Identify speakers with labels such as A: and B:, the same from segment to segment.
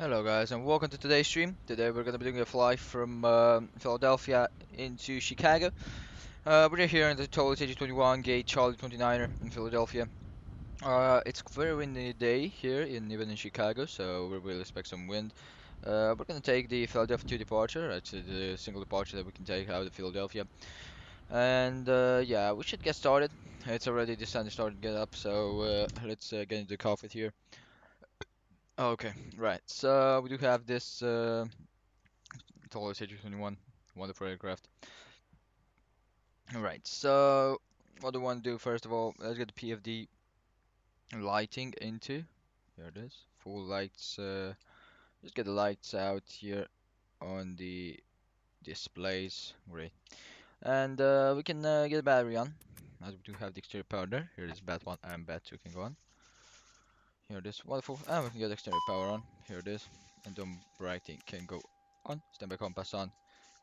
A: Hello guys and welcome to today's stream. Today we're going to be doing a flight from Philadelphia into Chicago. We're here in the ToLiss A321 gate Charlie 29er in Philadelphia. It's a very windy day here, even in Chicago, so we will expect some wind. We're going to take the Philadelphia to departure. It's the single departure that we can take out of Philadelphia. And yeah, we should get started. It's already the sun is starting to get up, so let's get into the cockpit here. Okay, right. So we do have this ToLiss A321, wonderful aircraft. Alright, so what do we want to do first of all? Let's get the PFD lighting into. Here it is. Full lights. Just get the lights out here on the displays. Great. And we can get a battery on. As we do have the exterior power there. Here it is, bat 1 and bat 2 can go on. Here it is, wonderful. And we can get exterior power on. Here it is. And dome brighting can go on. Standby compass on.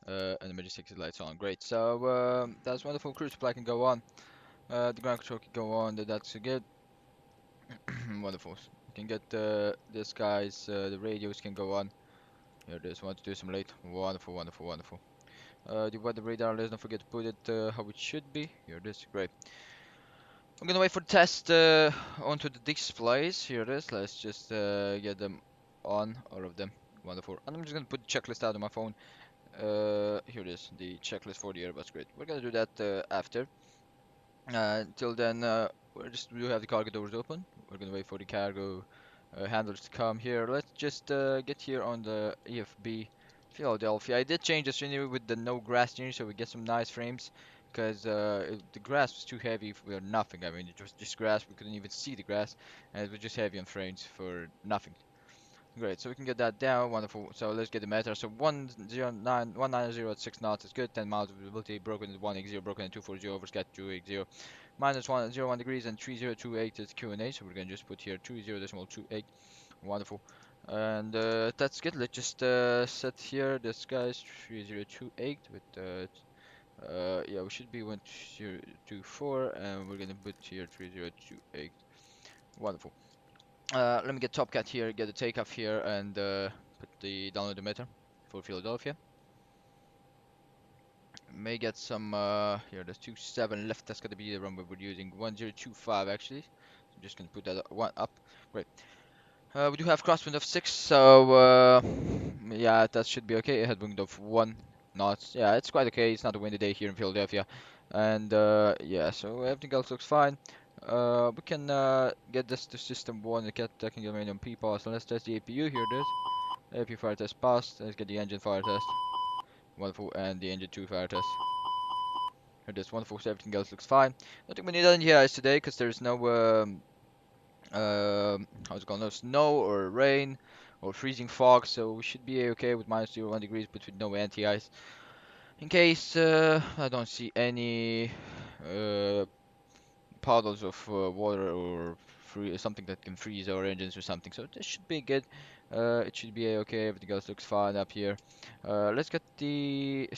A: And emergency exit lights on. Great. So that's wonderful. Cruise supply can go on. The ground control can go on. That's good. Wonderful. You can get this guy's the radios can go on. Here it is. Want to do some late. Wonderful, wonderful, wonderful. The weather radar. Let's not forget to put it how it should be. Here it is. Great. I'm gonna wait for the test onto the displays. Here it is. Let's just get them on, all of them. Wonderful. And I'm just gonna put the checklist out on my phone. Here it is, the checklist for the Airbus. Great. We're gonna do that after. Till then, we have the cargo doors open. We're gonna wait for the cargo handlers to come here. Let's just get here on the EFB Philadelphia. I did change the scenery with the no grass scenery, so we get some nice frames. Because the grass was too heavy for nothing. I mean, it was just grass. We couldn't even see the grass, and it was just heavy on frames for nothing. Great, so we can get that down. Wonderful. So let's get the meter. So 190 at 6 knots is good. 10 miles of visibility. Broken at 180. Broken at 240. Overscat 280. Minus 101 degrees and 3028 is Q&A. So we're gonna just put here 20.28. Wonderful. And that's good. Let's just set here this guy's 3028 with yeah, we should be 1024 and we're gonna put here 3028. Wonderful. Let me get Topcat here, get the takeoff here, and put the download emitter for Philadelphia. May get some here. There's 27 left. That's gonna be the runway we're using. 1025 actually. So I'm just gonna put that one up. Great. We do have crosswind of 6, so yeah, that should be okay. A headwind of 1 knots. Yeah, it's quite okay. It's not a windy day here in Philadelphia, and yeah, so everything else looks fine. We can get this to system 1 and get that can get on P-pass. So let's test the APU. Here it is. APU fire test passed. Let's get the engine fire test. Wonderful, and the engine 2 fire test. Here it is. Wonderful. So everything else looks fine. Nothing we need on here is today because there's no how's it called? No snow or rain or freezing fog, so we should be okay with minus 0 1 degrees, but with no anti-ice. In case I don't see any uh, puddles of water or something that can freeze our engines or something, so this should be good. It should be okay. Everything else looks fine up here. Let's get the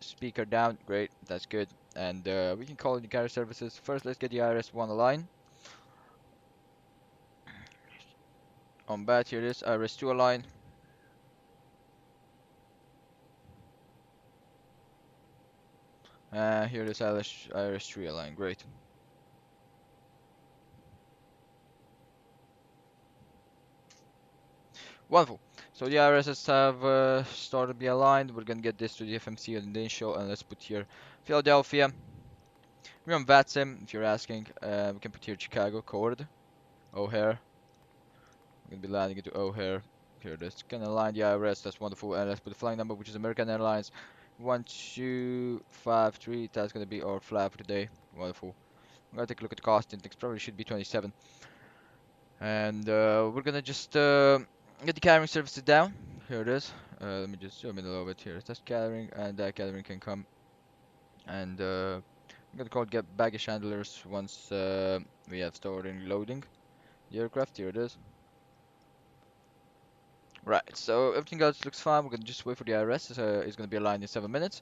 A: speaker down. Great, that's good. And we can call in the carrier services. First, let's get the IRS-1 align. On bat, here it is, IRS-2 align. Here it is, IRS-3 align. Great. Wonderful. So the IRSs have started to be aligned. We're gonna get this to the FMC on the initial, and let's put here Philadelphia. We're on VATSIM, if you're asking. We can put here Chicago, KORD, O'Hare. We're gonna be landing into O'Hare. Here it is. Gonna align the IRS, that's wonderful. And let's put the flying number, which is American Airlines 1253. That's gonna be our flag for today. Wonderful. I'm gonna take a look at the cost index, probably should be 27. And we're gonna just get the carrying services down. Here it is. Let me just zoom in a little bit here. That's carrying, and that carrying can come. And I'm gonna call get baggage handlers once we have started loading the aircraft. Here it is. Right, so everything else looks fine. We're gonna just wait for the IRS. It's gonna be aligned in 7 minutes.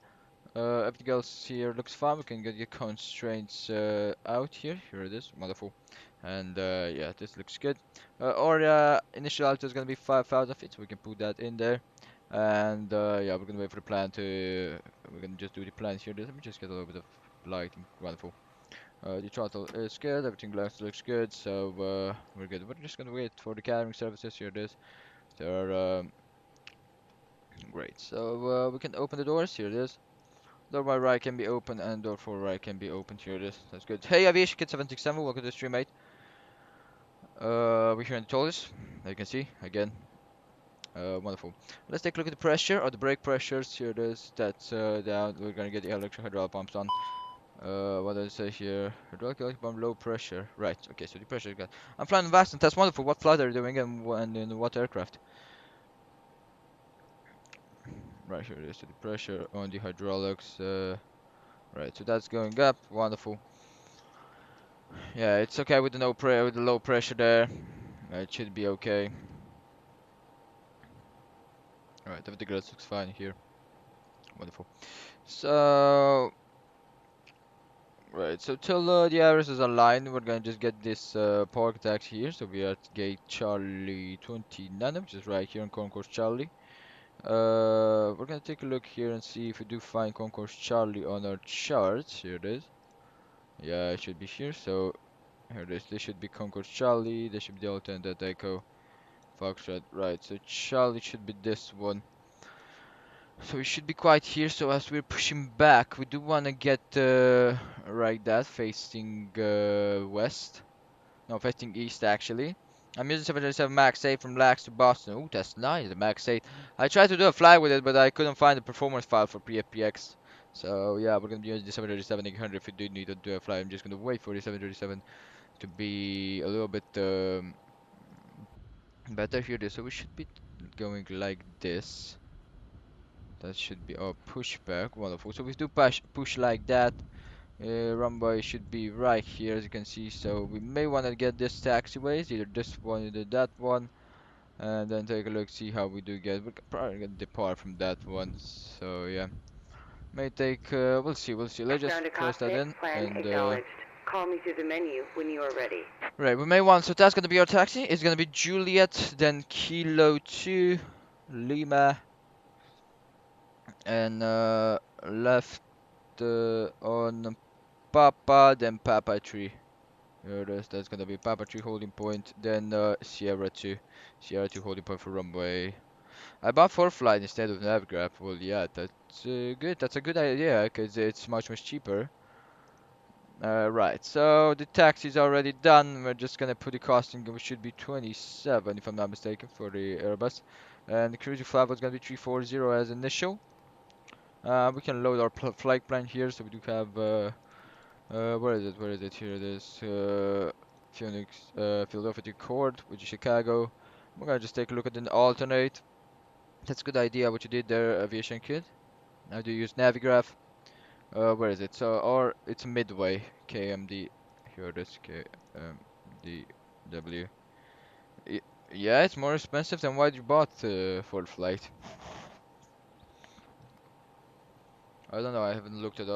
A: Everything else here looks fine. We can get your constraints out here. Here it is. Wonderful. And yeah, this looks good. Our initial altitude is gonna be 5,000 feet, so we can put that in there. And yeah, we're gonna wait for the plan to. We're gonna just do the plans here. Let me just get a little bit of lighting. Wonderful. The throttle is good. Everything looks good. So we're good. We're just gonna wait for the catering services. Here it is. They're great. So we can open the doors. Here it is. Door by right can be open and door for right can be opened. Here it is. That's good. Hey, Aviation Kid 767. Welcome to the stream, mate. We're here in the ToLiss, as you can see, again. Wonderful. Let's take a look at the pressure, or the brake pressures. Here it is. That's down. We're gonna get the electric hydraulic pumps on. What does it say here? Hydraulic electric pump, low pressure. Right. Okay. So the pressure is good. I'm flying VATSIM. That's wonderful. What flight are you doing, and in what aircraft? Right here it is. So the pressure on the hydraulics. Right. So that's going up. Wonderful. Yeah, it's okay with the with the low pressure there. It should be okay. Alright, everything else looks fine here. Wonderful. So, right, so till the arrows is aligned, we're gonna just get this park taxi here. So we are at gate Charlie 29, which is right here in Concourse Charlie. We're gonna take a look here and see if we do find Concourse Charlie on our charts. Here it is. Yeah, it should be here. So here it is. This should be Concourse Charlie. This should be Delta and that Echo Foxtrot. Right, so Charlie should be this one. So we should be quite here. So as we're pushing back, we do want to get right that facing west. No, facing east actually. I'm using 737 Max 8 from Lax to Boston. Oh, that's nice, the Max 8. I tried to do a fly with it, but I couldn't find the performance file for PFPX. So yeah, we're gonna be using the 737-800 if we do need to do a fly. I'm just gonna wait for the 737 to be a little bit better here. So we should be going like this. That should be our pushback. Wonderful. So we do push like that. Runway should be right here, as you can see. So we may want to get this taxiways, either this one or that one, and then take a look, see how we do get. We're probably gonna depart from that one. So yeah, may take. We'll see. We'll see. Let's just
B: Ground to
A: close that
B: cockpit,
A: in,
B: plan
A: and
B: acknowledged. Call me through the menu when you are ready.
A: right. We may want. So that's gonna be our taxi. It's gonna be Juliet, then Kilo 2, Lima, and left on Papa, then Papa 3. Here it is. That's gonna be Papa 3 holding point, then Sierra 2. Sierra 2 holding point for runway. I bought 4 flight instead of Navigraph. Well, yeah, that's good. That's a good idea, because it's much cheaper. Right, so the taxi's already done. We're just gonna put the costing, which should be 27, if I'm not mistaken, for the Airbus. And the cruising flight was gonna be 340 as initial. We can load our flight plan here, so we do have where is it? Where is it? Here it is. Phoenix, Philadelphia to KORD, which is Chicago. We're gonna just take a look at an alternate. That's a good idea what you did there, Aviation Kid. Now do you use Navigraph? Where is it? So, or it's Midway, KMD. Here it is, KMDW. Yeah, it's more expensive than what you bought for the flight. I don't know, I haven't looked at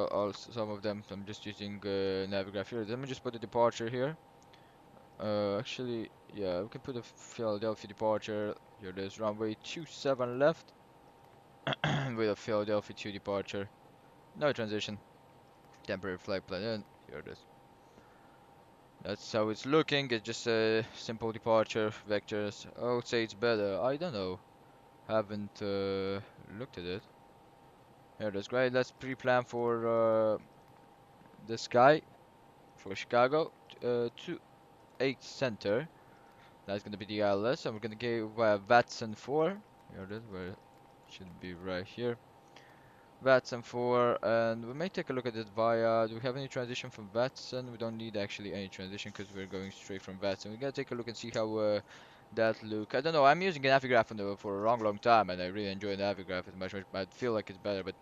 A: some of them. So I'm just using Navigraph here. Let me just put the departure here. Actually, yeah, we can put a Philadelphia departure. Here there's runway 27 left with a Philadelphia 2 departure. No transition. Temporary flight plan in. Here it is. That's how it's looking. It's just a simple departure vectors. I would say it's better. I don't know. Haven't looked at it. Here it is. Great. Let's pre-plan for the sky for Chicago. 28 center. That's gonna be the ILS, and we're gonna go via VATSIM 4. Here it is, where it should be right here. VATSIM 4, and we may take a look at it via. Do we have any transition from VATSIM? We don't need actually any transition because we're going straight from VATSIM. We gotta take a look and see how that look. I don't know. I'm using Navigraph for a long time, and I really enjoy Navigraph as much. I feel like it's better, but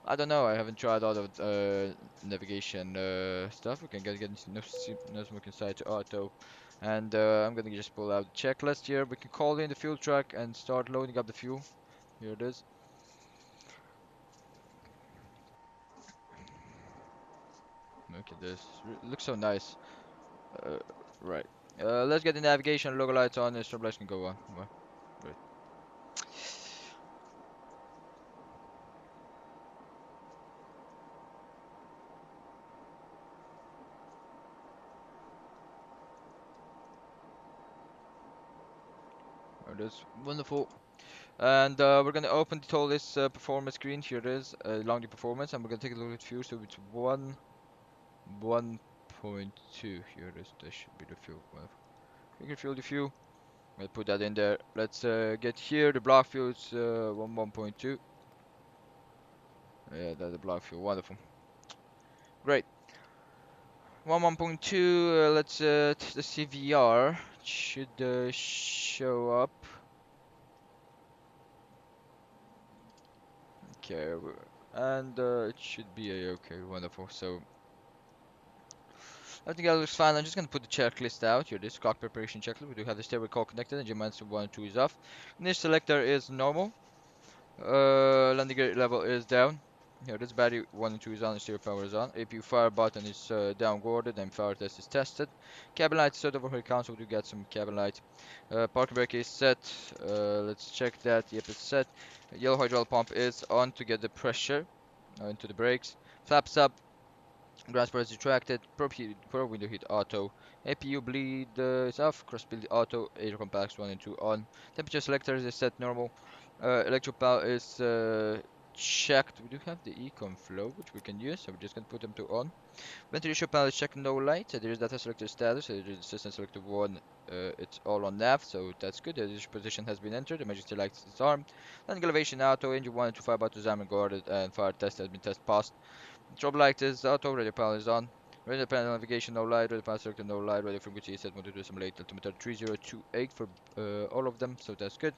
A: I don't know. I haven't tried all of navigation stuff. We can get no smoking side to auto. And I'm gonna just pull out the checklist here. We can call in the fuel truck and start loading up the fuel. Here it is. Look at this. Looks so nice. Uh, right. Let's get the navigation logo lights on and strobe lights can go on. Well, great. That's wonderful. And we're gonna open the ToLiss performance screen. Here it is, along the performance, and we're gonna take a look at fuel. So it's 1.2. Here it is. That should be the fuel. Well, we can fuel the fuel. I'll put that in there. Let's get here. The block fuel is 1.2. Yeah, that's the block fuel. Wonderful. Great. 1.2. Let's the CVR should show up. Okay, and it should be a okay. Wonderful. So everything else looks fine. I'm just gonna put the checklist out here. This clock preparation checklist. We do have the stereo call connected, and Gmaster 1 and 2 is off. Niche selector is normal. Landing gear level is down. Here, this battery 1 and 2 is on, and stereo power is on. APU fire button is down guarded, and fire test is tested. Cabin light set over here console. We do get some cabin light. Parking brake is set. Let's check that. Yep, it's set. Yellow hydraulic pump is on to get the pressure into the brakes. Flaps up. Ground support is retracted. Probe window heat auto. APU bleed is off. Cross bleed auto. Air compacts 1 and 2 on. Temperature selector is set normal. Electro power is checked. We do have the econ flow, which we can use, so we're just gonna put them to on. Ventilation panel is checked, no light. There is data selector status. There is system selector 1. It's all on nav, so that's good. The position has been entered. Emergency lights is armed. Landing elevation auto. Engine 1 and 2 fire button armed and guarded, and fire test has been test passed. Strobe light is auto, radio panel is on. Radio panel navigation no light, radio panel selector no light, radio frequency is set mode to simulate altimeter 3028 for all of them, so that's good.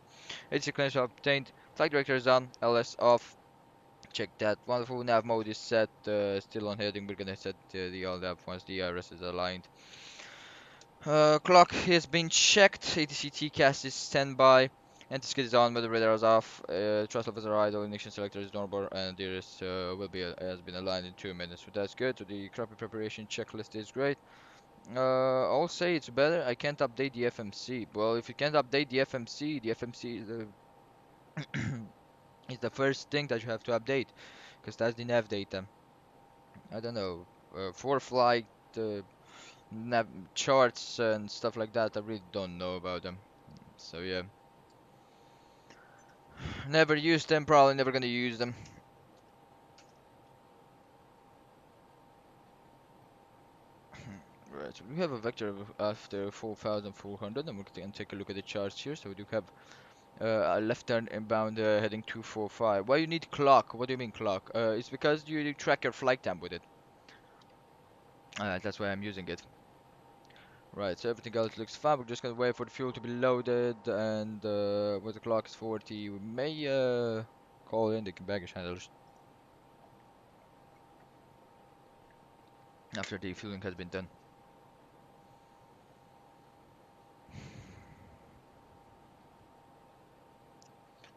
A: AC clearance obtained. Flight director is on, LS off. Check that. Wonderful. Nav mode is set, still on heading. We're gonna set the all nav once the IRS is aligned. Clock has been checked. ATC TCAS is standby. Anti-skid is on, but the radar is off. Thrust levels are idle. Ignition selector is normal, and there is will be has been aligned in 2 minutes. So that's good. So the crappy preparation checklist is great. I'll say it's better. I can't update the FMC. Well, if you can't update the FMC is is the first thing that you have to update, because that's the nav data. I don't know. For flight. Nav charts and stuff like that. I really don't know about them. So yeah, never used them. Probably never gonna use them. Right, so we have a vector of after 4,400, and we can take a look at the charts here. So we do have a left turn inbound heading 245. Why you need clock? What do you mean clock? It's because you track your flight time with it. That's why I'm using it. Right, so everything else looks fine. We're just gonna wait for the fuel to be loaded, and when the clock is 40, we may call in the baggage handlers after the fueling has been done.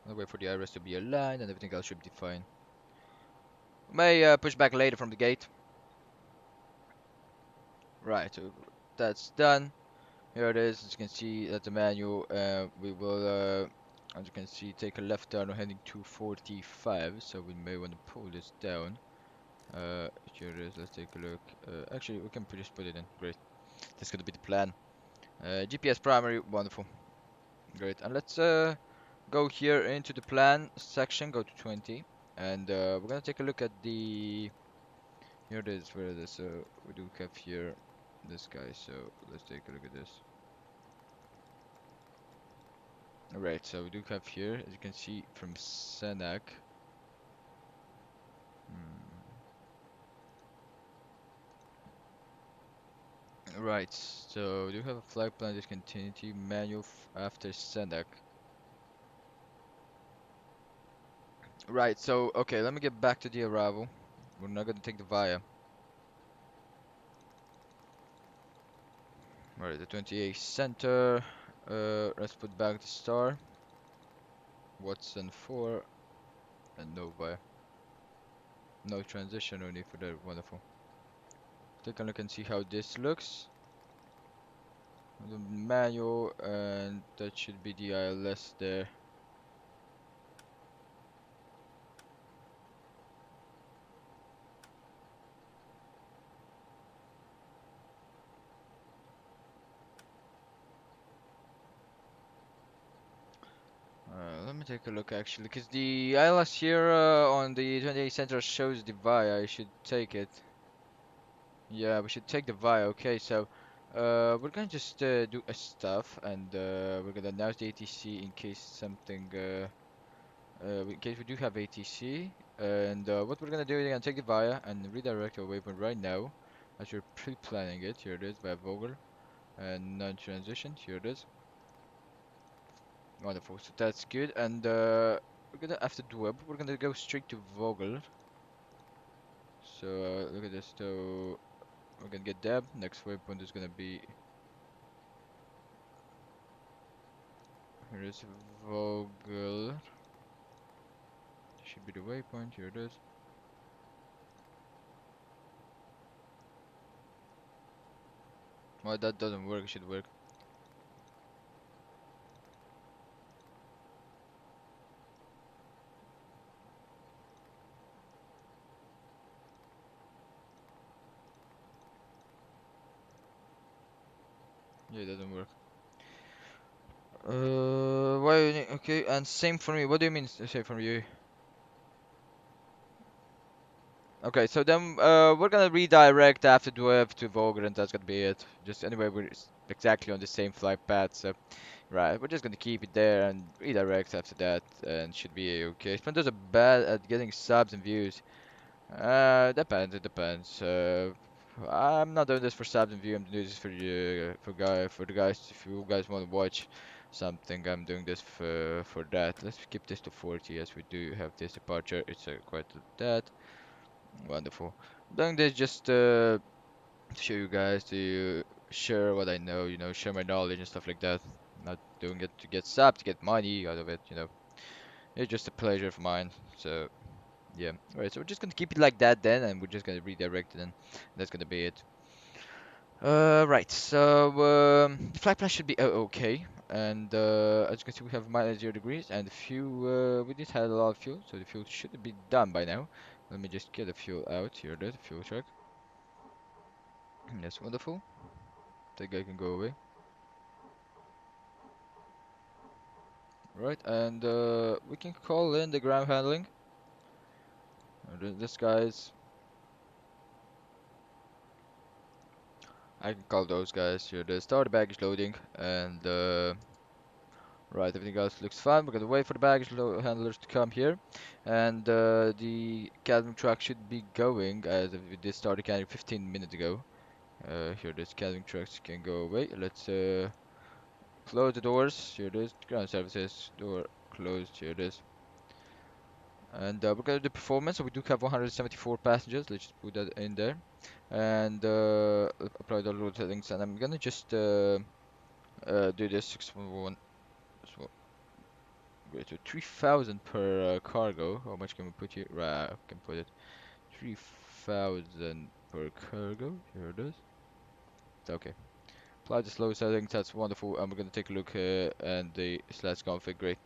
A: I'll wait for the iris to be aligned, and everything else should be fine. We may push back later from the gate. Right, so that's done. Here it is. As you can see at the manual, we will, as you can see, take a left turn heading 245. So we may want to pull this down. Here it is. Let's take a look. Actually, we can just put it in. Great. That's gonna be the plan. GPS primary, wonderful. Great. And let's go here into the plan section. Go to 20, and we're gonna take a look at the. Here it is. Where it is. So we do have here this guy. So let's take a look at this. Alright, so we do have here, as you can see from Senac. Right, so we do have a flight plan discontinuity manual after Senac. Right, so okay, let me get back to the arrival. We're not gonna take the via. Alright, the 28 center. Let's put back the star. Watson 4 and no via. No transition, no need for that. Wonderful. Take a look and see how this looks. The manual, and that should be the ILS there. Let me take a look actually, because the ILS here on the 28 center shows the VIA. I should take it. Yeah, we should take the VIA. Okay, so we're gonna just do a stuff, and we're gonna announce the ATC in case something, in case we do have ATC. And what we're gonna do is we're gonna take the VIA and redirect our waypoint right now, as we're pre-planning it. Here it is by Vogel, and non-transition. Here it is. Wonderful. So that's good, and we're gonna after Dweb, we're gonna go straight to Vogel. So look at this. So we're gonna get Deb. Next waypoint is gonna be here is Vogel. Should be the waypoint. Here it is. Well, that doesn't work. It should work. Yeah, it doesn't work. Why? Okay, and same for me. What do you mean? Same for you? Okay, so then we're gonna redirect after Dweb to Vogel, and that's gonna be it. Just anyway, exactly on the same flight path. So. Right, we're just gonna keep it there and redirect after that, and should be okay. Splinters are bad at getting subs and views. Depends. It depends. I'm not doing this for subs and views. I'm doing this for the guys. If you guys want to watch something, I'm doing this for that. Let's keep this to 40 as we do have this departure. It's quite that wonderful. I'm doing this just to show you guys to share what I know, share my knowledge and stuff like that. Not doing it to get sub, to get money out of it. It's just a pleasure of mine. So yeah. Alright, so we're just gonna keep it like that then, and we're just gonna redirect it, and that's gonna be it. Right. So the flight plan should be okay, and as you can see, we have minus 0 degrees, and the fuel. We just had a lot of fuel, so the fuel should be done by now. Let me just get the fuel out here. The fuel truck. That's wonderful. That guy can go away. Right, and we can call in the ground handling. This guy's. I can call those guys here. The start the baggage loading, and right, everything else looks fine. We're gonna wait for the baggage handlers to come here, and the cabin truck should be going as if we did start the cabin 15 minutes ago. Here, this cabin trucks can go away. Let's close the doors. Here it is. Ground services door closed. Here it is. And we're gonna do performance. So we do have 174 passengers. Let's just put that in there, and apply the load settings. And I'm gonna just do this 611. So great. So 3,000 per cargo. How much can we put here? Right, I can put it 3,000 per cargo. Here it is. Okay. Apply the slow settings. That's wonderful. And we're gonna take a look and the slash config. Great.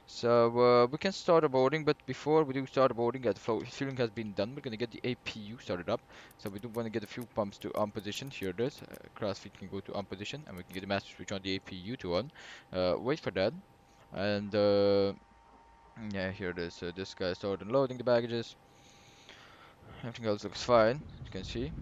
A: So we can start our boarding, but before we do start our boarding, the fueling has been done. We're gonna get the APU started up. So we do want to get the fuel pumps to on position. Here it is. Crossfeed can go to on position, and we can get the master switch on the APU to on. Wait for that, and yeah, here it is. So this guy started unloading the baggages. Everything else looks fine, as you can see.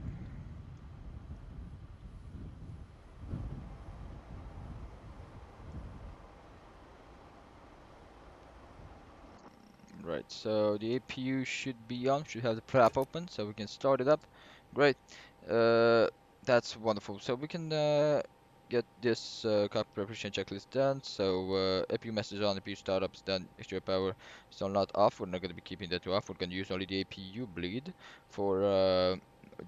A: Right, so the APU should be on, should have the flap open, so we can start it up. Great, uh, that's wonderful. So we can get this copy preparation checklist done. So APU message on, APU startup is done, extra power still not off. We're not going to be keeping that off. We're going to use only the APU bleed for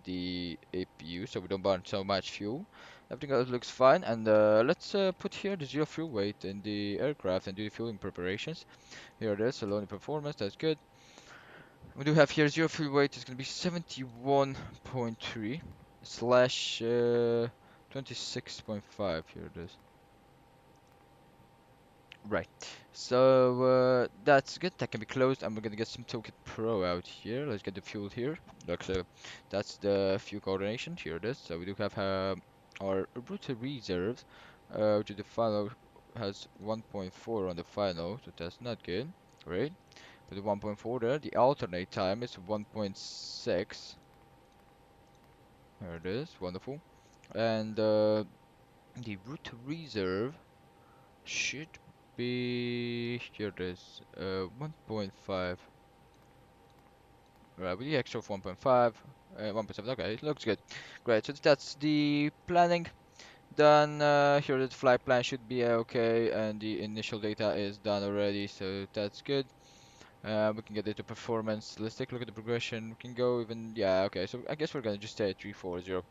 A: the APU, so we don't burn so much fuel. Everything else looks fine, and let's put here the zero fuel weight in the aircraft and do the fueling preparations. Here it is, loading performance, that's good. We do have here zero fuel weight is going to be 71.3 slash 26.5, here it is. Right. So that's good. That can be closed, and we're gonna get some Toolkit Pro out here. Let's get the fuel here. Look, so that's the fuel coordination. Here it is. So we do have our route reserves, which is the final has 1.4 on the final, so that's not good. Right. With the 1.4 there, the alternate time is 1.6. There it is. Wonderful. And the route reserve should be here it is 1.5. Right, with the extra of 1.5, 1.7. Okay, it looks good. Great. So that's the planning done. Here the flight plan should be okay, and the initial data is done already, so that's good. We can get into performance. Let's take a look at the progression. We can go even, yeah, okay. So I guess we're gonna just stay at 340.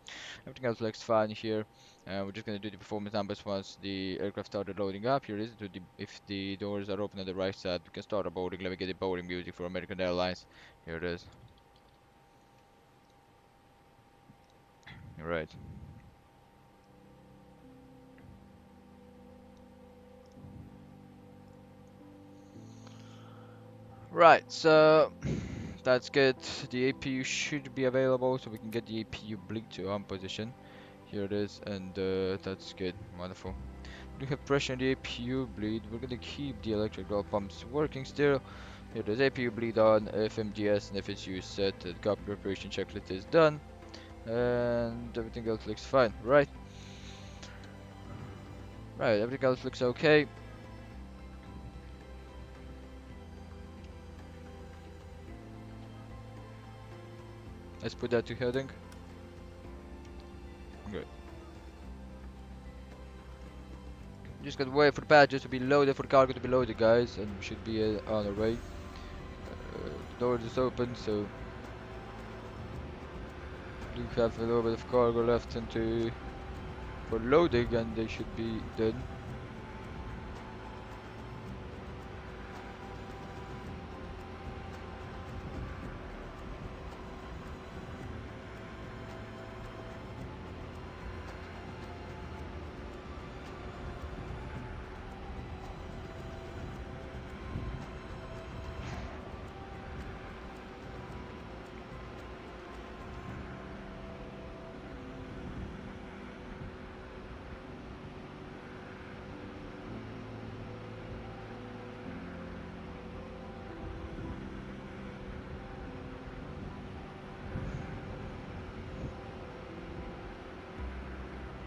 A: Everything else looks fine here. We're just gonna do the performance numbers once the aircraft started loading up. Here it is. If the doors are open on the right side, we can start our boarding. Let me get the boarding music for American Airlines. Here it is. Right. Right. So that's good. The APU should be available, so we can get the APU blink to on position. Here it is, and that's good. Wonderful. We have pressure in the APU bleed. We're gonna keep the electric valve pumps working still. Here there's APU bleed on, FMGS and FSU set. The copy preparation checklist is done. And everything else looks fine. Right. Right, everything else looks okay. Let's put that to heading. Good. Just gotta wait for the badges to be loaded, for the cargo to be loaded, guys, and we should be on our way. The door is open, so do have a little bit of cargo left into for loading, and they should be done.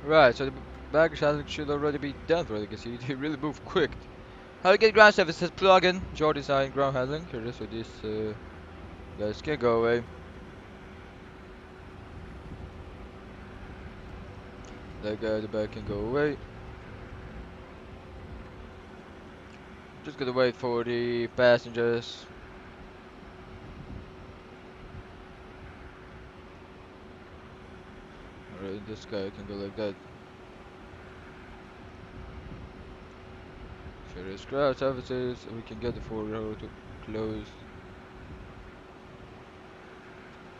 A: Right, so the baggage handling should already be done for it. You can see they really move quick. How to get ground services plug-in, Jaw design ground handling. Here it is with this guys can go away. That guy at the back can go away. Just gotta wait for the passengers. Alright, this guy can go like that. Here is ground services, and we can get the forward row to close.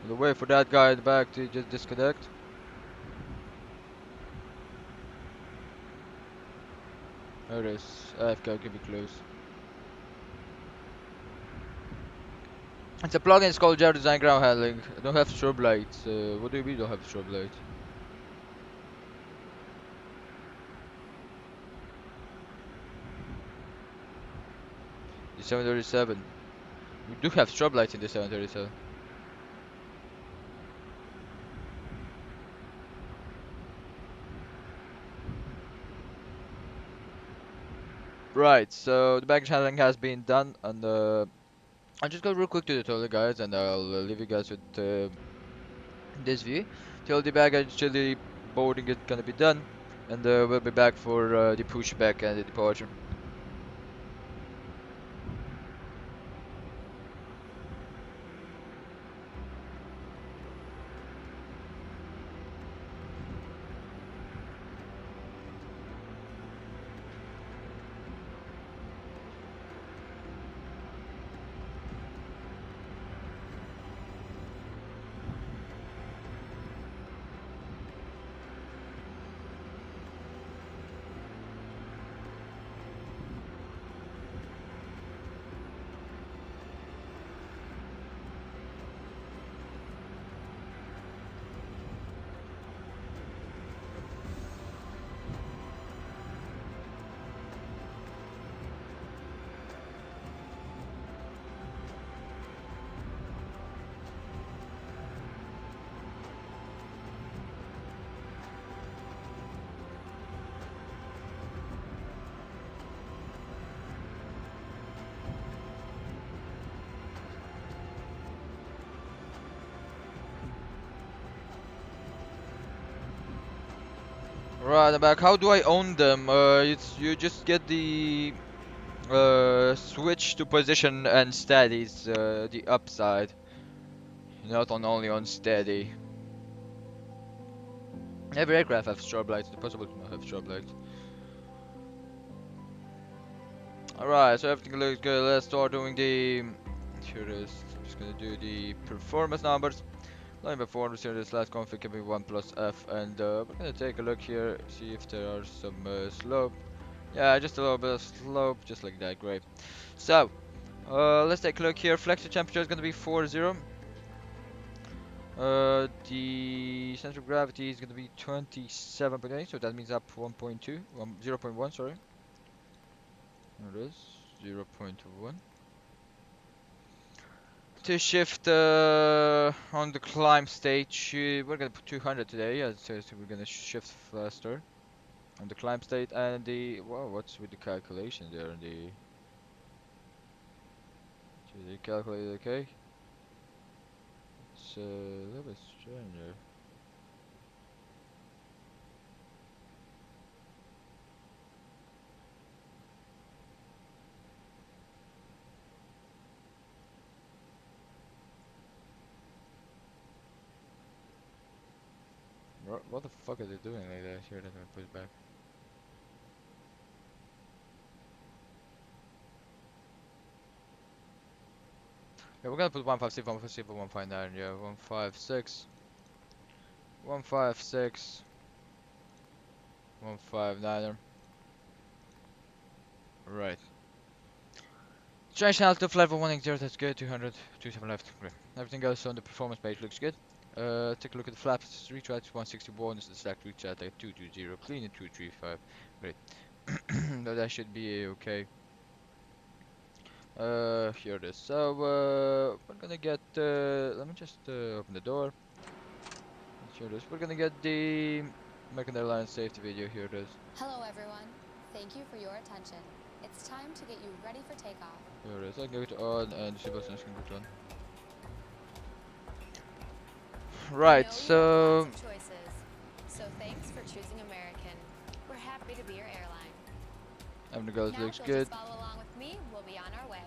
A: We'll wait for that guy at the back to just disconnect. There it is. AFK can be closed. It's a plugin, it's called Jaw Design Ground Handling. I don't have strobe lights. What do you mean don't have strobe lights? The 737. We do have strobe lights in the 737. Right, so the baggage handling has been done, and I'll just go real quick to the toilet, guys, and I'll leave you guys with this view till the baggage, till the boarding is gonna be done, and we'll be back for the pushback and the departure. Right, I'm back. How do I own them? You just get the switch to position and steadies the upside, not only on steady. Every aircraft has strobe lights. It's possible to not have strobe lights. Alright, so everything looks good. Let's start doing the. Here it is. I'm just gonna do the performance numbers. Line performance here. This last config can be 1 plus F, and we're gonna take a look here, see if there are some slope. Yeah, just a little bit of slope, just like that. Great. So, let's take a look here. Flexor temperature is gonna be 40. The center of gravity is gonna be 27.8, so that means up 0.1, sorry. There it is, 0.1. To shift on the climb stage, we're gonna put 200 today, yeah, so we're gonna shift faster on the climb state, and the, wow, what's with the calculation there, did they calculate it okay? It's a little bit strange there. What the fuck are they doing like that? Here, let me put it back. Yeah, we're gonna put 156, 156, 159, yeah, 156, 156, 159er. Right. Change health to level 180, that's good, 200, 27 left. Great. Everything else on the performance page looks good. Take a look at the flaps, retract 161, this is the stack retract at 220, clean at 235. Great. No, that should be okay. Here it is. So, we're gonna get, let me just open the door. Here it is. We're gonna get the American Airlines safety video. Here it is.
C: Hello everyone. Thank you for your attention. It's time to get you ready for takeoff.
A: Here it is. I can go to on and disable sense can go to on. Right, so
C: Lots of choices. So thanks for choosing American. We're happy to be your airline.
A: everything else
C: Now
A: looks
C: if you'll
A: good.
C: just follow along with me, we'll be on our way.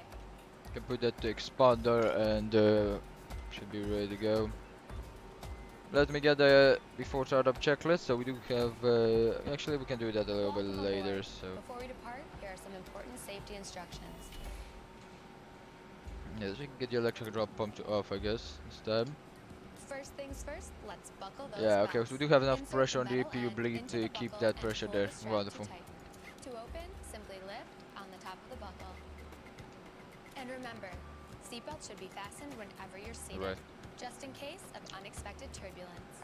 A: Can put that to expander and should be ready to go. Let me get the before startup checklist. So we do have actually we can do that a little bit
C: Welcome
A: later.
C: aboard.
A: So
C: Before we depart, here are some important safety instructions.
A: yes, we can get the electric drop pump to off, I guess, instead.
C: First things first, let's buckle those
A: Yeah, okay,
C: belts.
A: so we do have enough
C: Insert
A: pressure
C: the
A: on the
C: metal
A: APU
C: end
A: bleed
C: into
A: to
C: the
A: keep
C: buckle
A: that
C: and
A: pressure
C: pull
A: there.
C: the strap to
A: Wonderful.
C: tighten. To open, simply lift on the top of the buckle. And remember, seatbelts should be fastened whenever you're seated,
A: Right.
C: just in case of unexpected turbulence.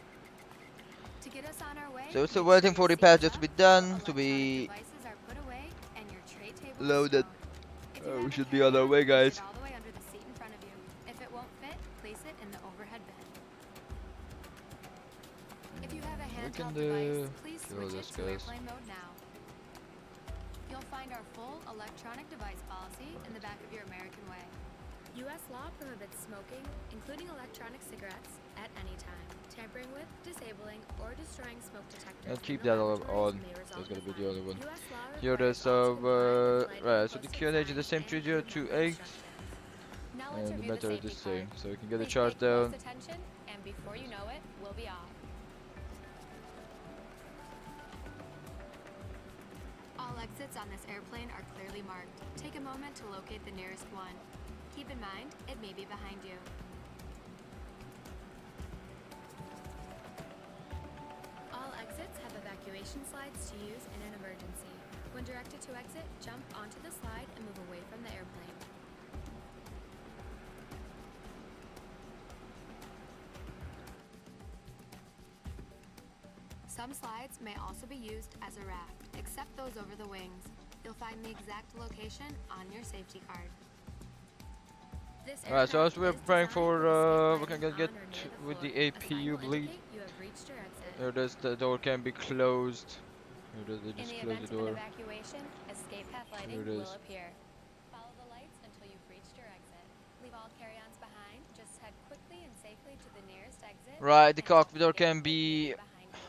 C: To get us on our way,
A: So we're still
C: make sure
A: waiting for
C: your
A: the
C: seat
A: passengers
C: is
A: to be
C: up,
A: done, to
C: electronic
A: be
C: devices are put away, and your tray table is
A: loaded.
C: stowed. If you
A: We
C: have a
A: should be on our
C: carry-on,
A: way,
C: place
A: guys.
C: it all the way under the seat in front of you. If it won't fit, place it in the overhead bin. If you have a
A: We can
C: handheld device, please
A: kill
C: switch it
A: this,
C: to
A: guys.
C: airplane mode now. You'll find our full electronic device policy in the back of your American Way. U.S. law prohibits smoking, including electronic cigarettes, at any time. Tampering with, disabling, or destroying smoke detectors
A: And keep
C: in the
A: that all
C: laboratories
A: on.
C: may result
A: That's gonna
C: in
A: be
C: a
A: the only
C: fine.
A: one.
C: U.S. law
A: Here it is.
C: requires all to comply with lighting
A: Right. So the
C: posted
A: QNH is the
C: signs
A: same
C: and
A: 3028,
C: instructions. Now let's
A: and the
C: review the
A: meter is the
C: safety
A: same.
C: card.
A: So we can get the
C: Please
A: charge
C: pay close
A: down.
C: attention, and before you know it, we'll be off. All exits on this airplane are clearly marked. Take a moment to locate the nearest one. Keep in mind, it may be behind you. All exits have evacuation slides to use in an emergency. When directed to exit, jump onto the slide and move away from the airplane. Some slides may also be used as a raft, except those over the wings. You'll find the exact location on your safety card. This
A: Alright, so as
C: aircraft
A: we're
C: is
A: preparing
C: designed
A: for,
C: with
A: we
C: escape
A: can
C: lighting
A: get
C: on or near the
A: with
C: floor.
A: the
C: A sign
A: APU
C: will
A: bleed.
C: indicate you have reached your exit.
A: Here it is. The door can be closed. Here it is. They
C: In
A: just
C: the
A: close the
C: event of an
A: door.
C: evacuation, escape path lighting
A: Here it is.
C: will appear. Follow the lights until you've reached your exit. Leave all carry-ons behind. Just head quickly and safely to the nearest exit.
A: Right, the
C: and
A: cockpit door
C: lock it
A: can
C: quickly
A: be
C: behind you.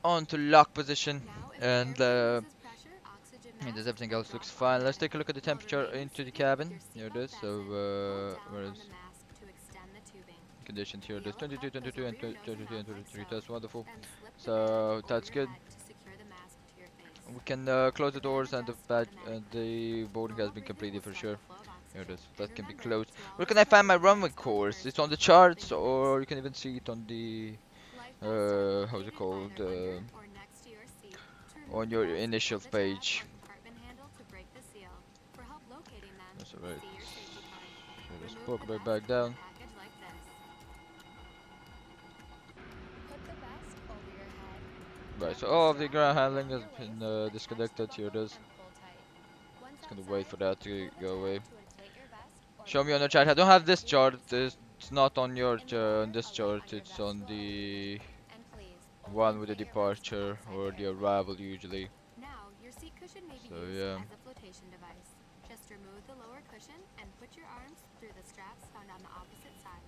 A: onto lock position,
C: Now, if the
A: and
C: airplane loses pressure, oxygen
A: yeah,
C: masks
A: everything
C: will
A: else
C: drop
A: looks fine. Let's take a look at the
C: automatically. While
A: temperature
C: remaining
A: into the
C: seated with
A: cabin.
C: your
A: Here it
C: seatbelt
A: is. So
C: fastened, hold down
A: where
C: on
A: is
C: the mask to extend the tubing.
A: conditions? Here
C: The
A: it is.
C: yellow
A: 22,
C: cup goes
A: 22,
C: over
A: and
C: your nose and
A: 22 and
C: mouth like
A: 23.
C: so.
A: That's wonderful.
C: Then slip the band
A: So
C: over
A: that's
C: your
A: good.
C: head to secure the mask to your face.
A: We can close the
C: The van
A: doors, and
C: adjusts automatically.
A: the boarding has
C: Normal
A: been
C: breathing will
A: completed for
C: start
A: sure.
C: the flow of
A: Here it
C: oxygen.
A: is.
C: And
A: That can be
C: remember
A: closed.
C: to
A: Where
C: always
A: can I
C: put
A: find
C: your
A: my runway
C: mask on
A: course?
C: first
A: It's on the
C: before flipping
A: charts,
C: the mask.
A: or you can even see it on the
C: Life vests are
A: how's it
C: located
A: called?
C: either under or next to your seat. To remove
A: On
C: the
A: your
C: vest,
A: initial
C: pull the tab
A: page.
C: or compartment handle to break the seal. For help locating them,
A: That's alright.
C: see your safety card.
A: Here it is.
C: Remove
A: Poke
C: the
A: back
C: vest
A: back
C: from the
A: down.
C: package like this. Put the vest over your head.
A: Right,
C: Drop
A: so
C: the
A: all of the
C: strap
A: ground handling
C: around
A: has
C: your
A: been
C: waist, attach the
A: disconnected. Here it
C: buckle,
A: is.
C: and pull tight. Once
A: Just gonna wait
C: outside,
A: for that to
C: pull the
A: go
C: tab
A: away.
C: to inflate your vest or
A: Show me on
C: buckle
A: the chart. I
C: closed
A: don't
C: and
A: have this
C: secure
A: chart.
C: inside.
A: It's not on your
C: In the
A: on
C: water,
A: this
C: a light
A: chart.
C: on your
A: It's
C: vest
A: on
C: will
A: the
C: illuminate. And please, only
A: one with the
C: inflate your vest
A: departure
C: outside
A: or
C: the
A: the
C: airplane.
A: arrival usually.
C: Now, your seat cushion may be
A: So
C: used
A: yeah.
C: as a flotation device. Just remove the lower cushion and put your arms through the straps found on the opposite side.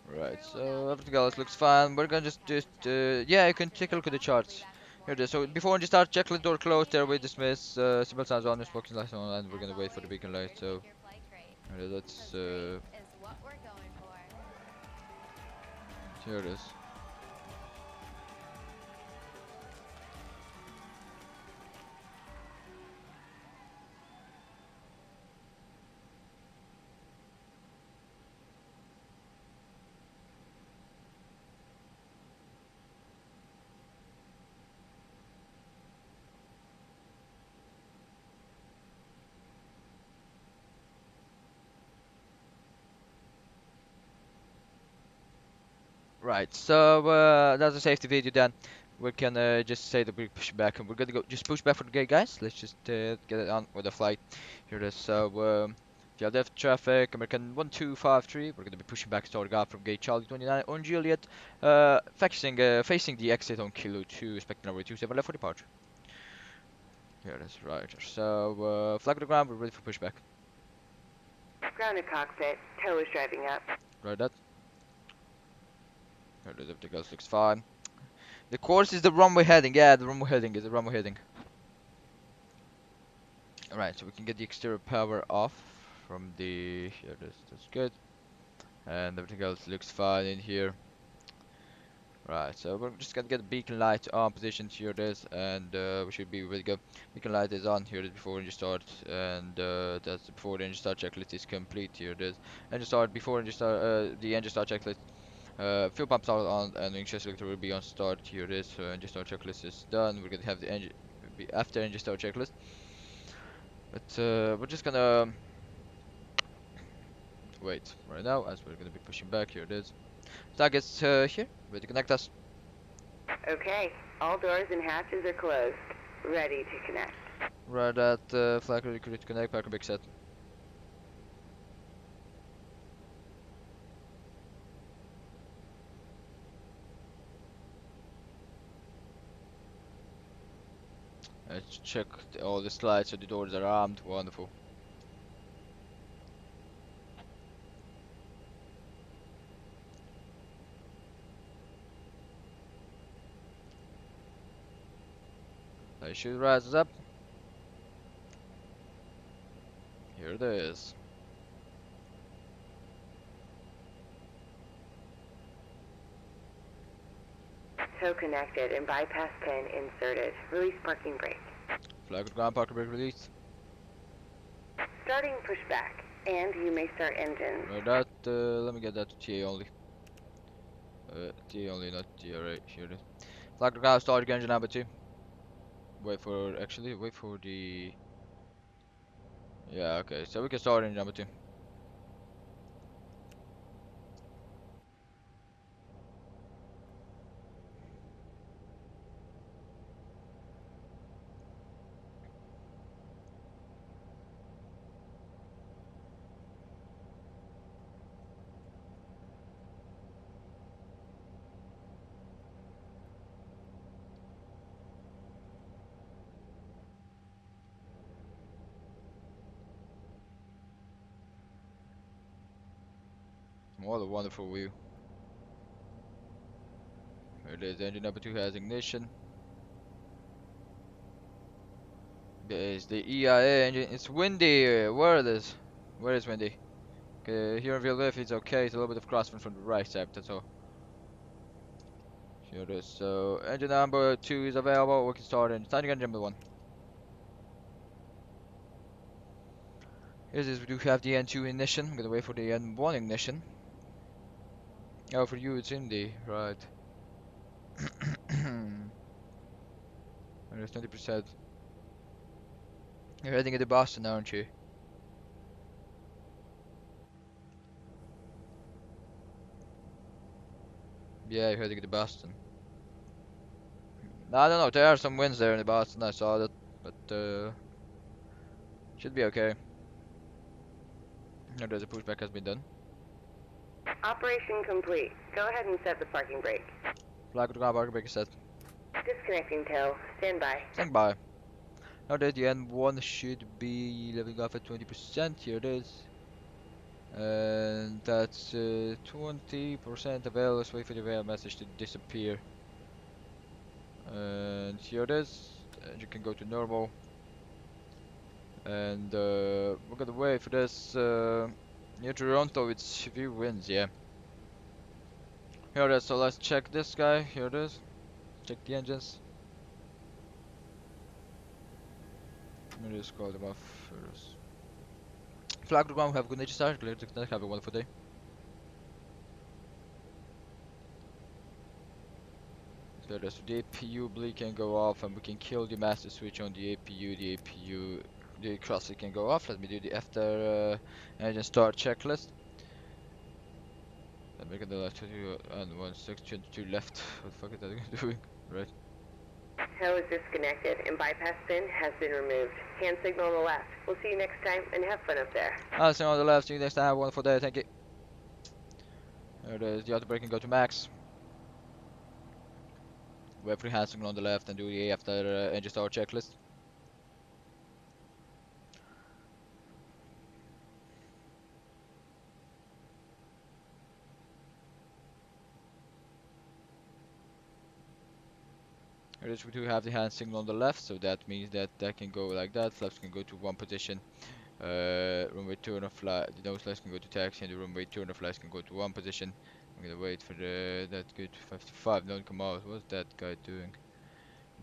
A: Right, so everything else looks fine. We're gonna just yeah, you can take a look at the charts. Here it is. So before you start, checklist door closed, airway dismiss, seatbelt signs on, smoking lights on, and we're gonna wait for the beacon light. So here that's
C: Is what we're going for.
A: here it is. Right, so that's a safety video then. We can just say that we push back, and we're gonna go just push back for the gate, guys. Let's just get it on with the flight. Here it is. So if you have left traffic, American 1253, we're gonna be pushing back starting out from gate Charlie 29 on Juliet, facing the exit on Kilo 2, expecting number 27 left for departure. Here it is, right. So flag on the ground, we're ready for pushback.
B: Grounded cockpit. Tow is driving up.
A: Right, that. Here it is, everything else looks fine. The course is the runway heading. Yeah, the runway heading is the runway heading. Alright, so we can get the exterior power off from the. Here it is. That's good. And everything else looks fine in here. Right, so we're just gonna get the beacon light on position. Here it is, and we should be ready to go. Beacon light is on. Here it is before engine start, and that's before the engine start checklist is complete. Here it is. Engine start before engine start. The engine start checklist. Fuel pumps are on, and the engine selector will be on start. Here it is. So engine start checklist is done. We're gonna have the engine be after engine start checklist. But we're just gonna wait right now as we're gonna be pushing back. Here it is. Tag is here, ready to connect us.
B: Okay. All doors and hatches are closed. Ready to connect.
A: Right at flag ready to connect, parking brake set. Let's check all the slides so the doors are armed. Wonderful. I should rise up. Here it is.
B: Tow connected and bypass pin inserted. Release parking brake.
A: Flag at ground, parking brake released.
B: Starting pushback. And you may start engines.
A: Right that, let me get that to TA only. TA only, not TRA. Here it is. Flag at ground, start engine number 2. Wait for the. Yeah, okay, so we can start engine number 2. What a wonderful view. Here it is, engine number 2 has ignition. It's the EIA engine. It's windy. Where it is? Where is windy? Okay, here in real life it's okay. It's a little bit of crosswind from the right side. That's all. Here it is. So engine number 2 is available. We can start and starting engine number 1. Here it is. We do have the N2 ignition. I'm gonna wait for the N1 ignition. Oh, for you it's in the right. There's 20%. You're heading into Boston, aren't you? Yeah, you're heading into Boston. I don't know. There are some winds there in Boston. I saw that, but should be okay. No, there's a pushback has been done.
B: Operation complete. Go ahead and set the parking brake.
A: Flag with the ground parking brake is set.
B: Disconnecting tow. Stand by.
A: Stand by. Now that the N1 should be leveling off at 20%. Here it is. And that's 20% avail. Let's wait for the avail message to disappear. And here it is. And you can go to normal. And we're gonna wait for this. Near Toronto, it's few winds, yeah. Here it is. So let's check this guy. Here it is. Check the engines. Let me just call them off first. Flag to ground, have a good night, start. Clear to connect, have a wonderful day. There it is. The APU bleed can go off and we can kill the master switch on the APU. The crosser can go off. Let me do the after engine start checklist. Let me get the left 22 and 1622 left. What the fuck is that doing? Right.
B: Tow is disconnected and bypass pin has been removed. Hand signal on the left. We'll see you next time and have fun up there.
A: I'll see you on the left. See you next time. Have a wonderful day. Thank you. There it is. The auto brake can go to max. Wait for the hand signal on the left and do the after engine start checklist. Here it is. We do have the hand signal on the left, so that means that that can go like that. Flaps can go to one position. Runway turn of flight, the nose flaps can go to taxi, and the runway turn of flights can go to one position. I'm gonna wait for that good 55. Don't come out. What's that guy doing?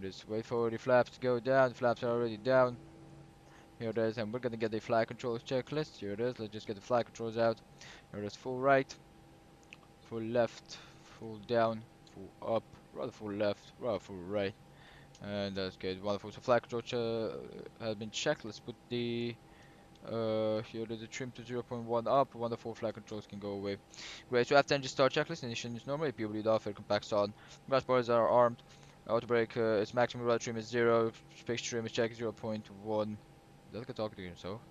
A: Just wait for the flaps to go down. The flaps are already down. Here it is, and we're gonna get the flight controls checklist. Here it is. Let's just get the flight controls out. Here it is. Full right, full left, full down, full up, rather full left, rather full right. And that's good. Wonderful. So flight control has been checked. Let's put the here there's a trim to 0.1 up. Wonderful. Flight controls can go away. Great. So after engine start checklist, ignition is normal. APU bleed off. Air compacts on. Gas bars are armed. Auto brake. Its maximum rudder trim is 0. Fixed trim is checked 0.1. That can talk to you. So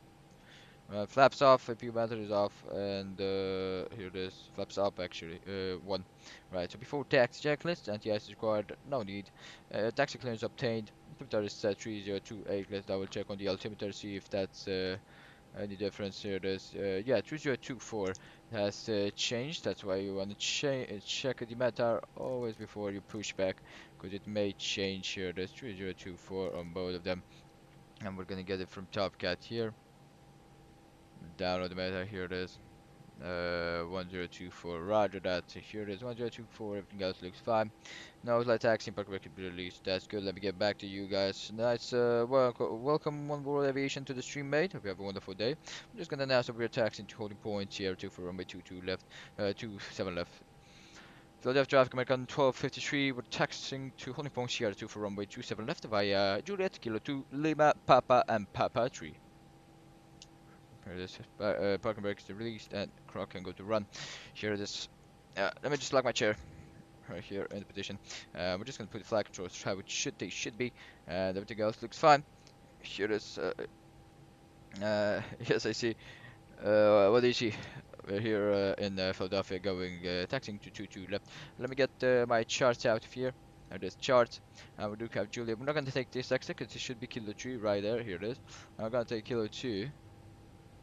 A: flaps off. APU battery is off. And here it is. Flaps up actually. 1. Right. So before taxi checklist, anti-ice is required. No need. Taxi clearance obtained. Altimeter is set 3028. Let's double check on the altimeter. See if that's any difference. Here it is. Yeah, 3024 has changed. That's why you want to check the meter always before you push back, because it may change. Here it is. 3024 on both of them, and we're gonna get it from Top Cat here. Download the meter. Here it is. 1024. Roger that. So here it is. 1024. Everything else looks fine. No light taxi and park brake can be released. That's good. Let me get back to you guys. Nice. Welcome on board aviation to the stream, mate. Hope you have a wonderful day. I'm just gonna announce that we're taxiing to holding point here 2 for runway 22 left. 27 left. Philadelphia traffic American 1253. We're taxiing to holding point Sierra 2 for runway 27 left via Juliet Kilo 2 Lima Papa and Papa 3. Here it is. Parking brakes are released and clock can go to run. Here it is. Let me just lock my chair right here in the position. We're just gonna put the flight controls how it they should be, and everything else looks fine. Here it is. Yes, I see. What do you see? We're here in Philadelphia, going taxiing to 22 left. Let me get my charts out of here. There's charts. We do have Julia. We're not gonna take this exit because it should be Kilo 3 right there. Here it is. I'm gonna take Kilo 2.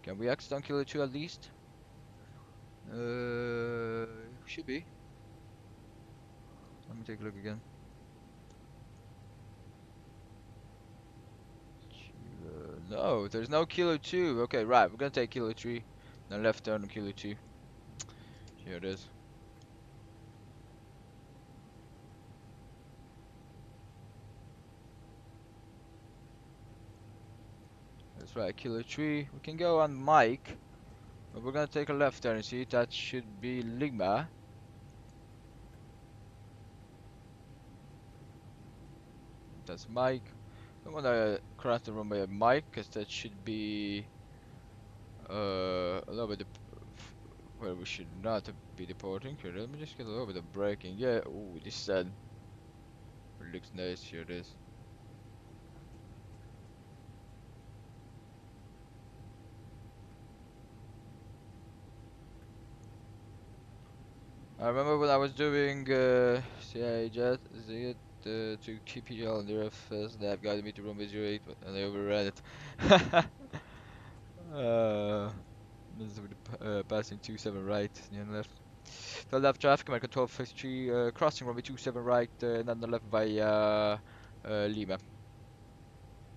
A: Can we exit on Kilo 2 at least? Should be. Let me take a look again. Oh, there's no Kilo 2. Okay, right. We're gonna take Kilo 3. Then left turn on Kilo 2. Here it is. That's right, Kilo 3. We can go on Mike. But we're gonna take a left turn. See, that should be Lima. That's Mike. Don't wanna cross the runway at Mike, because that should be a little bit where we should not be deporting. Here, let me just get a little bit of braking. Yeah, ooh, this sun looks nice. Here it is. I remember when I was doing CIA Jet Z to KPHL and the RFS, they have guided me to runway 08 and I overran it. This is with the passing 27 right, near left. The left traffic, American 1253, crossing runway 27 right, and then the left by Lima.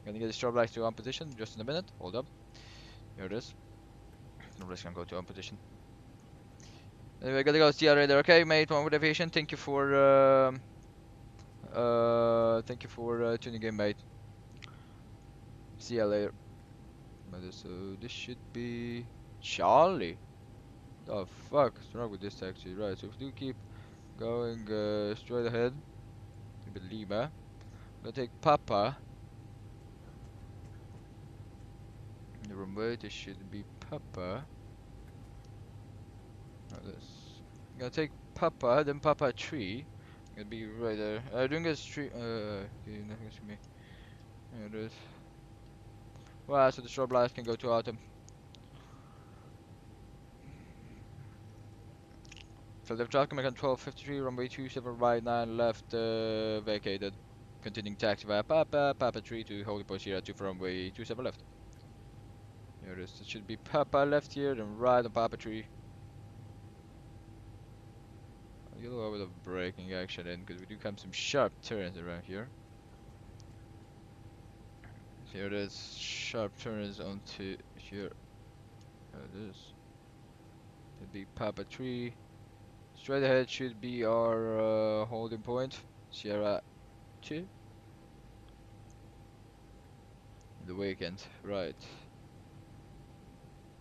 A: Gonna get the strobe lights to on position just in a minute. Hold up. Here it is. I'm just gonna go to on position. Anyway, gotta go see you later. Okay, mate. One with aviation. Thank you for tuning in, mate. See you later. So this should be Charlie. The fuck is wrong with this taxi? Right. So if we do keep going straight ahead, to Lima. Gonna take Papa. The runway. This should be Papa. This. Gonna take Papa, then Papa 3. Gonna be right there. Doing a street. Okay, nothing to me. There it is. Well, so the strobe lights can go to autumn. So the traffic on 1253, runway 27 right, 9 left, vacated. Continuing taxi via Papa 3 to holding point Sierra 2 for runway 27 left. Here it is. It should be Papa left here, then right on Papa 3. I'll get a little bit of braking action in, because we do have some sharp turns around here. Here it is. Sharp turns onto here. There it is. It'll be Papa 3. Straight ahead should be our holding point, Sierra 2. The weekend, right.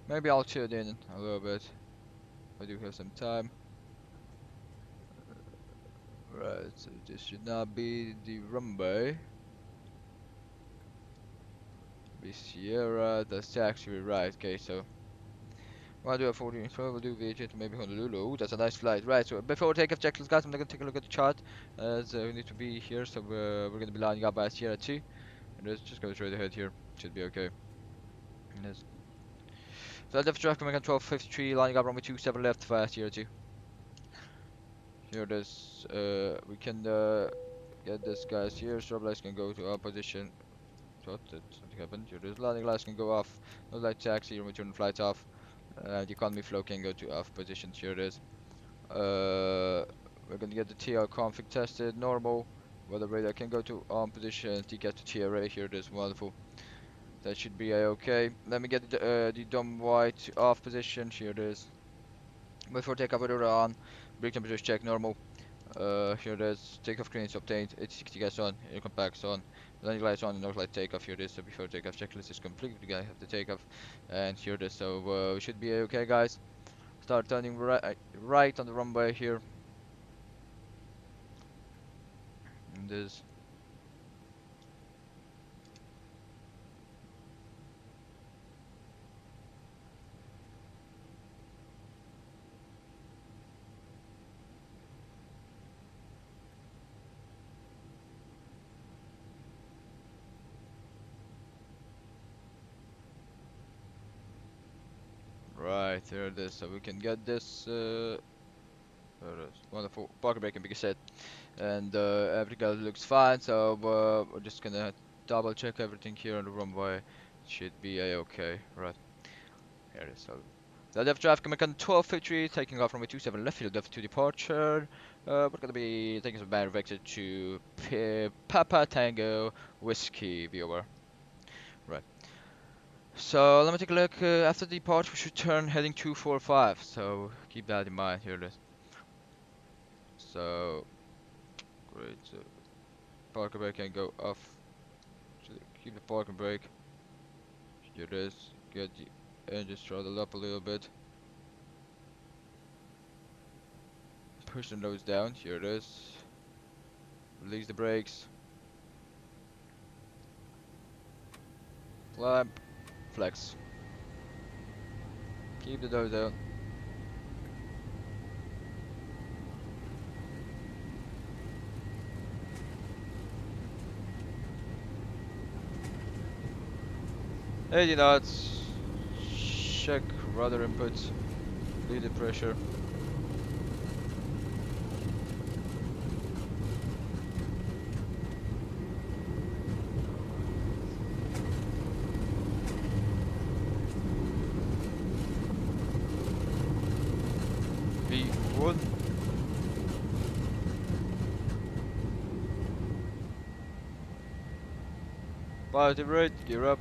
A: Maybe I'll tune in a little bit. I do have some time. Right, so this should not be the runway. Be Sierra, that's taxiway, right, okay, so. I'll do a 14, so we'll do VH to maybe Honolulu. Ooh, that's a nice flight. Right, so before we take off checklist, guys, I'm gonna take a look at the chart. So we need to be here, so we're gonna be lining up by Sierra 2. And let's just go straight ahead here. Should be okay. Yes. So left traffic, American 1253, lining up runway 27 left via Sierra 2. Here it is. We can get this guys here. Strobe lights can go to our position. What? Something happened. Here it is. Landing lights can go off. No light taxi. Return flights off. The economy flow can go to off positions. Here it is. We're gonna get the TL config tested. Normal. Weather radar can go to on position. TCAT to TRA. Here it is. Wonderful. That should be okay. Let me get the dumb white to off position. Here it is. Before takeoff, we're on. Brake temperatures check normal. Here it is. Takeoff clearance obtained. 860 gas on. Air compacts on. Landing lights on. No light takeoff. Here it is. So before takeoff, checklist is complete. We gotta have the takeoff. And here it is. So we should be okay, guys. Start turning right on the runway here. And this. Right, there it is. So we can get this. There it is. Wonderful. Parking brake can be set. And everything else looks fine. So we're just gonna double check everything here on the runway. Should be okay. Right. Here it is. So the left traffic American 1253 taking off runway 27 left field left to departure. We're gonna be taking some band vector to Papa Tango Whiskey viewer. Right. So let me take a look. After departure, we should turn heading 245. So keep that in mind. Here it is. So great. So parking brake can go off. So keep the parking brake. Here it is. Get the engine throttled up a little bit. Push the nose down. Here it is. Release the brakes. Clamp. Flex. Keep the nose down. Eighty knots. Check rudder input. Lead the pressure. V1. Positive rate. Gear up.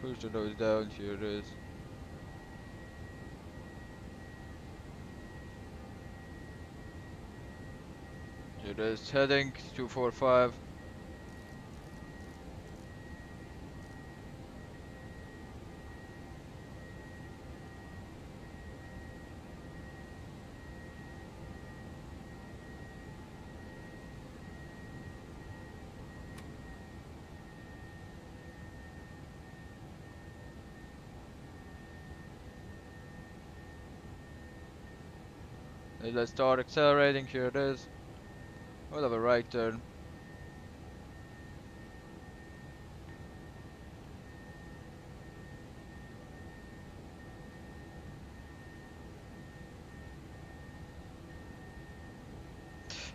A: Push the nose down. Here it is. Here it is. Heading 245. Let's start accelerating. Here it is. We'll have a right turn.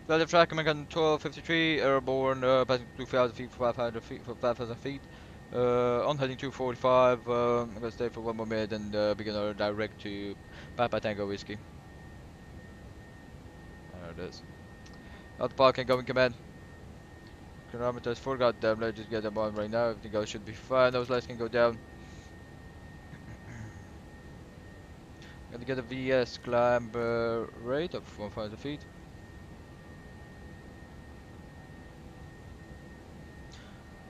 A: Relative track American 1253, airborne, passing 2,000 feet for 500 feet for 5,000 feet. On heading 245, I'm gonna stay for one more minute and begin our direct to Papa Tango Whiskey. There it is. Out the parking, going command. Chronometers for goddamn, let's just get them on right now. Everything else should be fine. Those lights can go down. Gonna get a VS climb rate of 1,000 feet.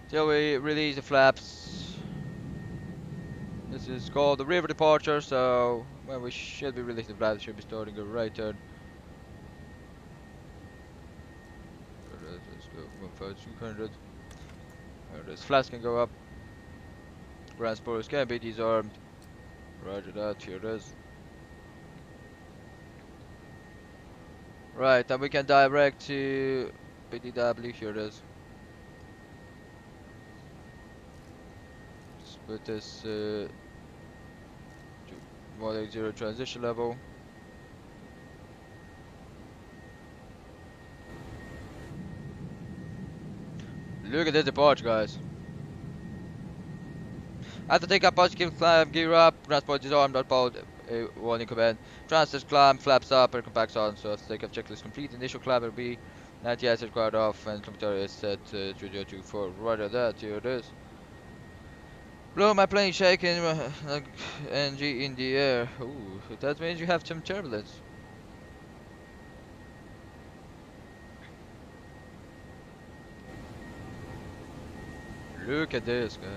A: Till we release the flaps. This is called the river departure, so when we should be releasing the flaps, we should be starting a right turn. Let's go 1,200. There it is. Flaps can go up. Ground spoilers can be disarmed. Roger that, here it is. Right, and we can direct to BDW, here it is. Split this to 180 transition level. Look at this departure, guys. After take up positive climb, gear up, transport disarmed, outbound, warning command. Transfers climb, flaps up, and compacts on. So after take up checklist complete, initial climb will be 90 acid required off, and kilometer is set 3024. Right that, here it is. Blow my plane shaking, NG in the air. Ooh, that means you have some turbulence. Look at this, guys.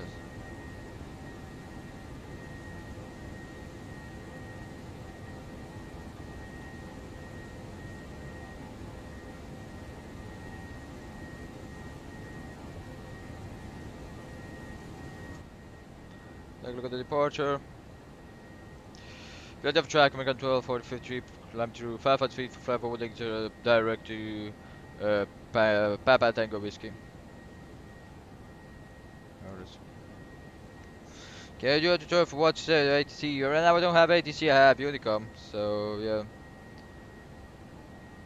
A: Take a look at the departure. Get off track, American 12, 4053, climb through 500 feet for flight forwarding to direct to Papa Tango Whiskey. Okay, you have to try for what ATC. Right now I don't have ATC, I have Unicom. So yeah.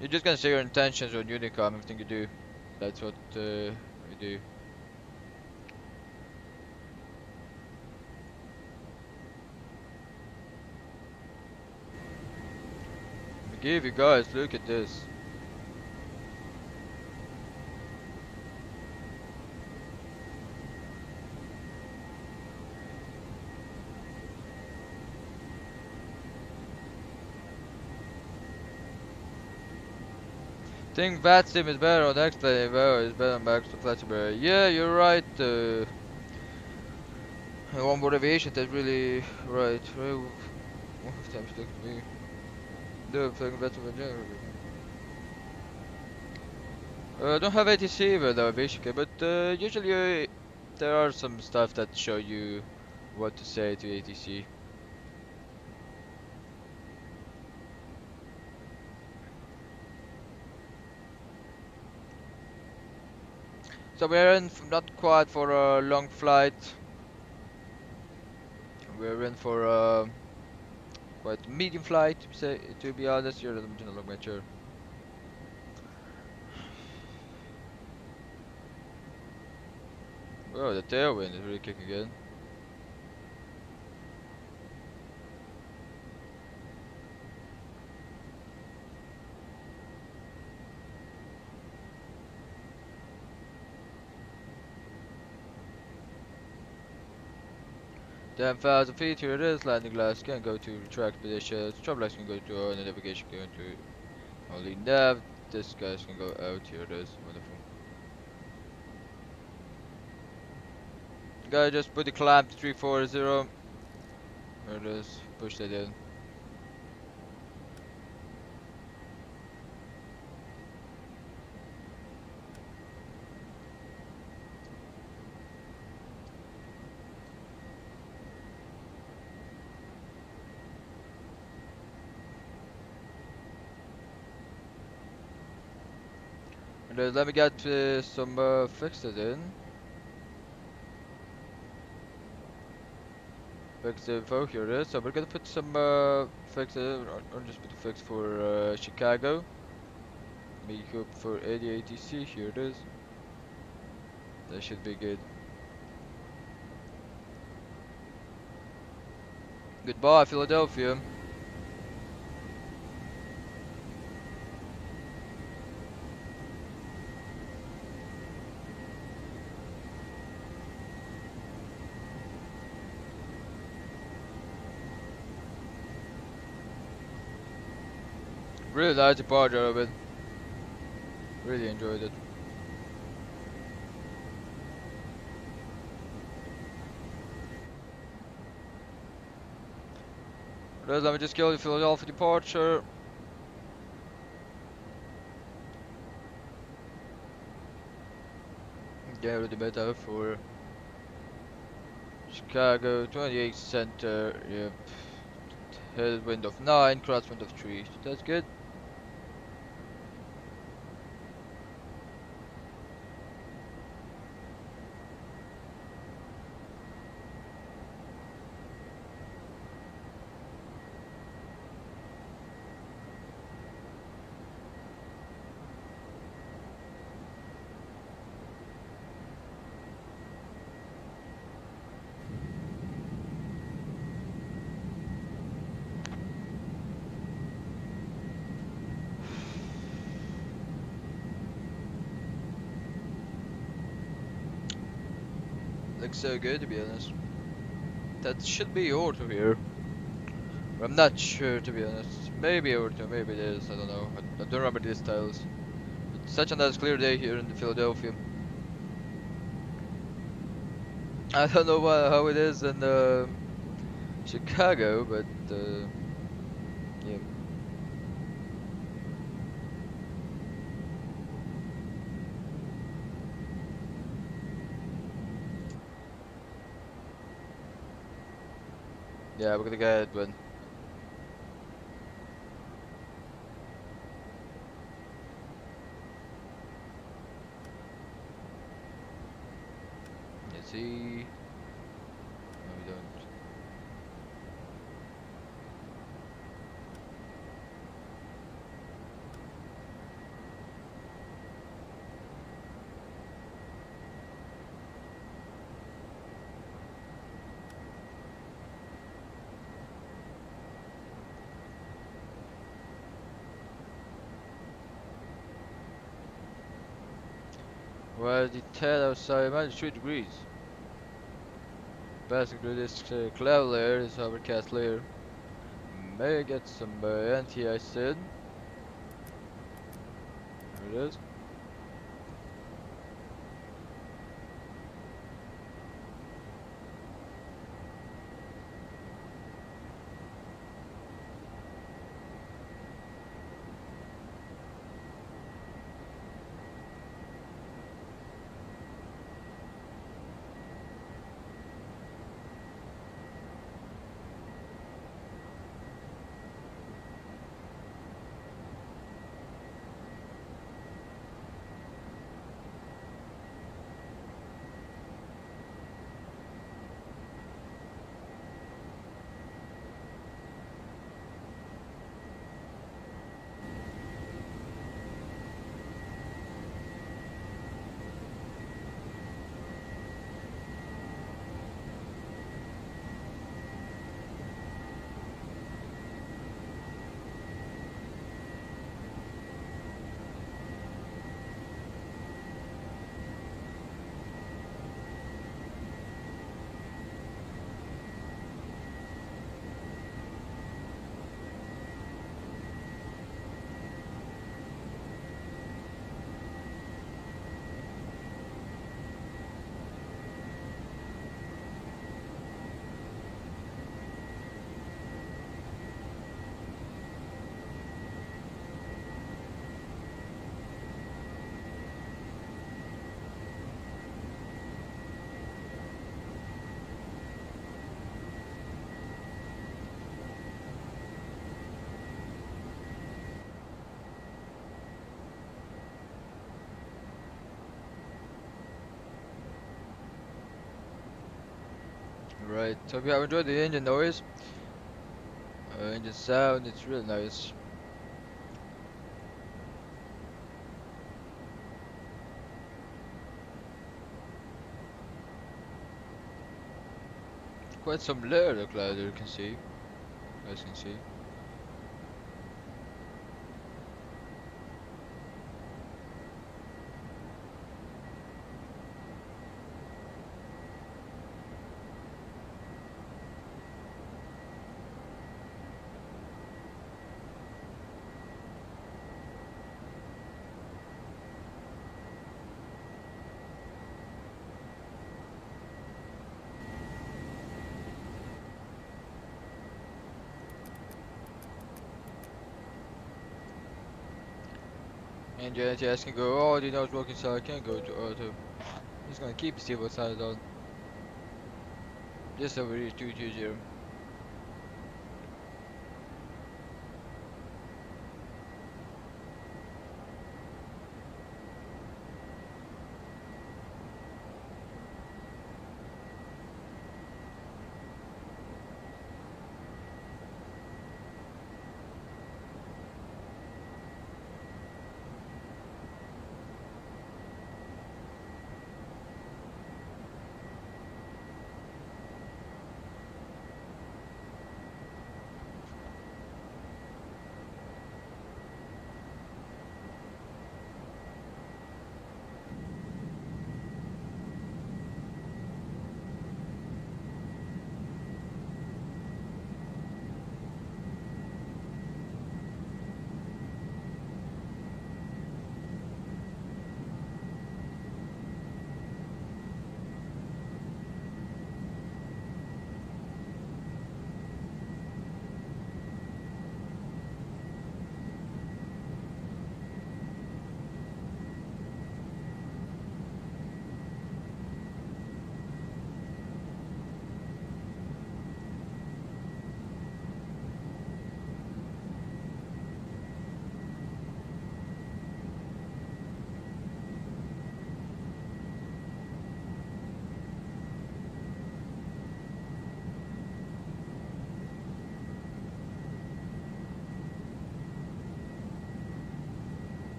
A: You're just gonna say your intentions on Unicom, everything you do. That's what we do. Give you guys, look at this. Think VATSIM is better on X-Play, well, it's better on Max to Flexible. Yeah, you're right. Onboard aviation, that's really right. One of them stuck to me. The flying better than general. I don't have ATC with the aviation kit, but usually there are some stuff that show you what to say to ATC. So we're in not quite for a long flight. We're in for a quite medium flight, to be honest. You're the long mature. Oh, the tailwind is really kicking in. Ten thousand feet, here it is. Landing glass can go to retract position. Trouble lights can go to on, and navigation can go to only nav. This guy's can go out. Here it is. Wonderful. Guy just put the clamp to 340. There it is. Push that in. And let me get some fixes in. Fix info, here it is. So we're gonna put some fixes, or just put a fix for Chicago. Make up for 80 ATC, here it is. That should be good. Goodbye, Philadelphia. Really nice departure of it. Really enjoyed it. Let me just kill the Philadelphia departure. Get rid of the beta for Chicago, 28 center, yep. Headwind of 9, crosswind of 3. That's good. Looks so good, to be honest. That should be auto here. I'm not sure, to be honest. Maybe auto, maybe it is, I don't know. I don't remember these styles. It's such a nice clear day here in Philadelphia. I don't know how it is in Chicago, but yeah. Yeah, we're gonna get one. Let's see. No, we don't. Well, the tell outside -3 degrees. Basically, this cloud layer, this overcast layer, may get some anti-ice in. There it is. Right. So if you have enjoyed the engine noise, engine sound, it's really nice. Quite some layer the cloud you can see. You guys can see. And your ATS can go, oh, the nose working so I can't go to auto. Just gonna keep the stable side on. Just over here 220.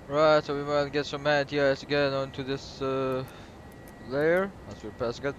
A: Right, so we might get some ATIs again onto this layer as we're passing it.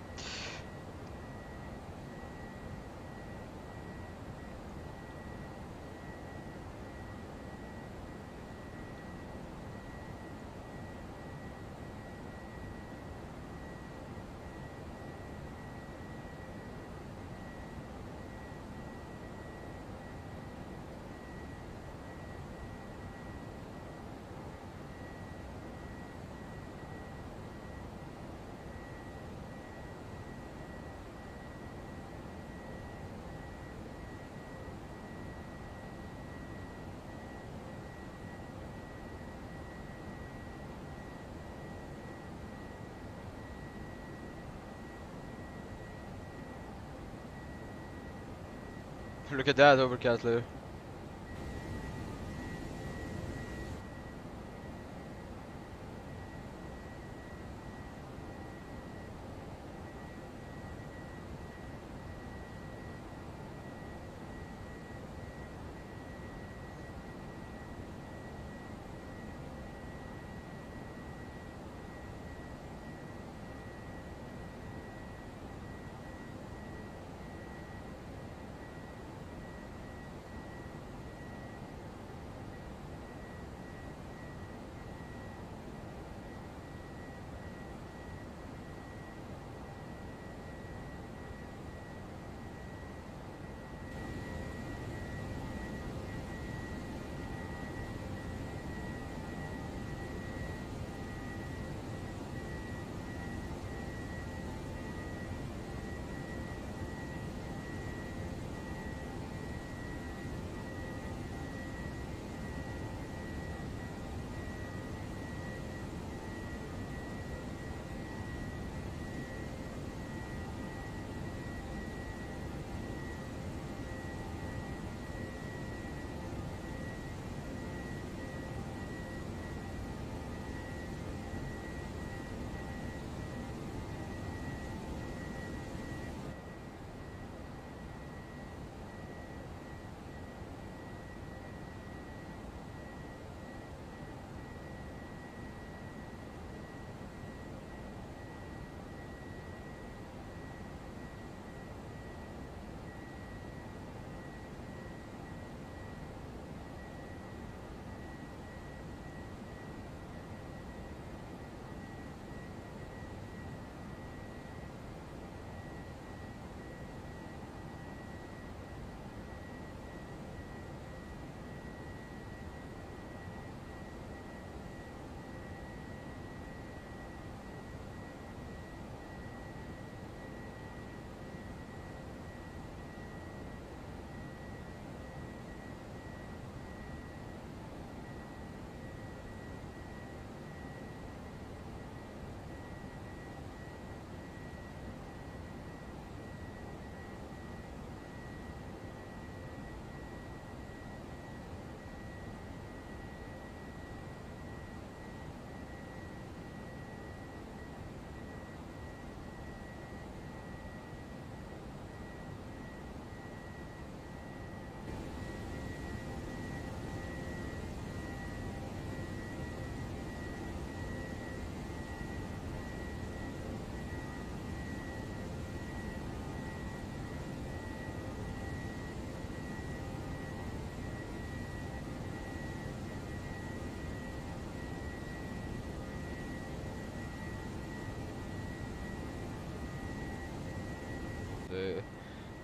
A: Look at that overcast layer.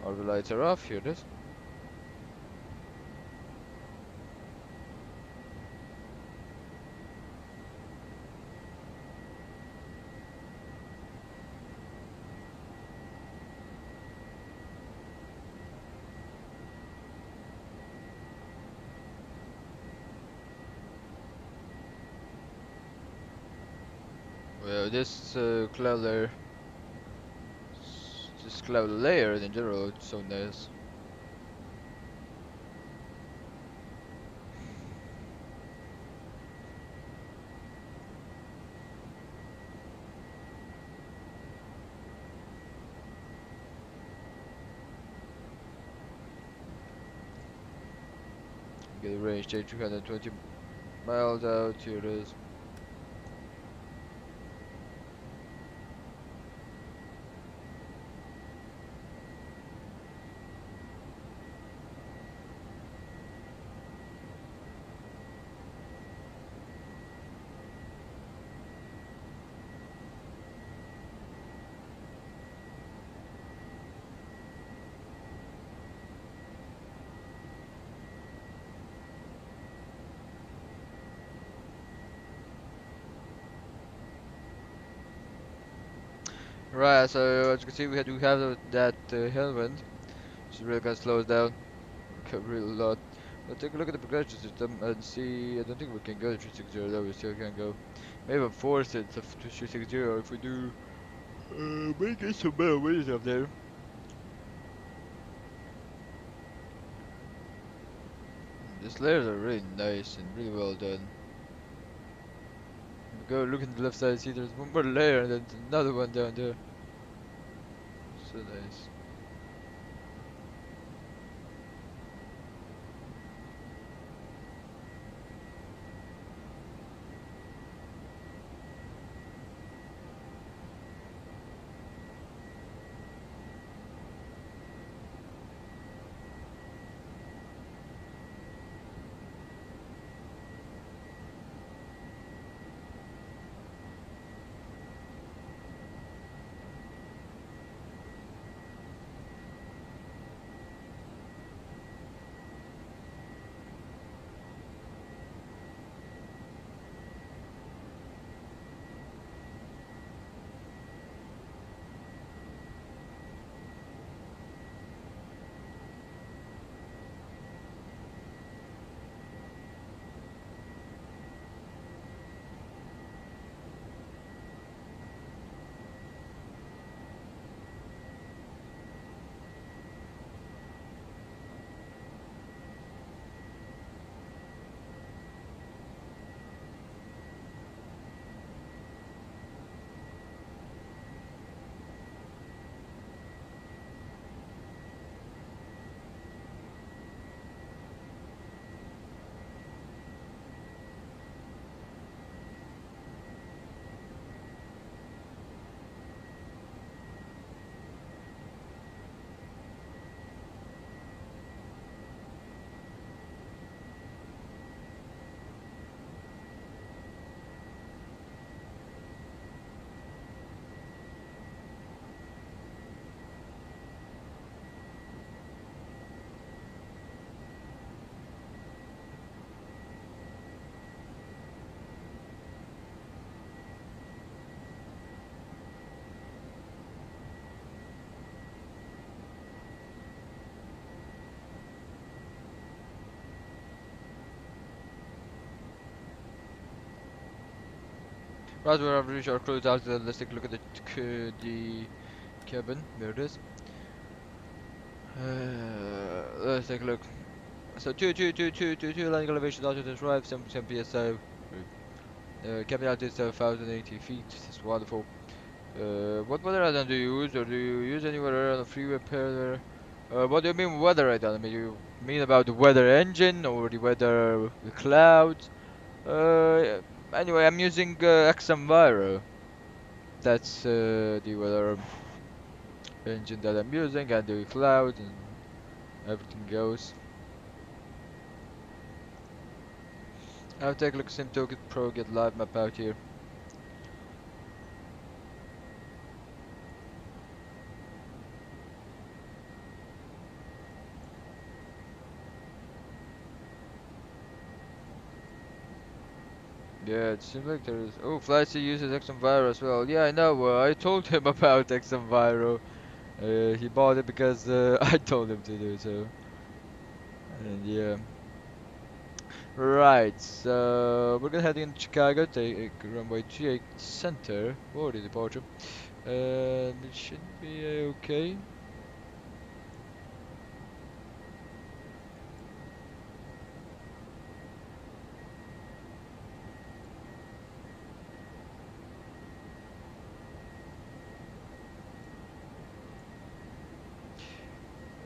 A: All the lights are off, here it is. Well, this cloud layer, this cloud layer in general, it's so nice. Get a range change 320 Mild out, here it is. Right, so as you can see, we do have that headwind, which is really gonna slow us down really a lot. But take a look at the progression system and see. I don't think we can go to 360 though. We still can go. Maybe force it to 360 if we do. Maybe get some better ways up there. These layers are really nice and really well done. Go look at the left side, see there's one more layer and then another one down there. So nice. Right, we have reached our close out. Let's take a look at the cabin. There it is. Let's take a look. So two landing elevation altitude right, 7% PSO. Cabin altitude is 1,080 feet. That's wonderful. What weather add-on do you use, or do you use anywhere on the freeway pair? What do you mean weather add-on? I mean, you mean about the weather engine or the weather the clouds? Anyway, I'm using Xenviro. That's the weather engine that I'm using, and the cloud and everything goes. I'll take a look at SimToolkit Pro, get live map out here. Yeah, it seems like there's. Oh, Flightsy uses Xenviro as well. Yeah, I know. I told him about Xenviro. He bought it because I told him to do so. And yeah. Right, so we're gonna head into Chicago, take runway 28 center for the departure. It should be okay.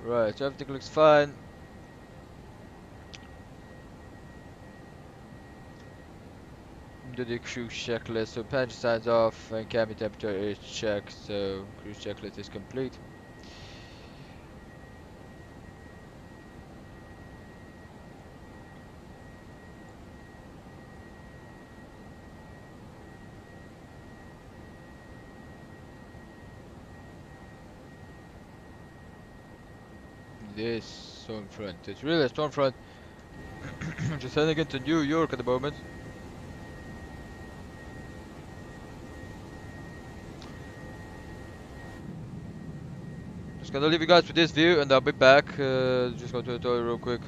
A: Right, so everything looks fine. do the cruise checklist. So passenger signs off and cabin temperature is checked. So cruise checklist is complete. This storm front. It's really a storm front. Just heading into New York at the moment. Just gonna leave you guys with this view and I'll be back. Just go to the toilet real quick.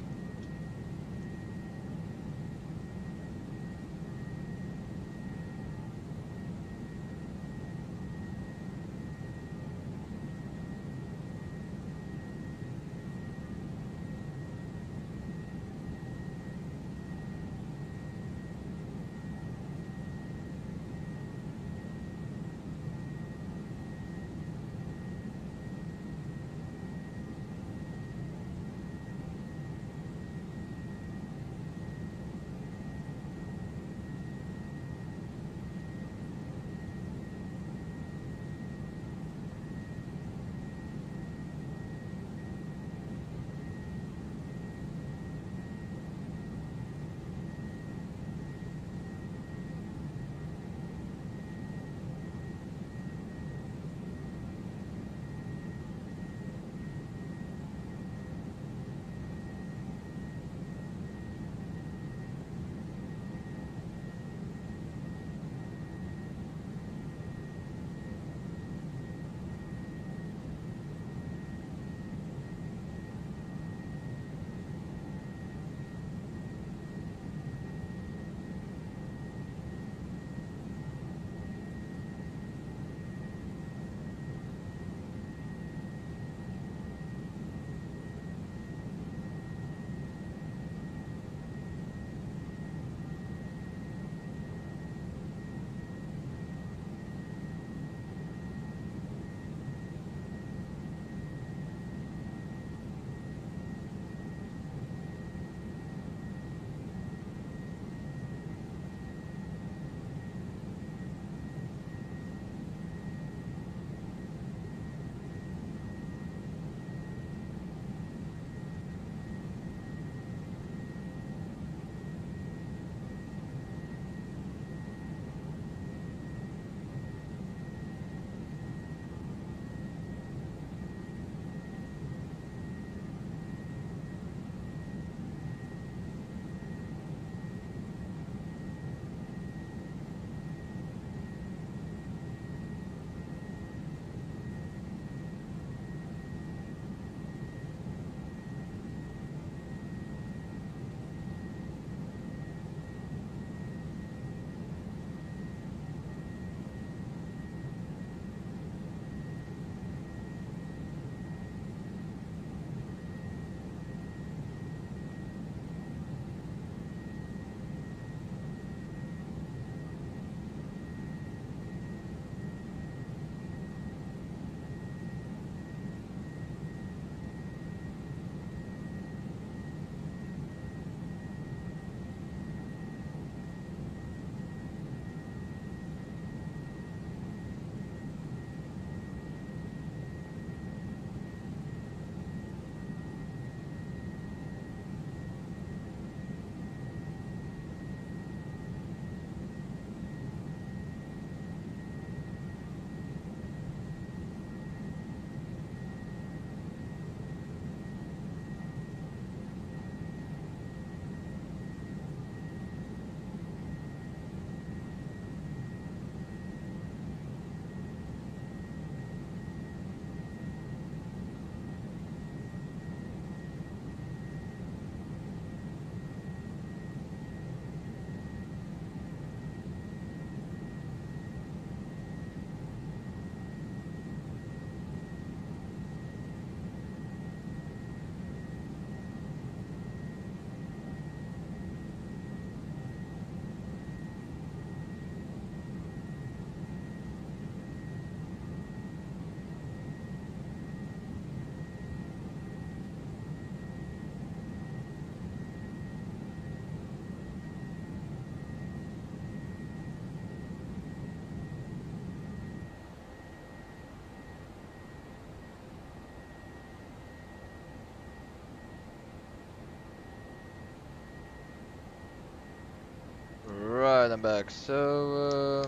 A: Right, I'm back. So,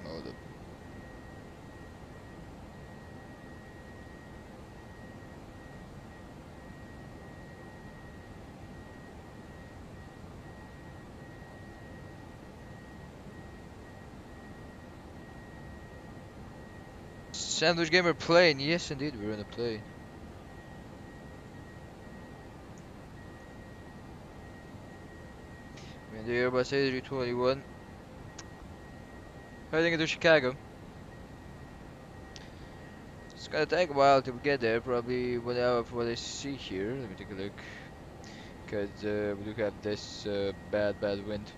A: hold up. Sandwich Gamer plane. Yes, indeed, we're in a plane. We're in the Airbus A321, heading into Chicago. It's gonna take a while to get there, probably 1 hour from what I see here. Let me take a look. Because we do have this bad wind.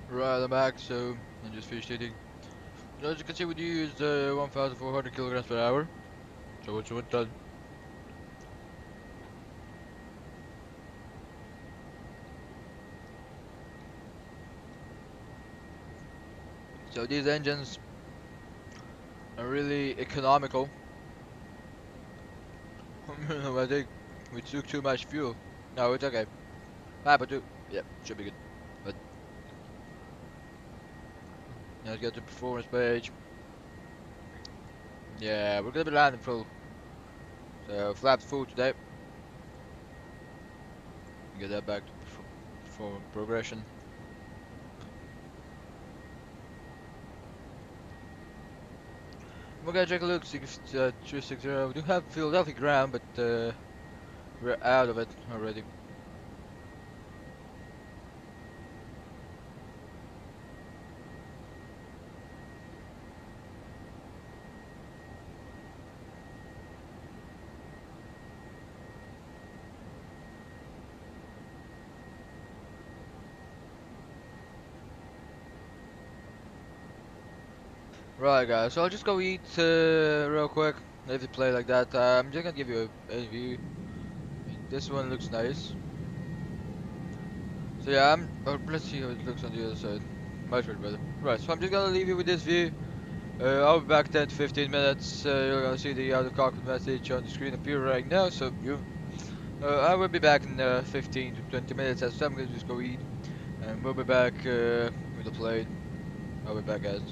A: Right, I'm back, so I just finished eating. So as you can see, we do use 1,400 kilograms per hour. So it's 1 ton. So these engines are really economical. I think we took too much fuel. No, it's okay. 5.2. Yep, should be good. But now let's get to performance page. Yeah, we're gonna be landing full. So flaps full today. Get that back to perform progression. We're gonna take a look. 260. We do have Philadelphia ground, but we're out of it already. Right, guys. So I'll just go eat real quick. If you play like that, I'm just gonna give you a view. I mean, this one looks nice. So yeah, let's see how it looks on the other side. Much better. Right. So I'm just gonna leave you with this view. I'll be back 10 to 15 minutes. You're gonna see the autocopy message on the screen appear right now. So I will be back in 15 to 20 minutes. As I'm gonna just go eat, and we'll be back with the plane. I'll be back, guys.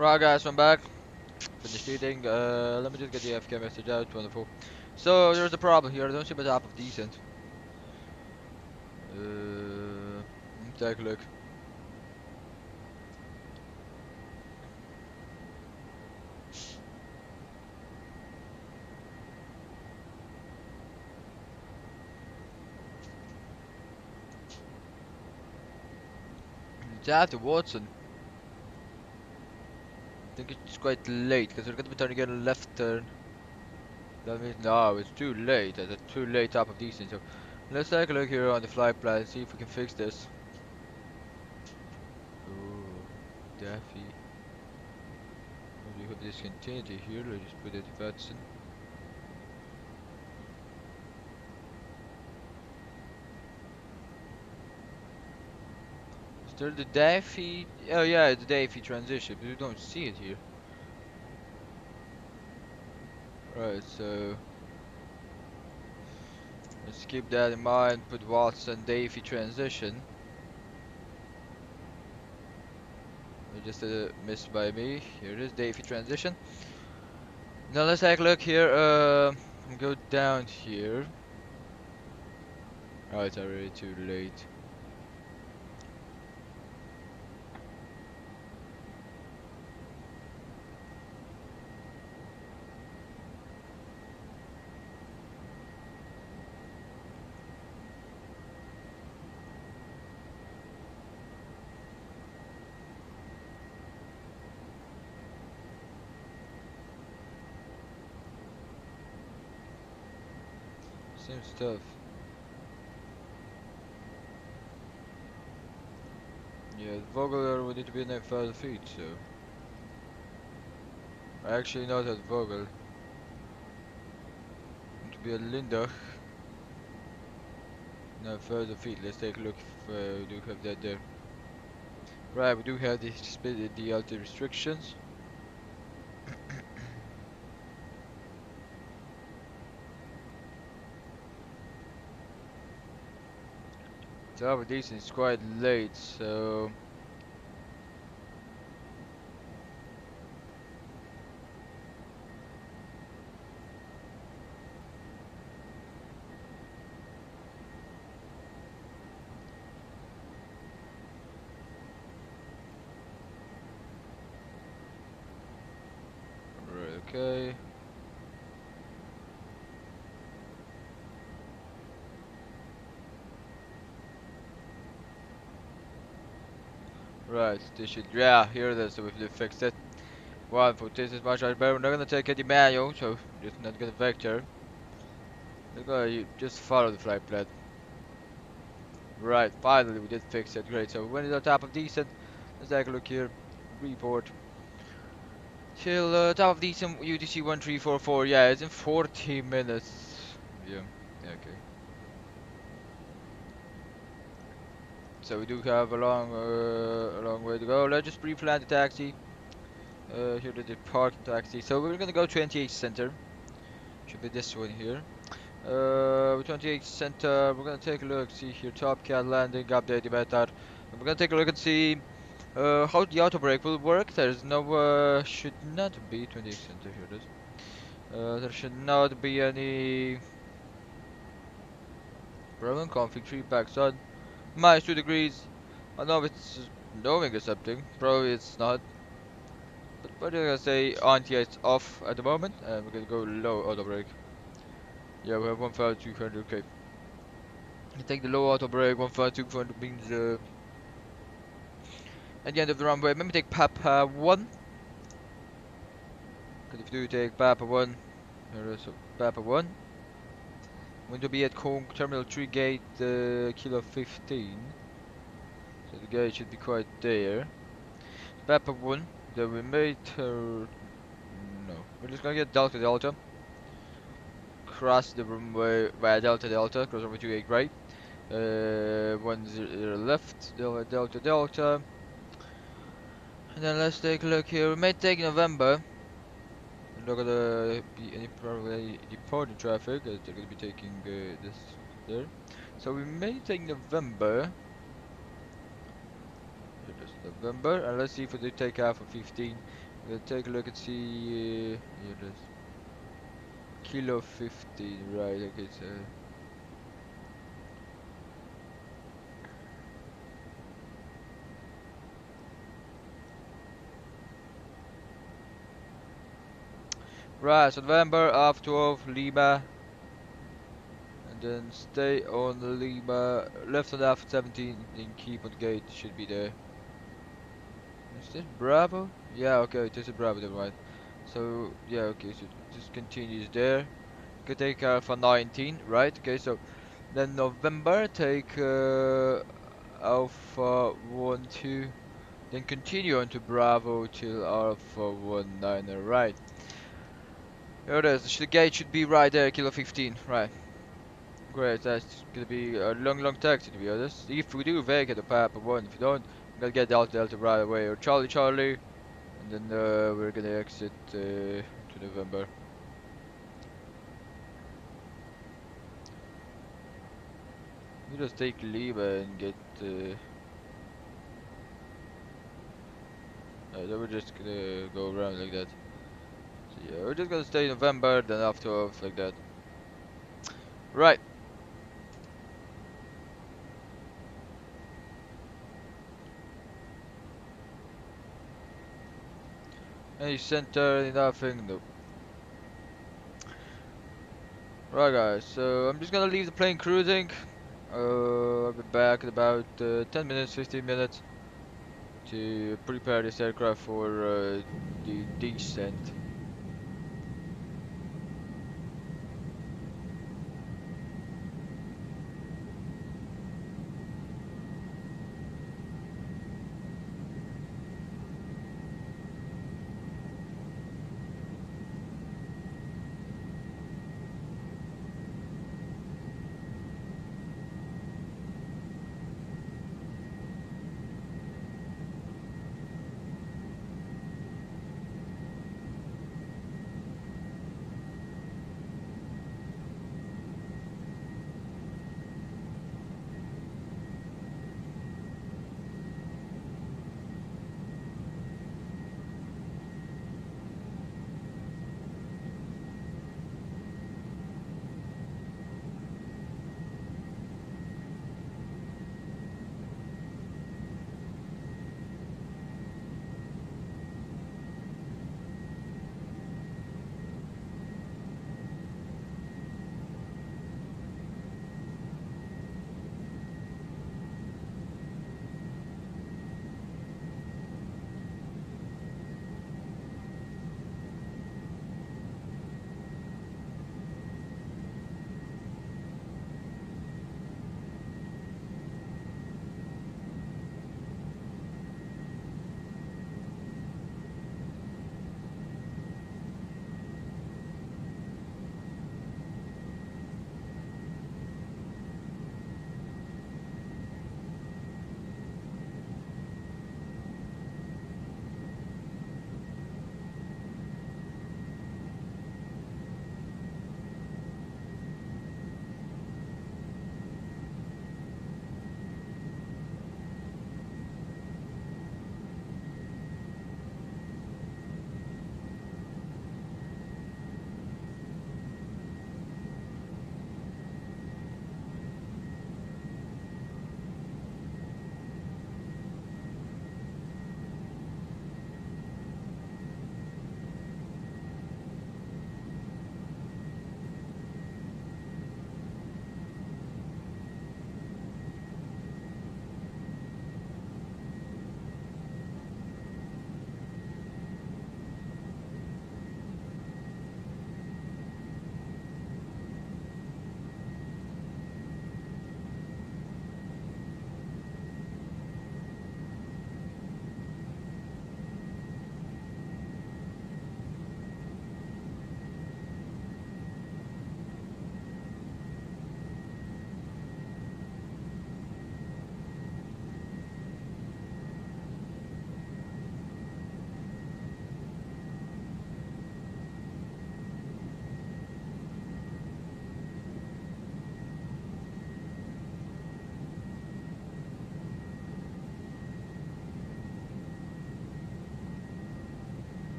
A: Right guys, I'm back. Finished eating. Let me just get the FK message out. Wonderful. So there's a problem here. I don't see my top of decent. Take a look. It's after Watson. I think it's quite late because we're gonna be turning again a left turn. That means no, it's too late. It's a too late top of decent. So let's take a look here on the flight plan. See if we can fix this. Oh, Daffy. We have discontinuity here. Let's just put it in VATSIM. Is there the Daffy? Oh yeah, the Daffy transition, but we don't see it here. Right, so let's keep that in mind. Put Watson Daffy transition. Just a miss by me. Here it is, Daffy transition. Now let's take a look here. Go down here. Oh, it's already too late. Same stuff. Yeah, the Vogel would need to be 9,000 feet, so. Actually, not at Vogel. Need to be at Lindach. 9,000 feet. Let's take a look if we do have that there. Right, we do have the altitude restrictions. So decent is quite late, so right, okay. Right, this should, yeah, here it is, so we've fixed it. One for this is much better. We're not gonna take any manual, so just not gonna vector. We're gonna just follow the flight plan. Right, finally we did fix it, great. So we went to the top of decent. Let's take a look here. Report. Till top of decent UTC 1344. Yeah, it's in 40 minutes. Yeah, okay. So we do have a long way to go. Let's just pre-plan the taxi. Here the parking taxi. So we're gonna go 28 center. Should be this one here. 28 center. We're gonna take a look. See here, Top Cat landing, update the method. We're gonna take a look and see how the auto brake will work. There's no should not be 28 center. Here it is. There should not be any problem. Config 3 backs on. -2 degrees. I know it's knowing or something. Probably it's not. But we're gonna say anti-ice off at the moment, and we're gonna go low auto brake. Yeah, we have 1,200. Okay. I take the low auto brake. 1,200 means at the end of the runway. Maybe take Papa 1. Because if you do take Papa 1, there is Papa 1. Going to be at Kong Terminal 3 gate Kilo 15. So the gate should be quite there. Papa 1. Then we made her. No. We're just gonna get Delta Delta. Cross the runway via Delta Delta. Cross runway 28 right. 10 left. Delta Delta. And then let's take a look here. We may take November. There's not gonna be any probably departing traffic. They're gonna be taking this there. So we may take November. Here it is, November. And let's see if we do take off for 15. We'll take a look and see. Here it is. Kilo 15, right? Okay, so. Right, so November after 12, Lima. And then stay on Lima. Left on after 17, then keep on the gate. Should be there. Is this Bravo? Yeah, okay, this is Bravo, then right. So, yeah, okay, so just continues there. Okay, take Alpha 19, right? Okay, so then November, take Alpha 1, 2. Then continue on to Bravo till Alpha 1, 9, right. Here it is, the gate should be right there, Kilo 15, right. Great, that's gonna be a long taxi to be honest. If we do vacate the Papa 1, if you don't, I'm gonna get Delta right away, or Charlie, and then we're gonna exit to November. We just take Lima and get then we're just gonna go around like that. So yeah, we're just gonna stay November, then after off like that. Right. Any center, any nothing, nope. Right guys, so I'm just gonna leave the plane cruising. I'll be back in about 10 minutes, 15 minutes to prepare this aircraft for the descent.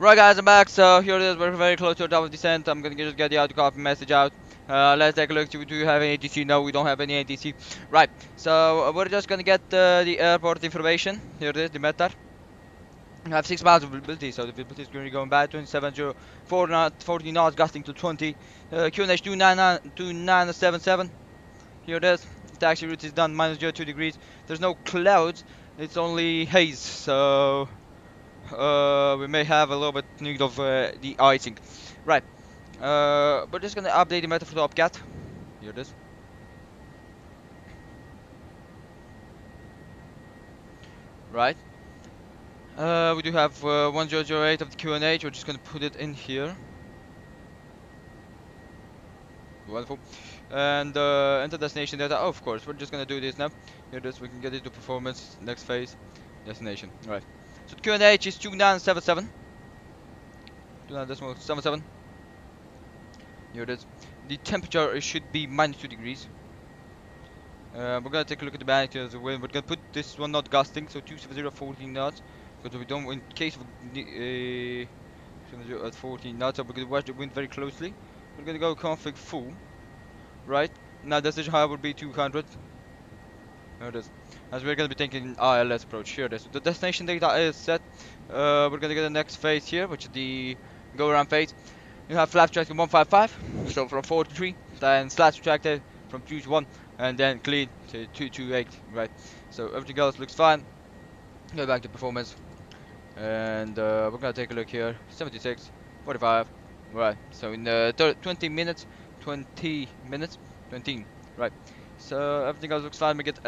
A: Right guys, I'm back. So here it is, we're very close to the top of descent. I'm gonna just get the autocopy message out. Let's take a look. Do you have any ATC? No, we don't have any ATC. Right, so we're just gonna get the airport information. Here it is, the METAR. We have 6 miles of visibility, so the visibility is currently going bad. 2704 knots, 40 knots, gusting to 20. QNH 2977. Here it is. Taxi route is done, minus 02 degrees. There's no clouds, it's only haze, so we may have a little bit need of the icing. Right. We're just gonna update the meta for the Opcat. Here it is. Right. We do have 1008 of the QNH. We're just gonna put it in here. Wonderful. And enter destination data. Oh, of course, we're just gonna do this now. Here it is. We can get into performance. Next phase. Destination. Right. So the QNH is 2977. 29.77. Here it is. The temperature should be minus 2 degrees. We're gonna take a look at the magnitude of the wind. We're gonna put this one not gusting, so 270 14 knots. Because we don't, in case of at 14 knots, so we're gonna watch the wind very closely. We're gonna go config full. Right now, destination high would be 200. Here it is. As we're gonna be taking ILS approach. Here it is. The destination data is set. We're gonna get the next phase here, which is the go around phase. You have flap retracted 155, so from 4 to 3, then slash retracted from 2 to 1, and then clean to 2 to 8, right? So everything else looks fine. Go back to performance, and we're gonna take a look here. 76, 45, right? So in 20 minutes, 20, right? So everything else looks fine. We get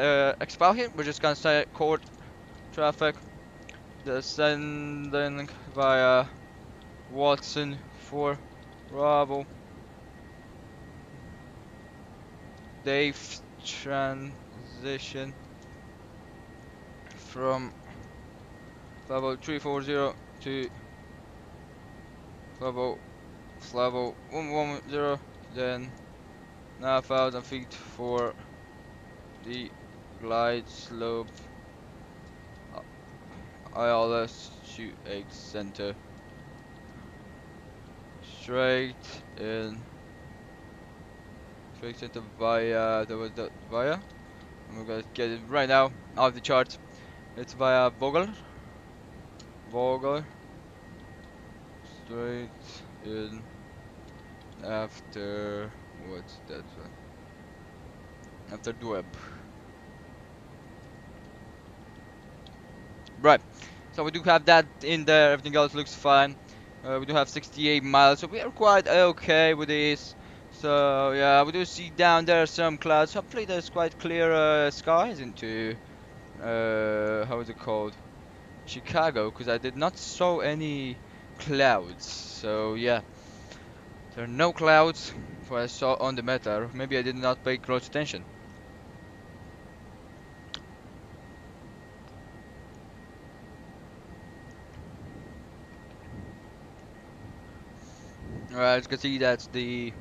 A: expel here. We're just gonna say KORD traffic, descending via Watson for Bravo. They've transition from level 340 to level 110, then 9,000 feet for the glide slope ILS to 8 center. Straight in. Straight center via via. I'm gonna get it right now off the charts. It's via Vogel. Straight in after what's that one? After Dweb. Right. So we do have that in there. Everything else looks fine. We do have 68 miles, so we are quite okay with this. So yeah, we do see down there some clouds. Hopefully there's quite clear skies into how is it called? Chicago, because I did not saw any clouds. So yeah, there are no clouds what I saw on the meta. Maybe I did not pay close attention. Alright, as you can see that's the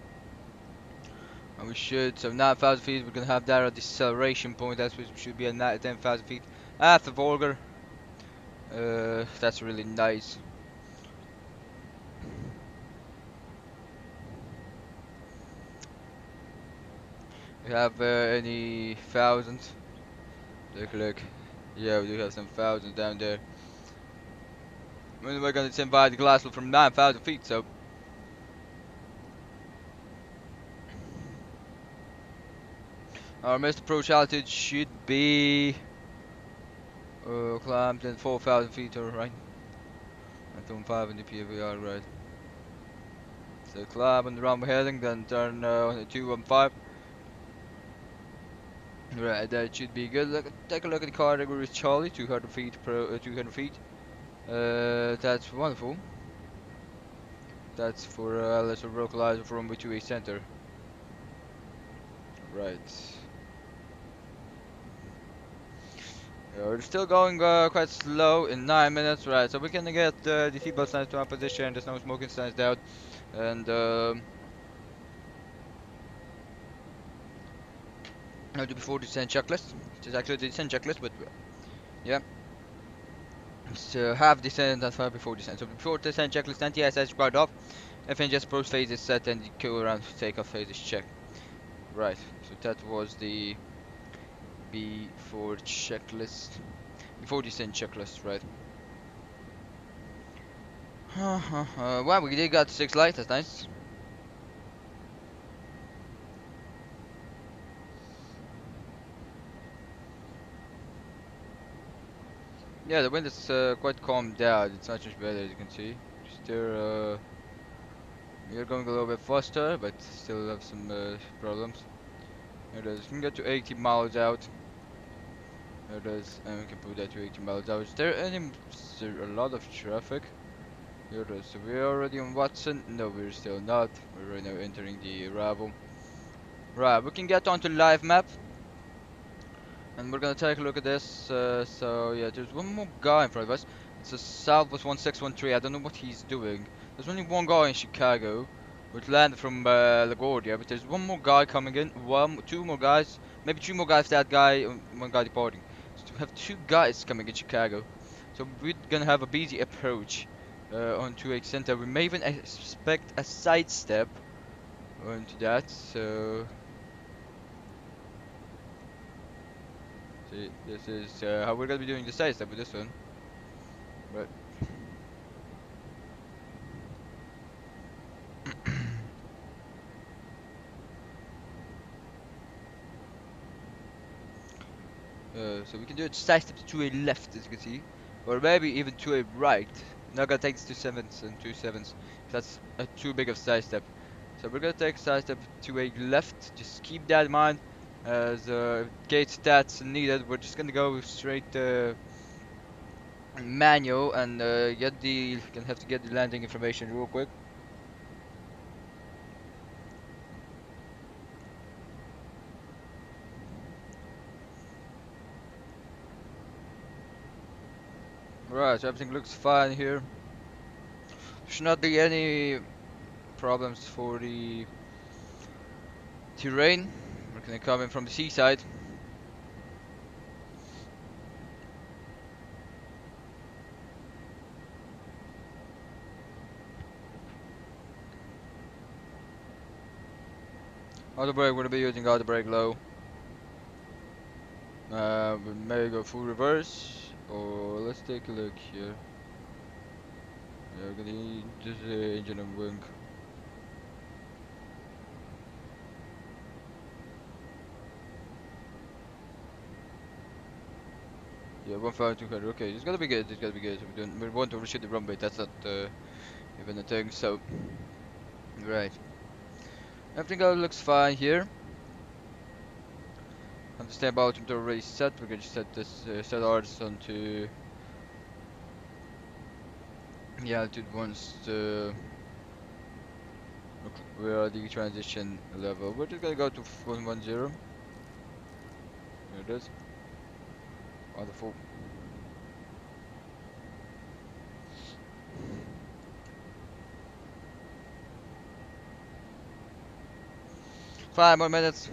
A: we should, so 9,000 feet, we're gonna have that at the acceleration point. That's which should be at 10,000 feet after Volger. That's really nice. We have any thousands? Take a look. Yeah, we do have some thousands down there. We're gonna send by the glass from 9,000 feet, so. Our missed approach altitude should be climbed in 4,000 feet, right? And 5 in the PVR, right? So climb on the runway heading, then turn on the 215. Right, that should be good. Take a look at the category Charlie, 200 feet per 200 feet. That's wonderful. That's for let's localizer from B2A center. Right. We're still going quite slow in 9 minutes, right? So we can get the seatbelt signs to our position. There's no smoking signs down, and now do before the descent checklist. It's actually the descent checklist, but yeah. So half descent and half before descent. So before descent checklist anti-ISS required off. FN just approach phase is set and the go around takeoff phase is checked. Right. So that was the before checklist. Before descent checklist, right? Wow, we did got 6 light, that's nice. Yeah, the wind is quite calmed down. It's not much better, as you can see. Still, we are going a little bit faster, but still have some problems. There it is. We can get to 80 miles out. There it is, and we can put that to 80 miles out. Is there a lot of traffic? Here it is. So we're already on Watson. No, we're still not. We're right now entering the Ravel. Right, we can get onto live map. And we're gonna take a look at this. So yeah, there's one more guy in front of us. It's a Southwest 1613. I don't know what he's doing. There's only one guy in Chicago, which landed from LaGuardia, but there's one more guy coming in. Two more guys, maybe 3 more guys. That guy, one guy departing. So we have 2 guys coming in Chicago. So we're gonna have a busy approach onto a center. We may even expect a sidestep onto that. So. See, this is how we're gonna be doing the side step with this one. Right. So we can do it side step to a left, as you can see, or maybe even to a right. Not gonna take this 2 7s and 2 7s. That's too big of side step. So we're gonna take side step to a left. Just keep that in mind. As gate stats needed, we're just gonna go straight manual and get the. Gonna have to get the landing information real quick. Right, so everything looks fine here. Should not be any problems for the terrain. We're gonna come in from the seaside. Auto brake, we're gonna be using auto brake low. We may go full reverse, or let's take a look here. Yeah, we're gonna need just the engine and wing. Yeah, 1,200. Okay, it's gonna be good. It's gonna be good. We want to overshoot the runway. That's not even a thing. So, right. Everything else looks fine here. And the standby altimeter already set. We're gonna just set this set ours onto the altitude once the we are the transition level. We're just gonna go to 110. There it is. Wonderful. 5 more minutes.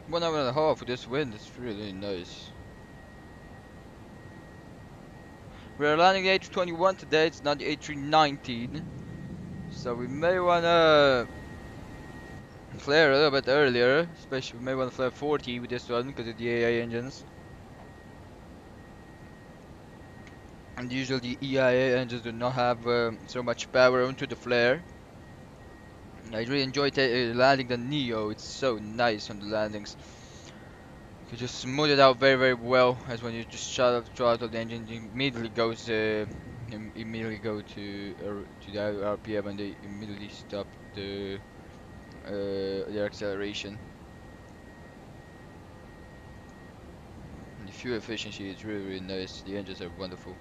A: One hour and a half with this wind. It's really nice. We're landing the A321 today. It's not the A319, so we may wanna flare a little bit earlier. Especially we may wanna flare 40 with this one because of the AA engines. And usually the EIA engines do not have so much power onto the flare. I really enjoy landing the Neo. It's so nice on the landings. You just smooth it out very very well. As when you just shut off the throttle, the engine immediately goes immediately go to the RPM and they immediately stop the acceleration. And the fuel efficiency is really really nice. The engines are wonderful.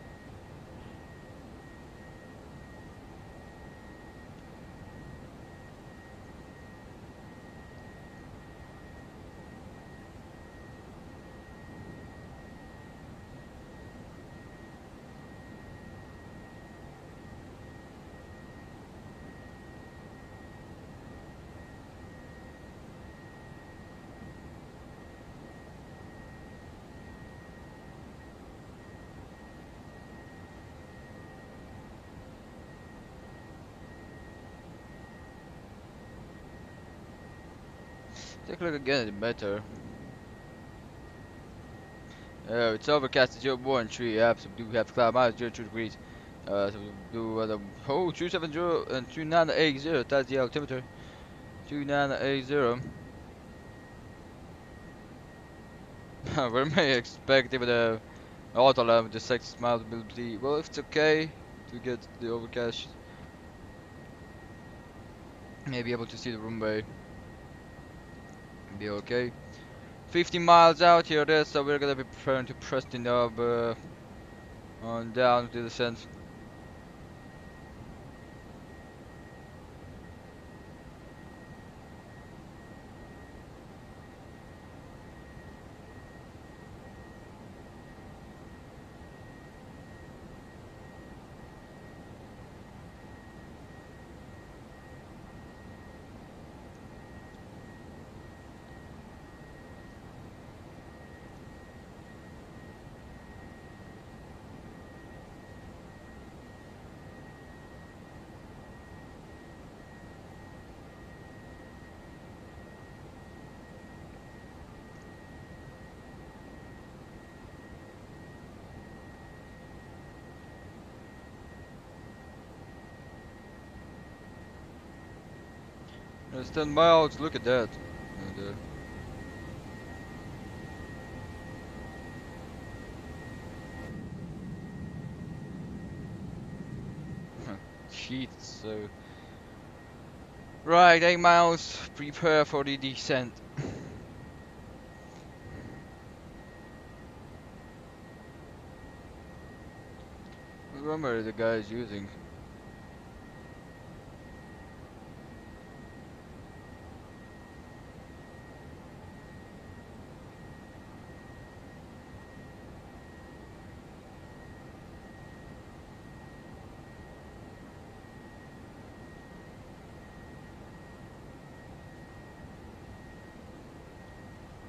A: Take a look again at the better. It's overcast 013. Yeah, so we do have cloud minus 02 degrees. So we do the 270 and 2980. That's the altimeter. 2980. We may expect even the auto alarm with the 6 miles visibility. Well, if it's okay to get the overcast, may be able to see the runway. Be okay. 50 miles out here it is, so we're gonna be preparing to press the knob on down to the descent. It's 10 miles, look at that. And, Cheat, so. Right, 8 miles, prepare for the descent. What rumor the guy is using?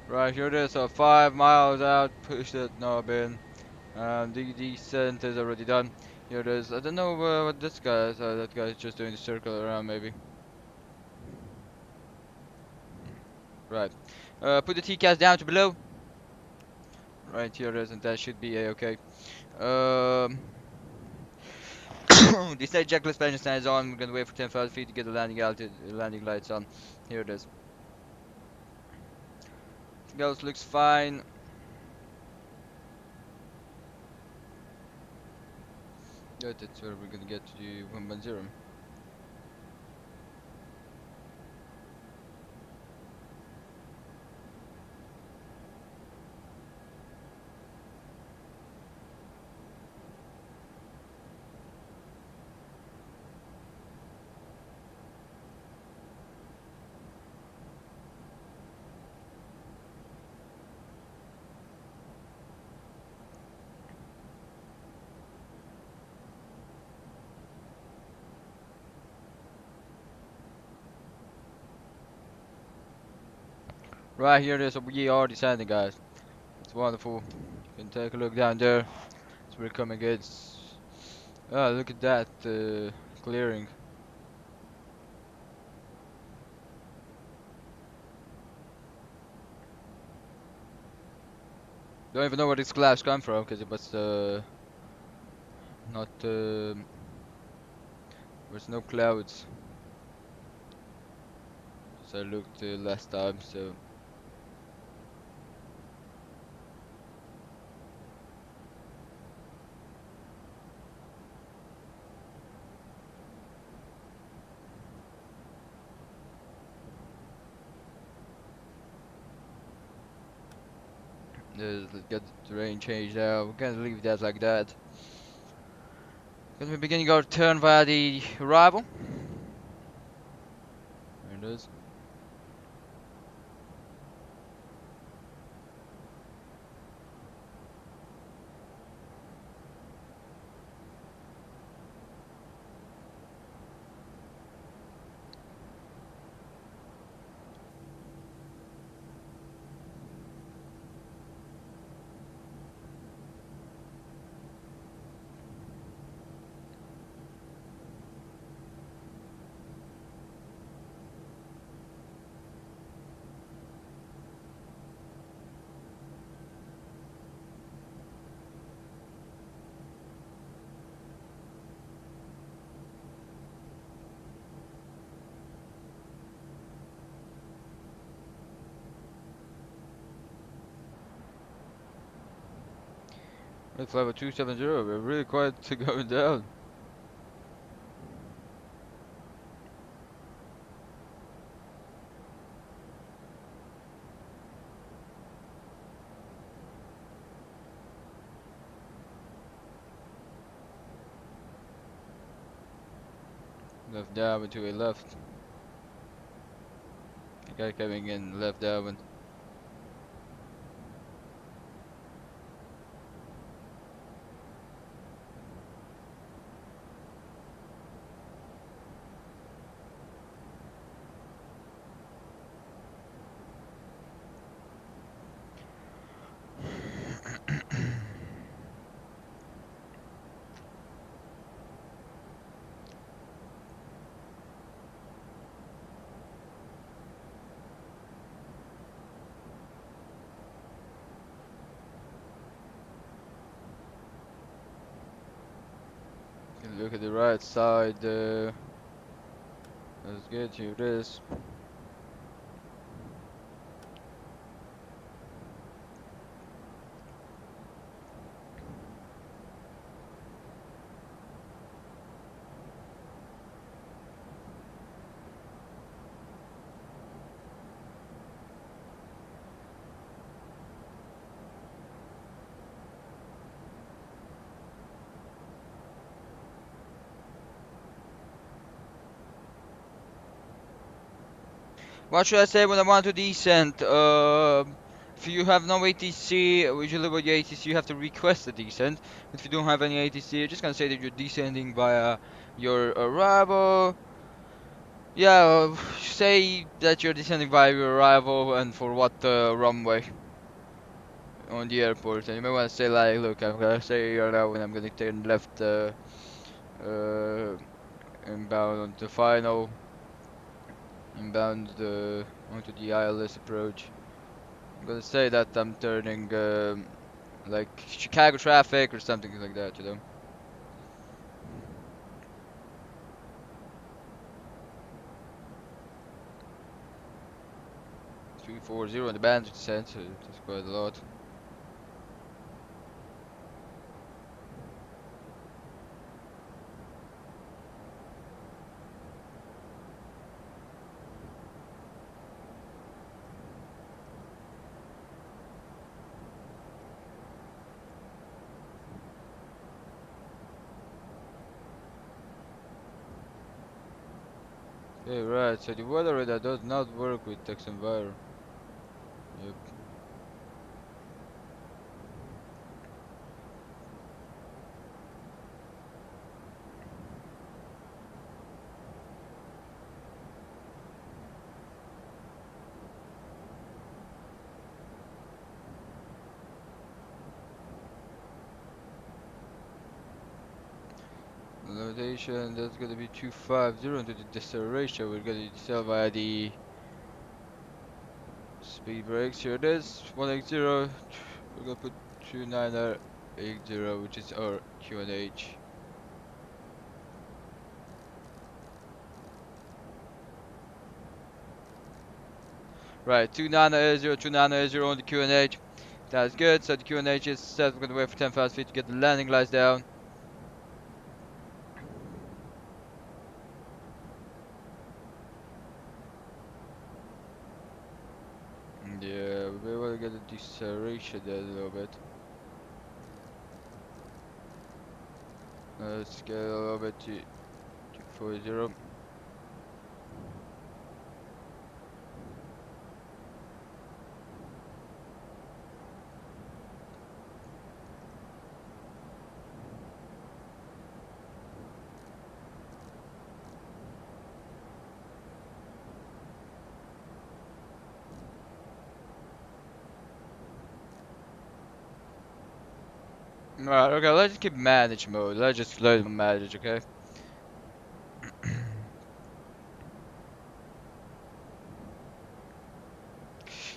A: Right, here it is, so 5 miles out, push that knob in. The descent is already done. Here it is. I don't know what this guy is. That guy is just doing the circle around, maybe. Right. Put the TCAS down to below. Right, here it is, and that should be a-okay. The stage checklist suspension stand is on. We're gonna wait for 10,000 feet to get the landing altitude, landing lights on. Here it is. Everything else looks fine. Yeah, that's where we're gonna get to the 110. Right here it is. We are descending, guys. It's wonderful. You can take a look down there. So we're coming against. Ah, look at that clearing. Don't even know where this clouds come from, because it was not there's no clouds. So I looked last time, so let's get the terrain changed out. We're gonna leave that like that. Gonna be beginning our turn via the arrival. There it is. Flight 270, we're really quite going down. Left down to a left. The guy coming in left down. Look at the right side. Let's get you this. What should I say when I want to descend? If you have no ATC, usually with your ATC you have to request a descent. If you don't have any ATC, you're just gonna say that you're descending via your arrival. Yeah, say that you're descending via your arrival and for what runway on the airport. And you may want to say like, look, I'm gonna stay here now and I'm gonna turn left uh, inbound onto final, inbound onto the ILS approach. I'm gonna say that I'm turning like Chicago traffic or something like that, you know. 340 on the band descent, so that's quite a lot. Okay, right, so the weather radar does not work with TextEnviro. Yep. Location, that's gonna be 250 into the deceleration. We're gonna decel via the speed brakes. Here it is, 180. We're gonna put 2980, which is our QNH. Right, 2980 on the QNH. That's good, so the QNH is set. We're gonna wait for 10,000 feet to get the landing lights down. Yeah, we will get a deceleration there a little bit. Let's get a little bit to 240. Right, okay, let's just keep manage mode. Let's just let it manage, okay?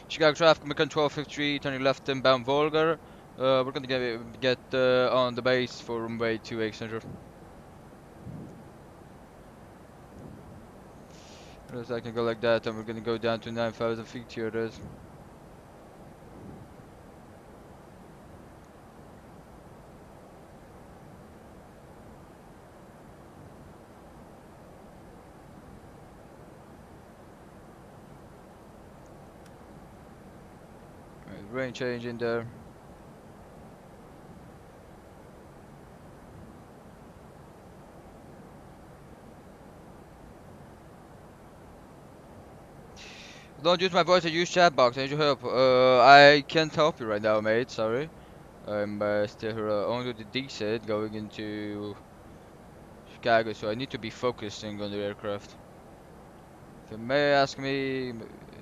A: Chicago traffic, American 1253, turning left inbound Volga. We're gonna get on the base for runway 2800. So I can go like that, and we're gonna go down to 9,000 feet here. It is. range change in there. Don't use my voice, I use chat box. I need your help. I can't help you right now, mate. Sorry. I'm still only the decent going into Chicago, so I need to be focusing on the aircraft. If you may ask me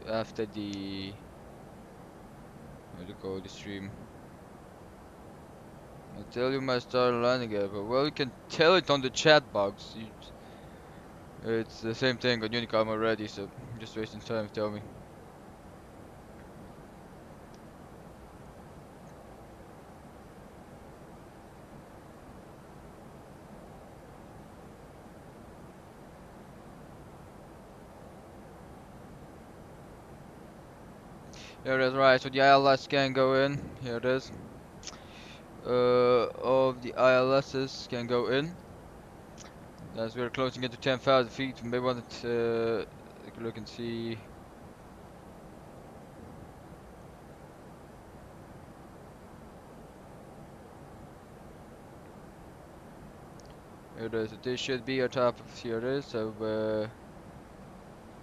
A: after the what do you call the stream, I'll tell you my start landing it. But well, you can tell it on the chat box. It's the same thing on Unicom already, so just wasting time. Tell me. Here it is, right, so the ILS can go in. Here it is. All of the ILSs can go in. As we're closing into 10,000 feet, we may want to take a look and see. Here it is, this should be on top of, here it is, so the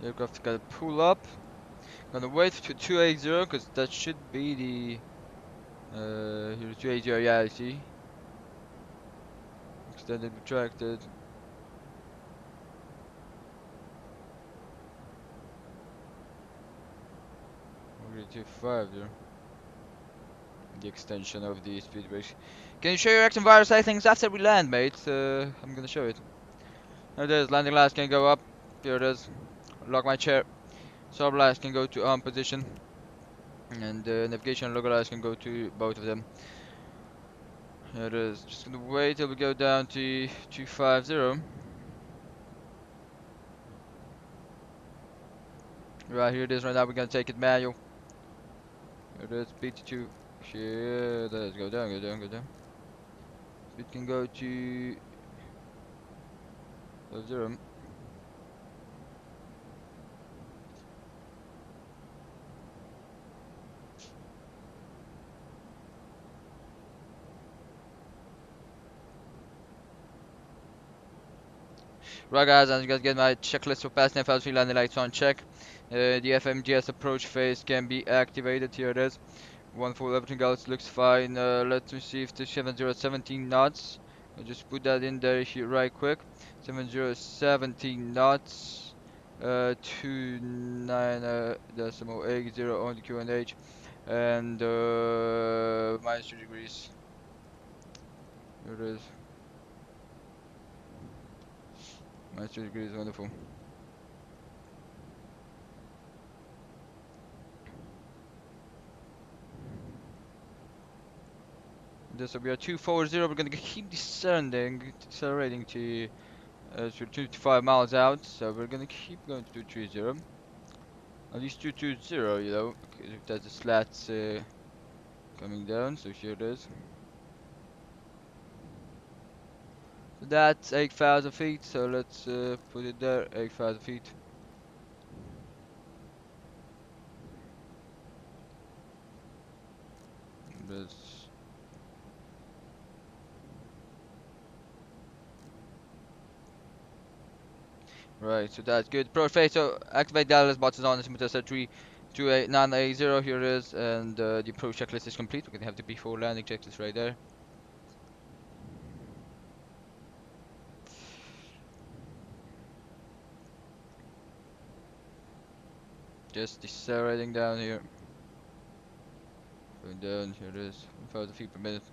A: aircraft gotta pull up. Gonna wait to 280, because that should be the, here's 280, yeah, I see. Extended, retracted. Already 25 there. The extension of the speed brakes. Can you show your X and virus settings after we land, mate? I'm gonna show it. There it is, landing lights can go up. Here it is. Lock my chair. Sub lights can go to on position. And navigation and localizer can go to both of them. Here it is. Just gonna wait till we go down to 250. Right, here it is right now. We're gonna take it manual. Here it is, PT2. Here, let's go down, go down, go down. Speed can go to 0. Right guys, I'm gonna get my checklist for passing FL3 landing lights on check. The FMGS approach phase can be activated, here it is. Wonderful, everything else looks fine. Let's see if the 7017 knots. I'll just put that in there here right quick. 7017 knots. 29.80 on the QNH. And minus 2 degrees. Here it is. Minus 2 degrees, wonderful. So we are 240. We're gonna keep decelerating to 25 miles out. So we're gonna keep going to 230. At least 220, you know, if there's the slats coming down. So here it is. So that's 8,000 feet. So let's put it there, 8,000 feet. That's right, so that's good. Pro phase, so activate Dallas boxes on the simulator set 328980. Here it is, and the pro checklist is complete. We're gonna have the before landing checklist right there. Just decelerating down here. Going down, here it is, 1,000 feet per minute.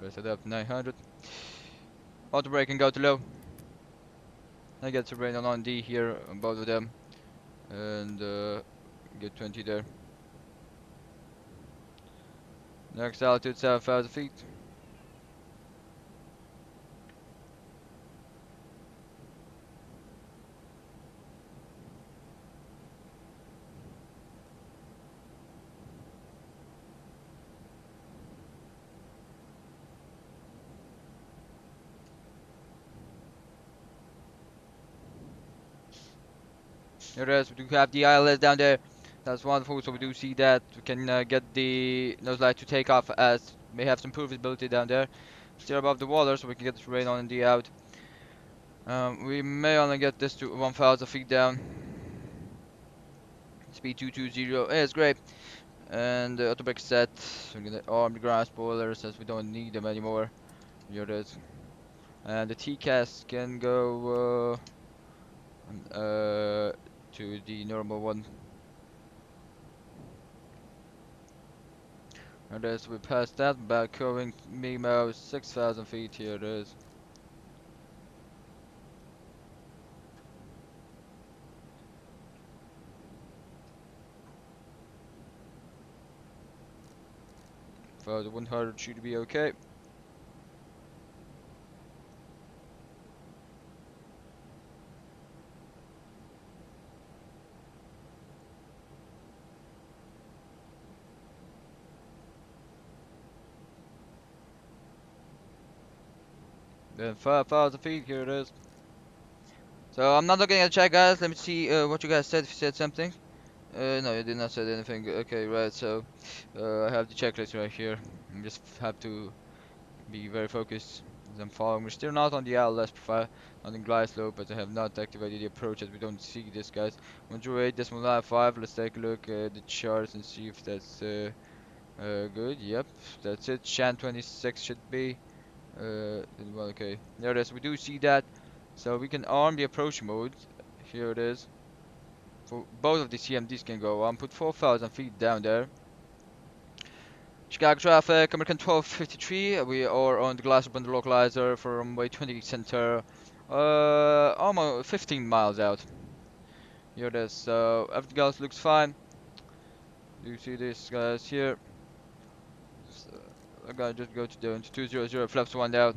A: Rest it up 900. Auto brake and go to low. I get to rain on D here on both of them. And get 20 there. Next altitude 7,000 feet. Here it is. We do have the ILS down there. That's wonderful. So we do see that we can get the nose light to take off as may have some poor visibility down there. Still above the water, so we can get this rain on and the out. We may only get this to 1,000 feet down. Speed 220 is great. And the auto brake set. We're gonna arm the ground spoilers as we don't need them anymore. Here it is. And the TCAS can go to the normal one. And as we pass that back, going Mimo 6,000 feet. Here it is. For the 100 should be okay. Then 5,000 feet. Here it is. So I'm not looking at the chat, guys. Let me see what you guys said. If you said something. No, you did not say anything. Okay, right. So I have the checklist right here. I just have to be very focused as I'm following. We're still not on the LS profile, on the glide slope, as I have not activated the approach as we don't see this, guys. 108.95. Let's take a look at the charts and see if that's good. Yep, that's it. Shan 26 should be. Well, okay. There it is. We do see that. So we can arm the approach mode. Here it is. For both of the CMDs can go on. Put 4,000 feet down there. Chicago traffic, American 1253. We are on the glass upon the localizer for runway 20 center. Almost 15 miles out. Here it is. So everything else looks fine. Do you see this, guys? Here. So, I'm gonna just go to the 200 flaps one down.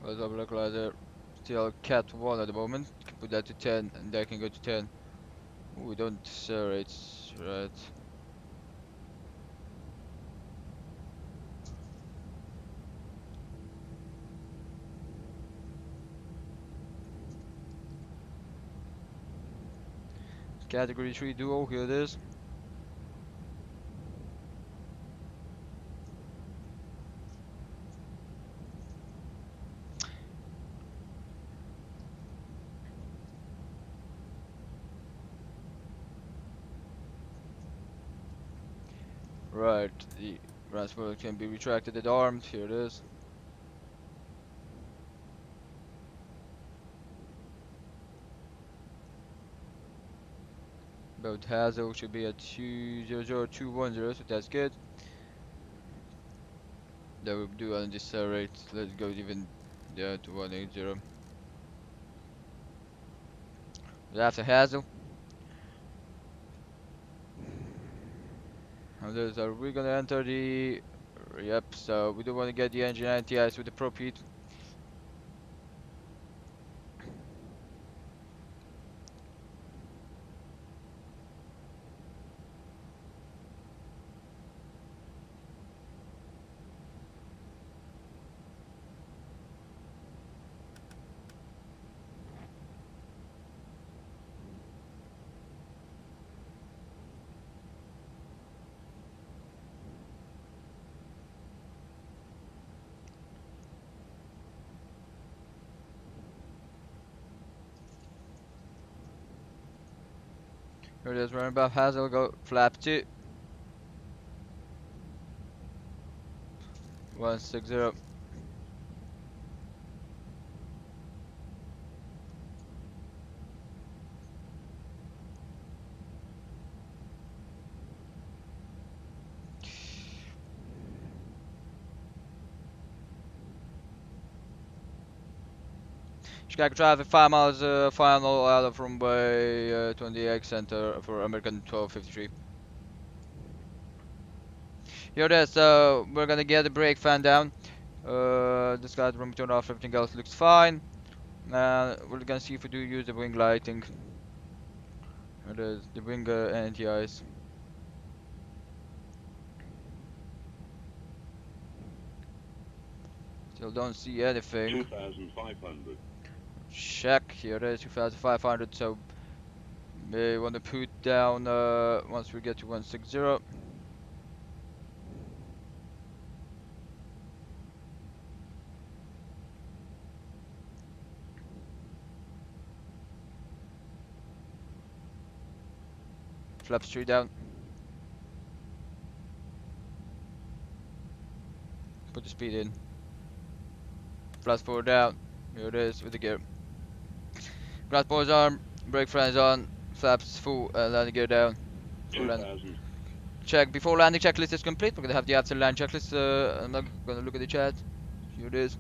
A: What's up, localizer? Still cat 1 at the moment. Can put that to 10, and that can go to 10. Ooh, we don't decelerate, right? Category 3 duo, here it is. Right, the ground spoiler can be retracted and armed, here it is. Both Hazel should be at 200,210, so that's good. That will do on this rate. Let's go even down to 180. That's a Hazel. And those are we gonna enter the yep, so we do want to get the engine anti-ice with the prop heat. Here it is, running above Hazel, go flap 2. 160. Chicago traffic, 5 miles, final out of runway 28 center for American 1253. Here it is. So we're gonna get the brake fan down. This guy's room turned off. Everything else looks fine. We're gonna see if we do use the wing lighting. Here it is. The wing NTIs. Still don't see anything.
D: 2,500.
A: Check. Here it is. 2,500. So we want to put down once we get to 160. Flaps 3 down. Put the speed in. Flaps 4 down. Here it is with the gear. Glass boys arm. Brake fans on. Flaps full. Landing gear down. Full landing.
D: 2,000.
A: Check. Before landing checklist is complete, we're gonna have the absolute land checklist. I'm not gonna look at the chat. Here it is.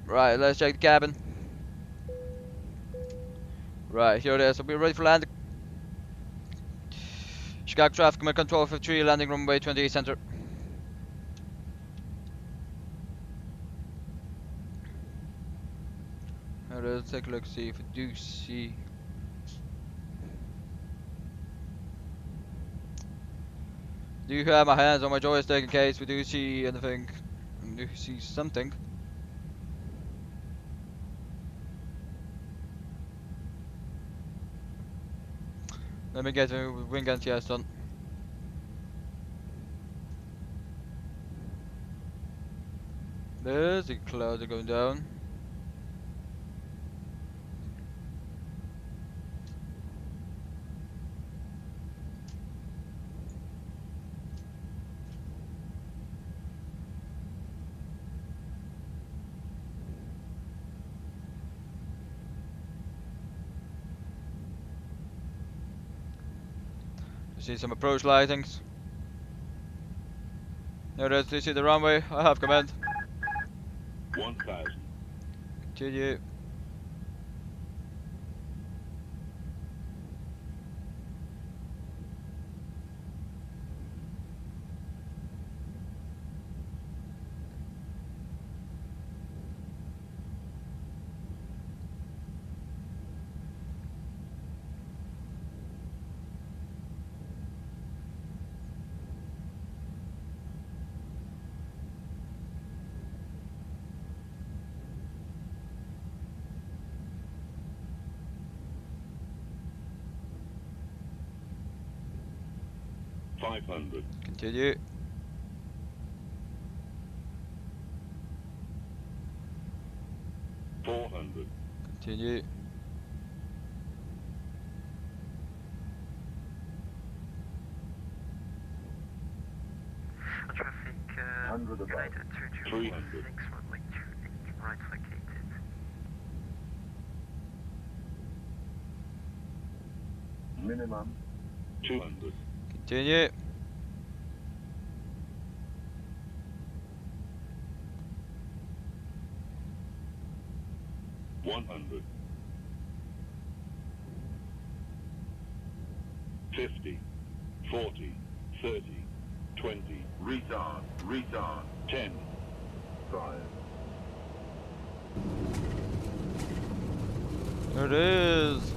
A: Right, let's check the cabin. Right, here it is. So we're ready for landing. Chicago traffic, command control 53, landing runway 28 center. Here it is. Take a look, see if we do see. Do have my hands on my joystick in case we do see anything. Do see something. Let me get the wing NTS done. There's the clouds are going down. You see some approach lightings. There it is. Do you see the runway? I have command.
D: 1,000.
A: Continue.
D: $500.
A: Continue.
D: $400.
A: Continue.
E: Traffic, United
D: 300.
E: 226, runway 28, right located.
D: Minimum 200.
A: Continue.
D: $100. 50. 40. 30. 20. Retard. Retard. 10. 5.
A: There it is.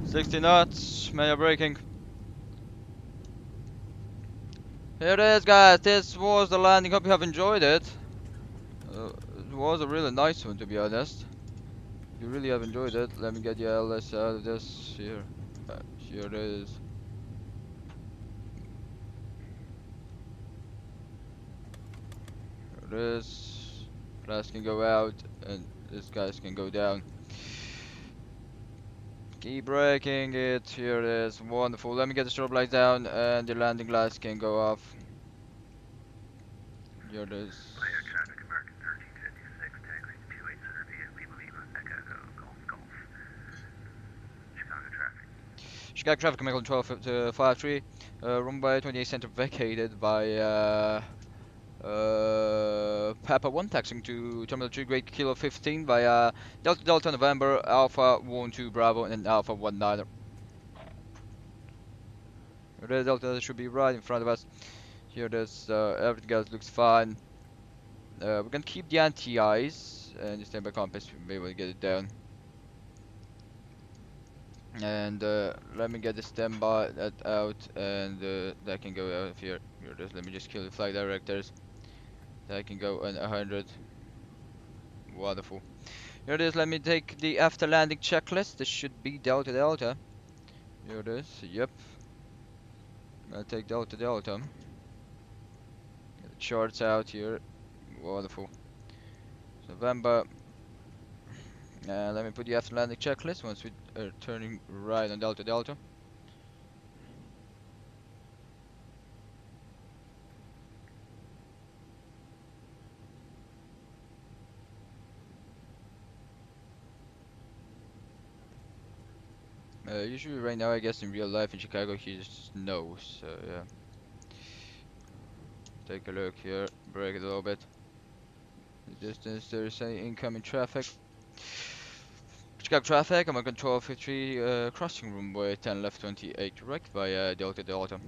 A: $60 knots, manual braking. Here it is, guys. This was the landing. Hope you have enjoyed it. It was a really nice one, to be honest. You really have enjoyed it. Let me get the LS out of this. Here, here it is. Here it is. Glass can go out, and this guys can go down. Keep braking it. Here it is. Wonderful. Let me get the strobe lights down, and the landing lights can go off. Here it is.
E: Fire traffic, American 1356, taxi 28 Center via Lima Lima, Echo.
A: Chicago traffic Michael 1253. Runway 28 center vacated by Papa 1 taxing to Terminal 2 Great Kilo 15 via Delta Delta November Alpha 12 Bravo and Alpha 19. Red Delta should be right in front of us. Here it is, everything else looks fine. We're gonna keep the anti-ice and just stand by compass, we'll be able to get it down. And let me get the standby that out, and that can go out of here. Here it is, let me just kill the flight directors. That can go on 100. Wonderful. Here it is, let me take the after landing checklist. This should be Delta Delta. Here it is, yep. I'll take Delta Delta. Get the charts out here. Wonderful. November. Let me put the after landing checklist once we are turning right on Delta Delta. Usually right now I guess in real life in Chicago he just knows, so yeah. Take a look here, break it a little bit. The distance, there's any incoming traffic. Chicago traffic, I'm on control 53, crossing runway 10 left 28 direct via Delta Delta.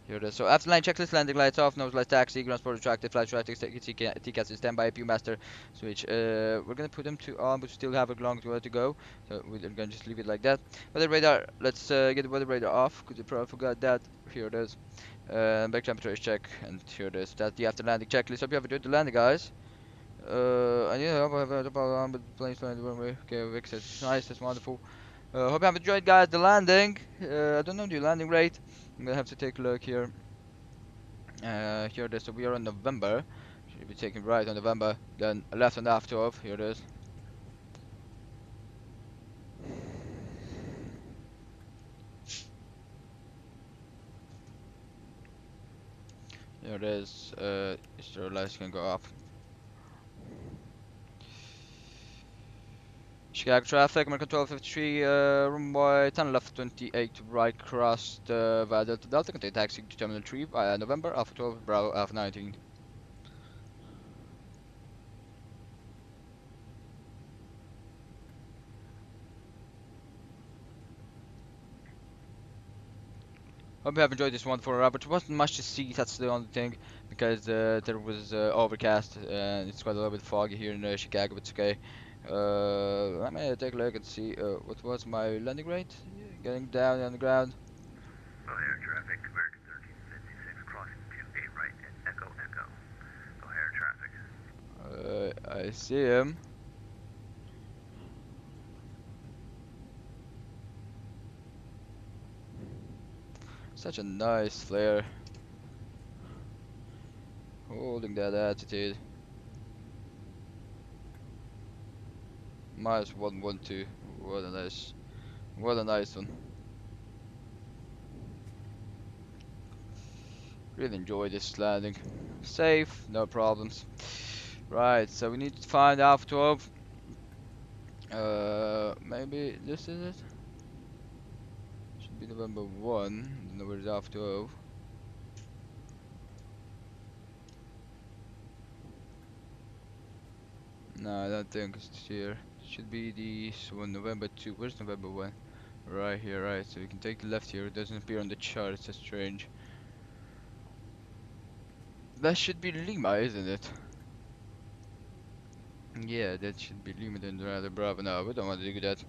A: Here it is. So after line checklist, landing lights off, nose lights taxi, ground sport retracted, flight traffic, TCAS is standby, Viewmaster switch. We're gonna put them to on, but still have a long way to go. So we're gonna just leave it like that. Weather radar, let's get the weather radar off, because we probably forgot that. Here it is. Back temperature is check, and here it is. That's the after landing checklist. Hope you have enjoyed the landing, guys. I need help. I have a problem on, but the plane's flying the runway. Okay, Vic said, nice, that's wonderful. Hope you have enjoyed, guys, the landing. I don't know the landing rate. I'm gonna have to take a look here. Here it is. So we are on November. Should be taking right on November. Then left on after 12. Here it is. Here it is. Your lights can go off. Chicago traffic, American 1253, runway 10 left 28 right crossed via Delta Delta, contain taxi to Terminal 3 via November, Alpha 12, Bravo, Alpha 19. Hope you have enjoyed this one for but there wasn't much to see, that's the only thing, because there was overcast and it's quite a little bit foggy here in Chicago, but it's okay. Let me take a look and see what was my landing rate. Getting down on the ground.
E: O'Hare traffic, American 1356, crossing 28 right at Echo Echo. O'Hare traffic.
A: I see him. Such a nice flare. Holding that attitude. Minus 112. What a nice one. Really enjoy this landing. Safe, no problems. Right, so we need to find Alpha 12. Maybe this is it? Should be November 1. Don't know where it's Alpha 12. No, I don't think it's here. Should be this one, November 2. Where's November 1? Right here, right. So we can take the left here. It doesn't appear on the chart. It's so strange. That should be Lima, isn't it? Yeah, that should be Lima then rather Bravo. No, we don't want to do that.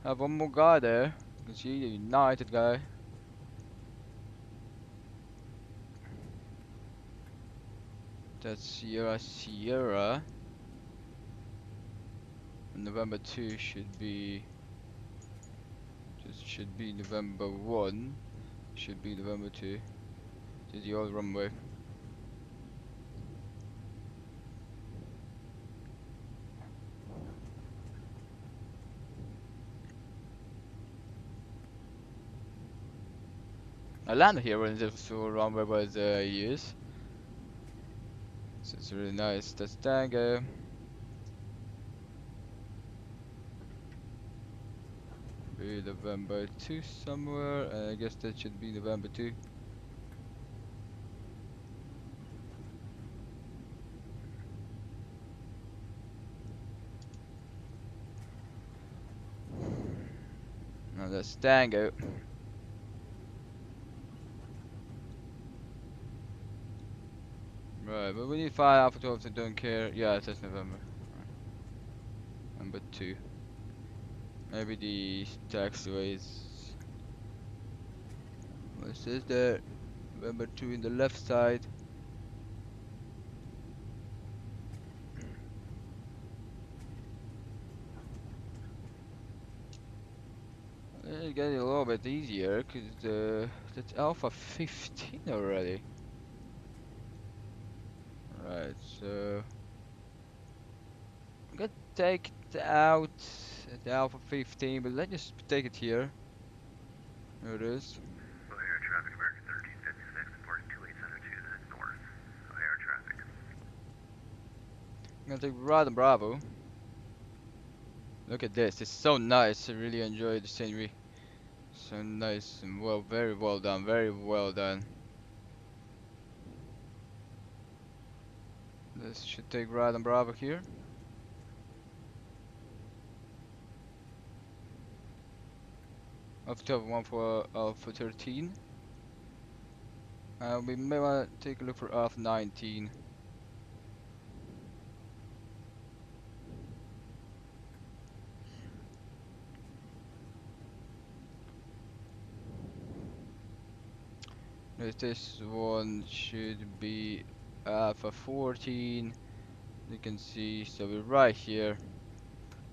A: Have one more guy there. You can see the United guy. That's Sierra Sierra. And November 2 should be. Just should be November 1. Should be November 2. To the old runway. I landed here when the full runway was used. So It's really nice. That's Tango. Be November 2 somewhere, and I guess that should be November 2. Now that's Tango. Right, but we need 5 Alpha 12 that don't care. Yeah, that's November. Right. Number 2. Maybe the taxiways. What says there? November 2 in the left side. It's getting a little bit easier because that's Alpha 15 already. Right, so I'm gonna take it out at the Alpha 15, but let's just take it here. There it is.
E: O'Hare traffic, American 1356, report 2872, that is north. O'Hare traffic.
A: I'm gonna take right on Bravo. Look at this, it's so nice. I really enjoy the scenery. So nice and well, very well done, very well done. This should take right on Bravo here. Alpha 12, 1 for Alpha 13. We may want to take a look for Alpha 19. This one should be Alpha 14. You can see, so we're right here.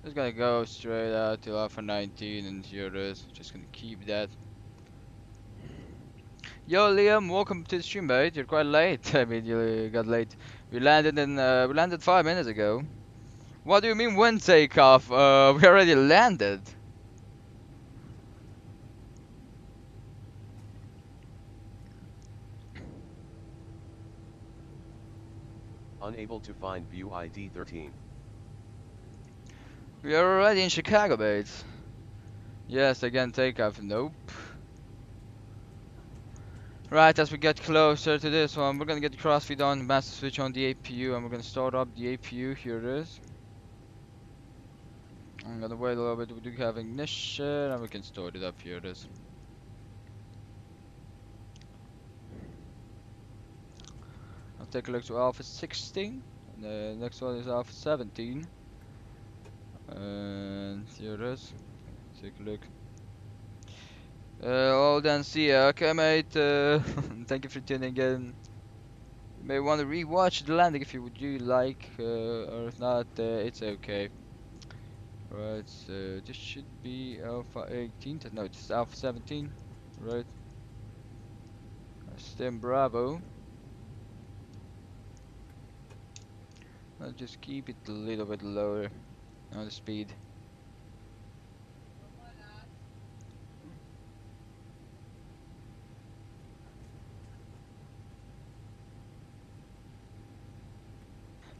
A: Just gonna go straight out to Alpha 19, and here it is. Just gonna keep that. Yo, Liam, welcome to the stream, mate. You're quite late. I mean, you got late. We landed 5 minutes ago. What do you mean when takeoff? We already landed.
F: Unable to find view ID 13.
A: We are already in Chicago, mate. Yes, again, takeoff. Nope. Right, as we get closer to this one, we're gonna get the crossfeed on, master switch on the APU, and we're gonna start up the APU. Here it is. I'm gonna wait a little bit. We do have ignition, and we can start it up. Here it is. I'll take a look to Alpha 16. And the next one is Alpha 17. And here it is. Take a look. Oh, then see ya. Okay, mate. Thank you for tuning in. You may want to rewatch the landing if you would like, or if not, it's okay. Right, so this should be Alpha 18. No, this is Alpha 17. Right. Stem Bravo. I'll just keep it a little bit lower on the speed.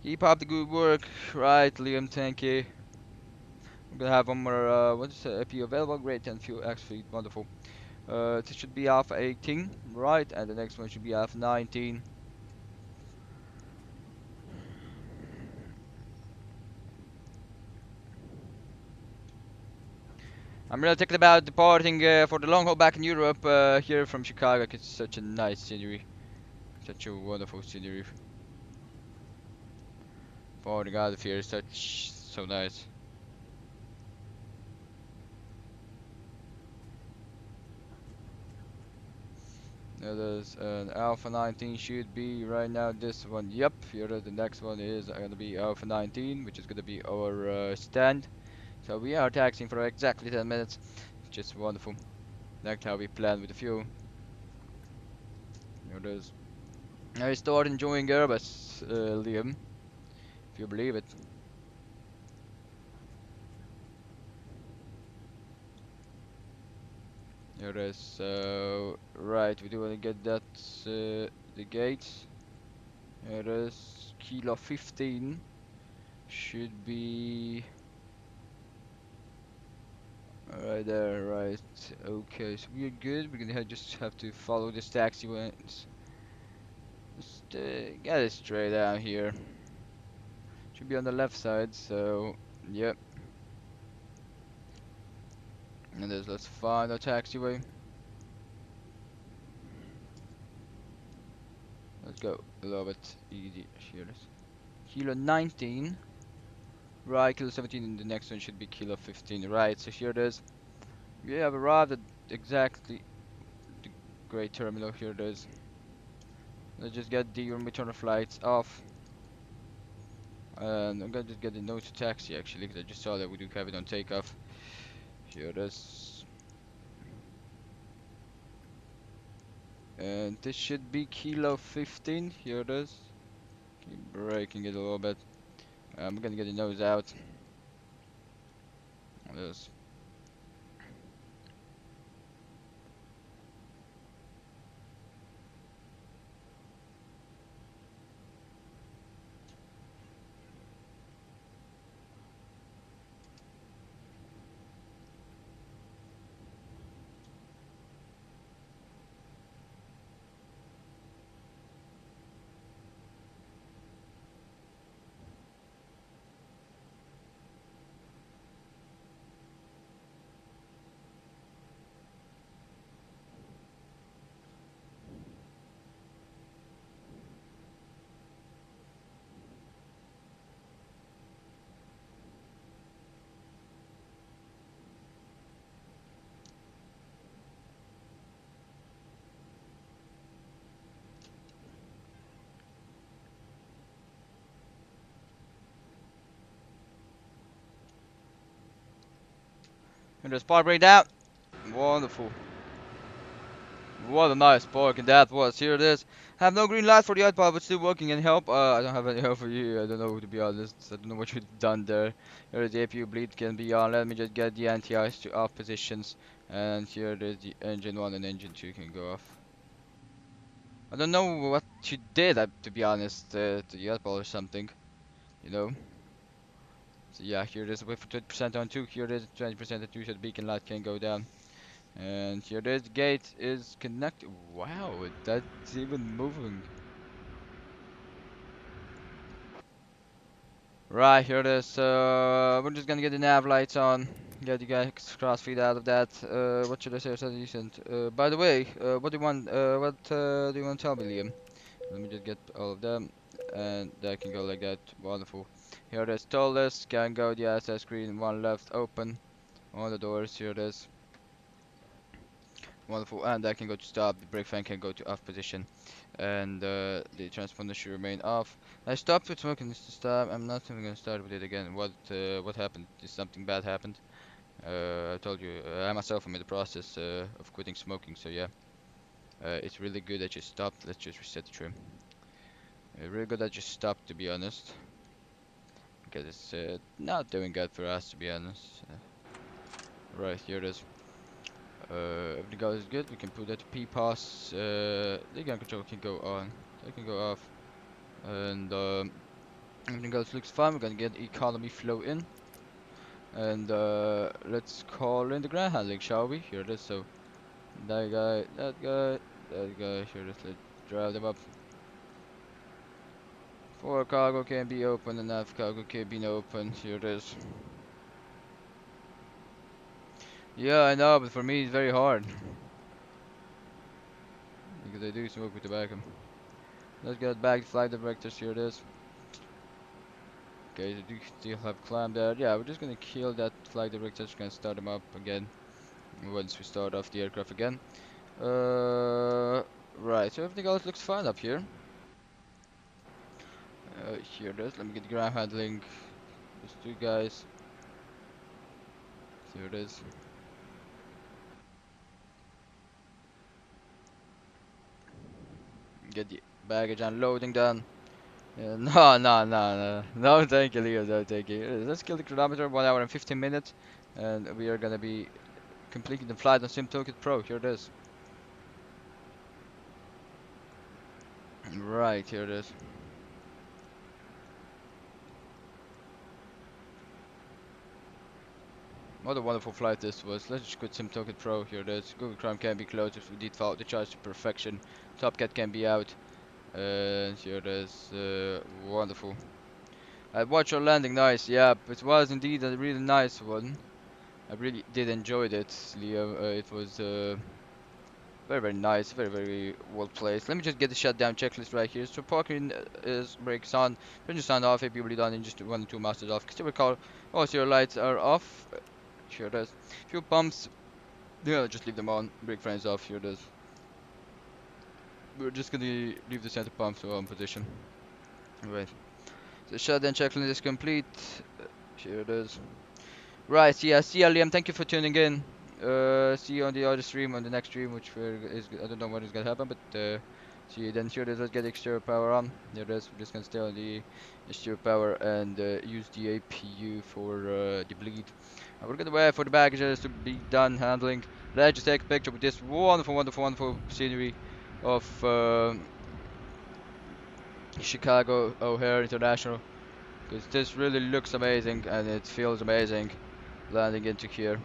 A: Keep up the good work, right, Liam? Thank you. We're gonna have one more. What is the APU available? Great, 10 fuel X feed, wonderful. This should be Alpha 18, right, and the next one should be Alpha 19. I'm really thinking about departing for the long haul back in Europe here from Chicago. It's such a nice scenery, such a wonderful scenery. Farting out of here is so nice. Now there's an Alpha 19 should be right now. This one, yep. Here the next one is gonna be Alpha 19, which is gonna be our stand. So we are taxiing for exactly 10 minutes. Just wonderful. Like how we planned with the fuel. Here it is. I start enjoying Airbus, Liam, if you believe it. Here it is. So right, we do want to get that the gates. Here it is. Kilo 15 should be right there, right? Okay, so we're good. We're gonna just have to follow this taxiway. Just get it straight down here. Should be on the left side, so yep. And let's find a taxiway. Let's go a little bit easy. Here it is. Kilo 19. Right, kilo 17, and the next one should be kilo 15. Right, so here it is. We have arrived at exactly the great terminal. Here it is. Let's just get the return flights off. And I'm gonna just get the note to taxi actually, because I just saw that we do have it on takeoff. Here it is. And this should be kilo 15. Here it is. Keep braking it a little bit. I'm gonna get the nose out. This. And the spark breakdown. Wonderful. What a nice parking that was. Here it is. Have no green light for the iPod, but still working. Any help? I don't have any help for you. I don't know, to be honest. I don't know what you've done there. Here is the APU bleed can be on. Let me just get the anti-ice to off positions. And here it is, the engine 1 and engine 2 can go off. I don't know what you did, to be honest, to the iPod or something. You know? So yeah, here it is. Wait for 20% on 2. Here it is, 20% on 2, so the beacon light can go down. And here this gate is connected. Wow, that's even moving. Right, here it is. We're just gonna get the nav lights on. Get you guys crossfeed out of that. What should I say? So decent. By the way, what do you want? Do you want to tell me, Liam? Let me just get all of them, and that can go like that. Wonderful. Here it is. ToLiss can go the access screen. One left open on the doors. Here it is. Wonderful, and that can go to stop. The brake fan can go to off position, and the transponder should remain off. I stopped with smoking this to stop. I'm not even gonna start with it again. What happened? Did something bad happen? I told you, I myself am in the process of quitting smoking. So yeah, it's really good that you stopped. Let's just reset the trim. Really good that you stopped, to be honest, because it's not doing good for us, to be honest. Right, here it is. Everything goes good. We can put that to PPAS. The gun control can go on. That can go off. And everything else looks fine. We're gonna get economy flow in. And let's call in the ground handling, shall we? Here it is. So that guy, that guy, that guy. Here it is. Let's drive them up. 4 cargo can be open and half cargo can be open. Here it is. Yeah, I know, but for me it's very hard. Because I do smoke with tobacco. Let's get back to flight directors. Here it is. Okay, they do still have climb there. Yeah, we're just gonna kill that flight director. Just gonna start them up again once we start off the aircraft again. Right. So everything else looks fine up here. Here it is. Let me get the ground handling. Those two guys. Here it is. Get the baggage unloading done. No, no, no, no, no, thank you, Leo. No, thank you. Let's kill the chronometer. 1 hour and 15 minutes, and we are gonna be completing the flight on SimToolkit Pro. Here it is. Right, here it is. What a wonderful flight this was. Let's just quit SimToken Pro. Here it is. Google Chrome can be closed if we default the charge to perfection. Top Cat can be out. And here it is. Wonderful. Watch your landing. Nice. Yeah, it was indeed a really nice one. I really did enjoy it, Leo. It was very, very nice, very, very well placed. Let me just get the shutdown checklist right here. So parking is brakes on, engine sound off, APU done, and just 1 and 2 masters off. Still recall, most of your lights are off. Here it is. Fuel pumps, yeah, just leave them on. Brake frames off. Here it is. We're just gonna leave the center pumps on position. Right. The shutdown checklist is complete. Here it is. Right, yeah, see you, Liam. Thank you for tuning in. See you on the other stream, on the next stream, which is, I don't know when it's gonna happen, but see you then. Here it is. Let's get exterior power on. There it is. We're just gonna stay on the exterior power and use the APU for the bleed. And we're gonna wait for the baggages to be done handling. Let's just take a picture with this wonderful, wonderful, wonderful scenery of Chicago O'Hare International, because this really looks amazing and it feels amazing landing into here.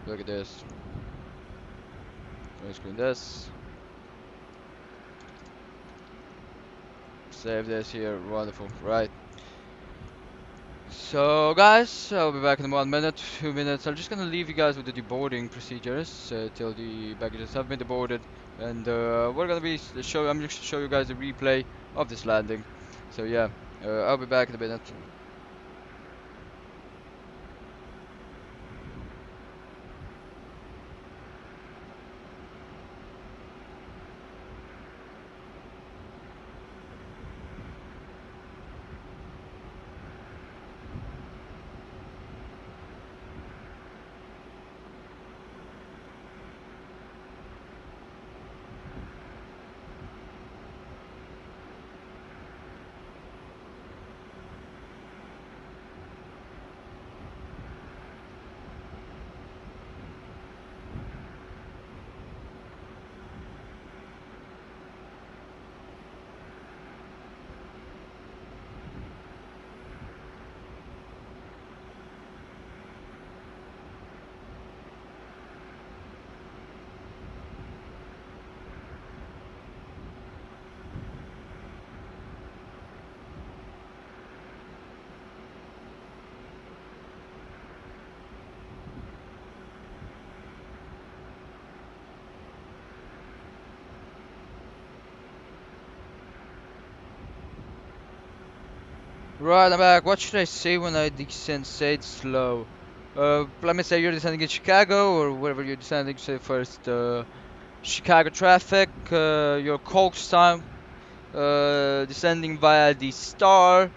A: Look at this. Let me screen this. Save this here. Wonderful. Right. So guys, I'll be back in 1 minute, 2 minutes. I'm just gonna leave you guys with the deboarding procedures till the baggages have been deboarded, and we're gonna be I'm just show you guys the replay of this landing. So yeah, I'll be back in a minute. Right, I'm back. What should I say when I descend? Say it slow. Let me say you're descending in Chicago or wherever you're descending. Say first, Chicago traffic. Your coach time. Descending via the star.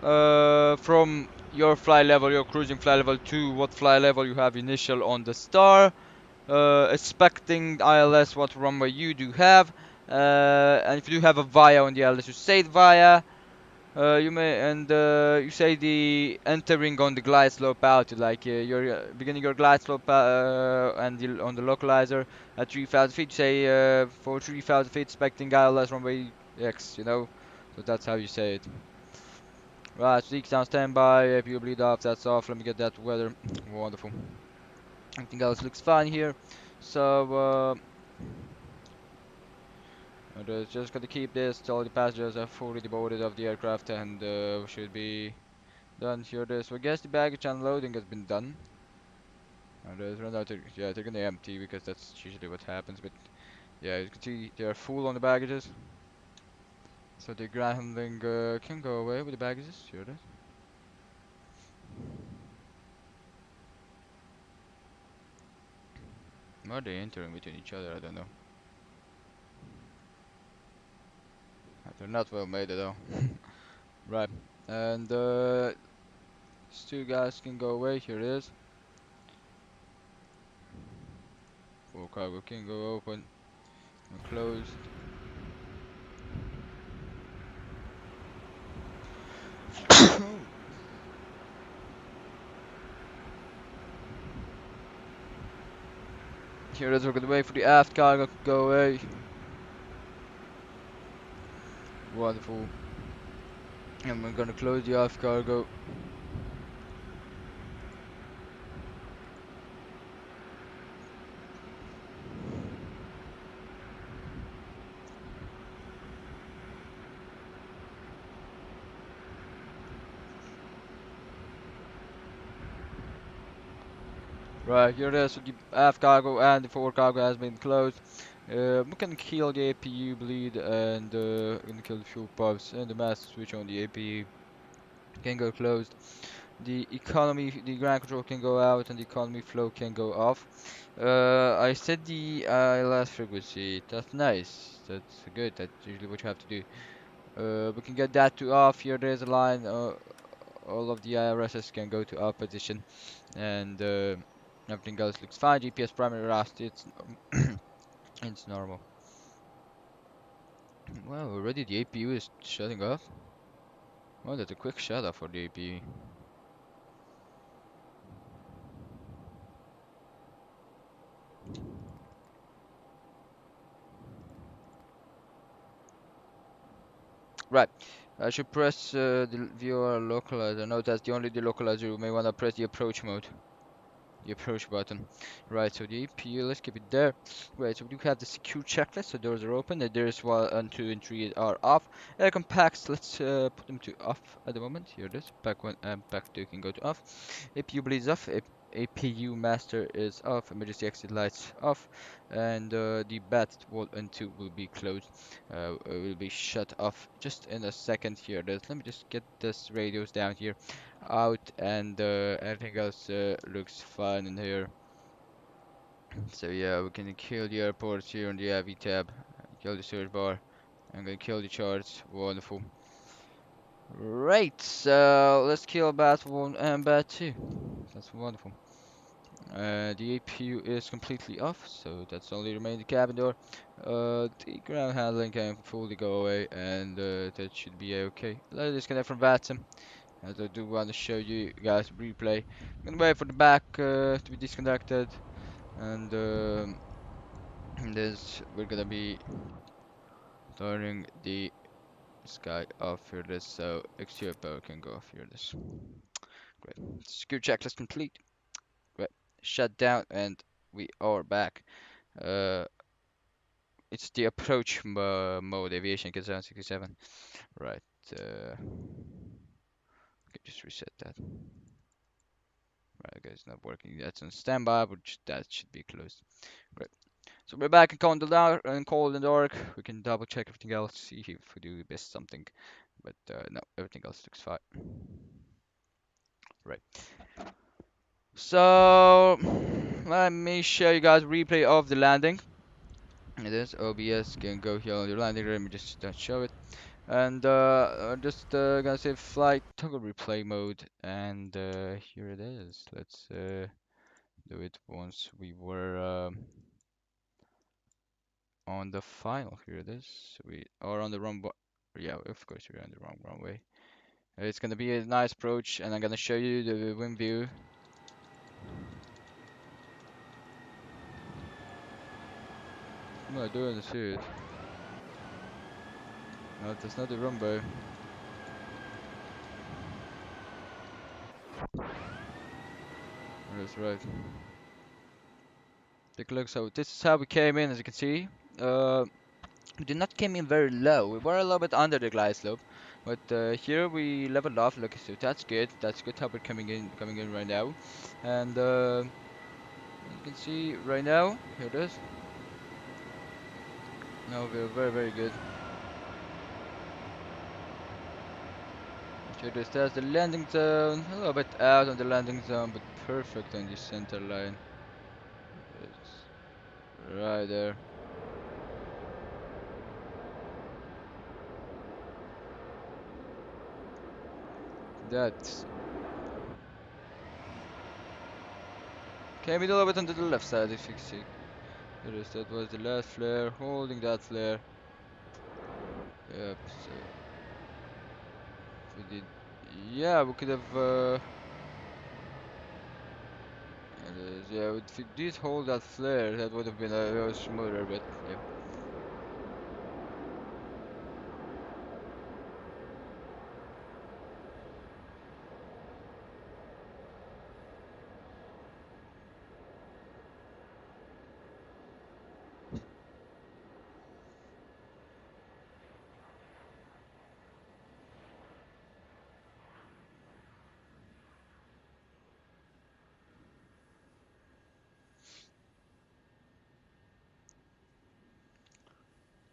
A: From your flight level, your cruising flight level to what flight level you have initial on the star. Expecting ILS what runway you do have. And if you do have a VIA on the ILS, you say it VIA. You may and you say the entering on the glide slope out, like you're beginning your glide slope and on the localizer at 3,000 feet. Say for 3,000 feet, expecting ILS runway X. You know, so that's how you say it. Right, Zeke's on standby. If you bleed off, that's off. Let me get that weather. Wonderful. Everything else looks fine here. So. And just gonna keep this till the passengers are fully deboarded of the aircraft and should be done. Here it is. So I guess the baggage unloading has been done. And it turned out yeah, they're gonna empty because that's usually what happens. But yeah, you can see they are full on the baggages. So the ground handling can go away with the baggages. Here it is. Are they entering between each other? I don't know. They're not well made at all. Right. And these two guys can go away. Here it is. Full cargo can go open and closed. Here it is. We're gonna wait for the aft cargo to go away. Wonderful. And we're gonna close the off cargo. Right, here it is. So the aft cargo and the forward cargo has been closed. We can kill the APU bleed and we can kill the fuel pumps and the master switch on the APU can go closed. The economy, the ground control can go out and the economy flow can go off. I set the ILS frequency. That's nice. That's good. That's usually what you have to do. We can get that to off. Here there's a line. All of the IRSs can go to off position, and everything else looks fine. GPS primary rust. It's normal. Wow, already the APU is shutting off. Well, that's a quick shut off for the APU. Right. I should press the viewer localizer. No, that's the only delocalizer. You may want to press the approach mode. The approach button. Right, so the APU, let's keep it there. Right, so we do have the secure checklist. So doors are open. And there's 1 and 2 and 3 are off. Aircon packs, let's put them to off at the moment. Here it is. Pack 1 and pack 2 can go to off. APU bleeds off. APU master is off. Emergency exit lights off. And the BAT 1 and 2 will be closed. Will be shut off just in a second. Here it is. Let me just get this radios down here out, and everything else looks fine in here. So yeah, we can kill the airports here on the AV tab, kill the search bar. I'm gonna kill the charts. Wonderful. Right, so let's kill bat 1 and bat 2. That's wonderful. The APU is completely off, so that's only remain the cabin door. The ground handling can fully go away, and that should be okay. Let's disconnect from VATSIM. As I do want to show you guys replay. I'm gonna wait for the back to be disconnected, and this we're gonna be turning the sky off here. This so exterior power can go off here. This great. Secure checklist complete. Great. Shut down, and we are back. Uh, it's the approach mode, aviation kit 767. Right. Okay, just reset that. Right, okay, it's not working. That's on standby, but that should be closed. Great. So we're back in cold and dark. We can double check everything else, see if we do missed something. But no, everything else looks fine. Right. So let me show you guys a replay of the landing. It is OBS can go here on the landing. Let me just show it. And I'm just gonna say flight toggle replay mode, and here it is. Let's do it once we were on the final. Here it is. We are on the wrong, yeah, of course we're on the wrong runway. It's gonna be a nice approach, and I'm gonna show you the wind view. What am I doing to see it? No, that's not the runway. That's right. Take a look. So this is how we came in, as you can see. We did not came in very low. We were a little bit under the glide slope, but here we leveled off. Look, so that's good. That's good how we're coming in right now. And you can see right now, here it is. No, we're very good. Here it is. There's the landing zone. A little bit out on the landing zone, but perfect on the center line. It's right there. That's came in a little bit onto the left side, if you see. Here it is. That was the last flare. Holding that flare. Yep. So if we did, yeah, we could have. It is, yeah, if we did hold that flare, that would have been a little smoother, but yeah.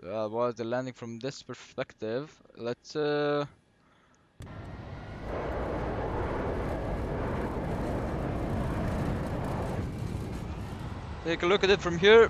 A: was the landing from this perspective. Let's take a look at it from here.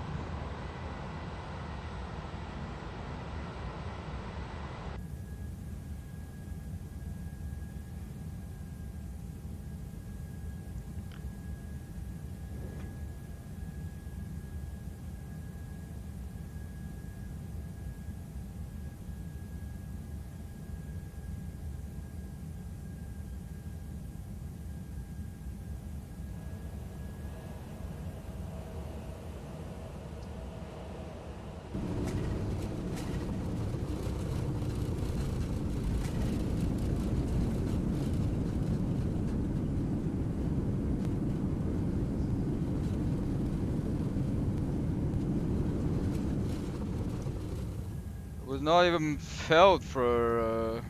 A: Was not even felt for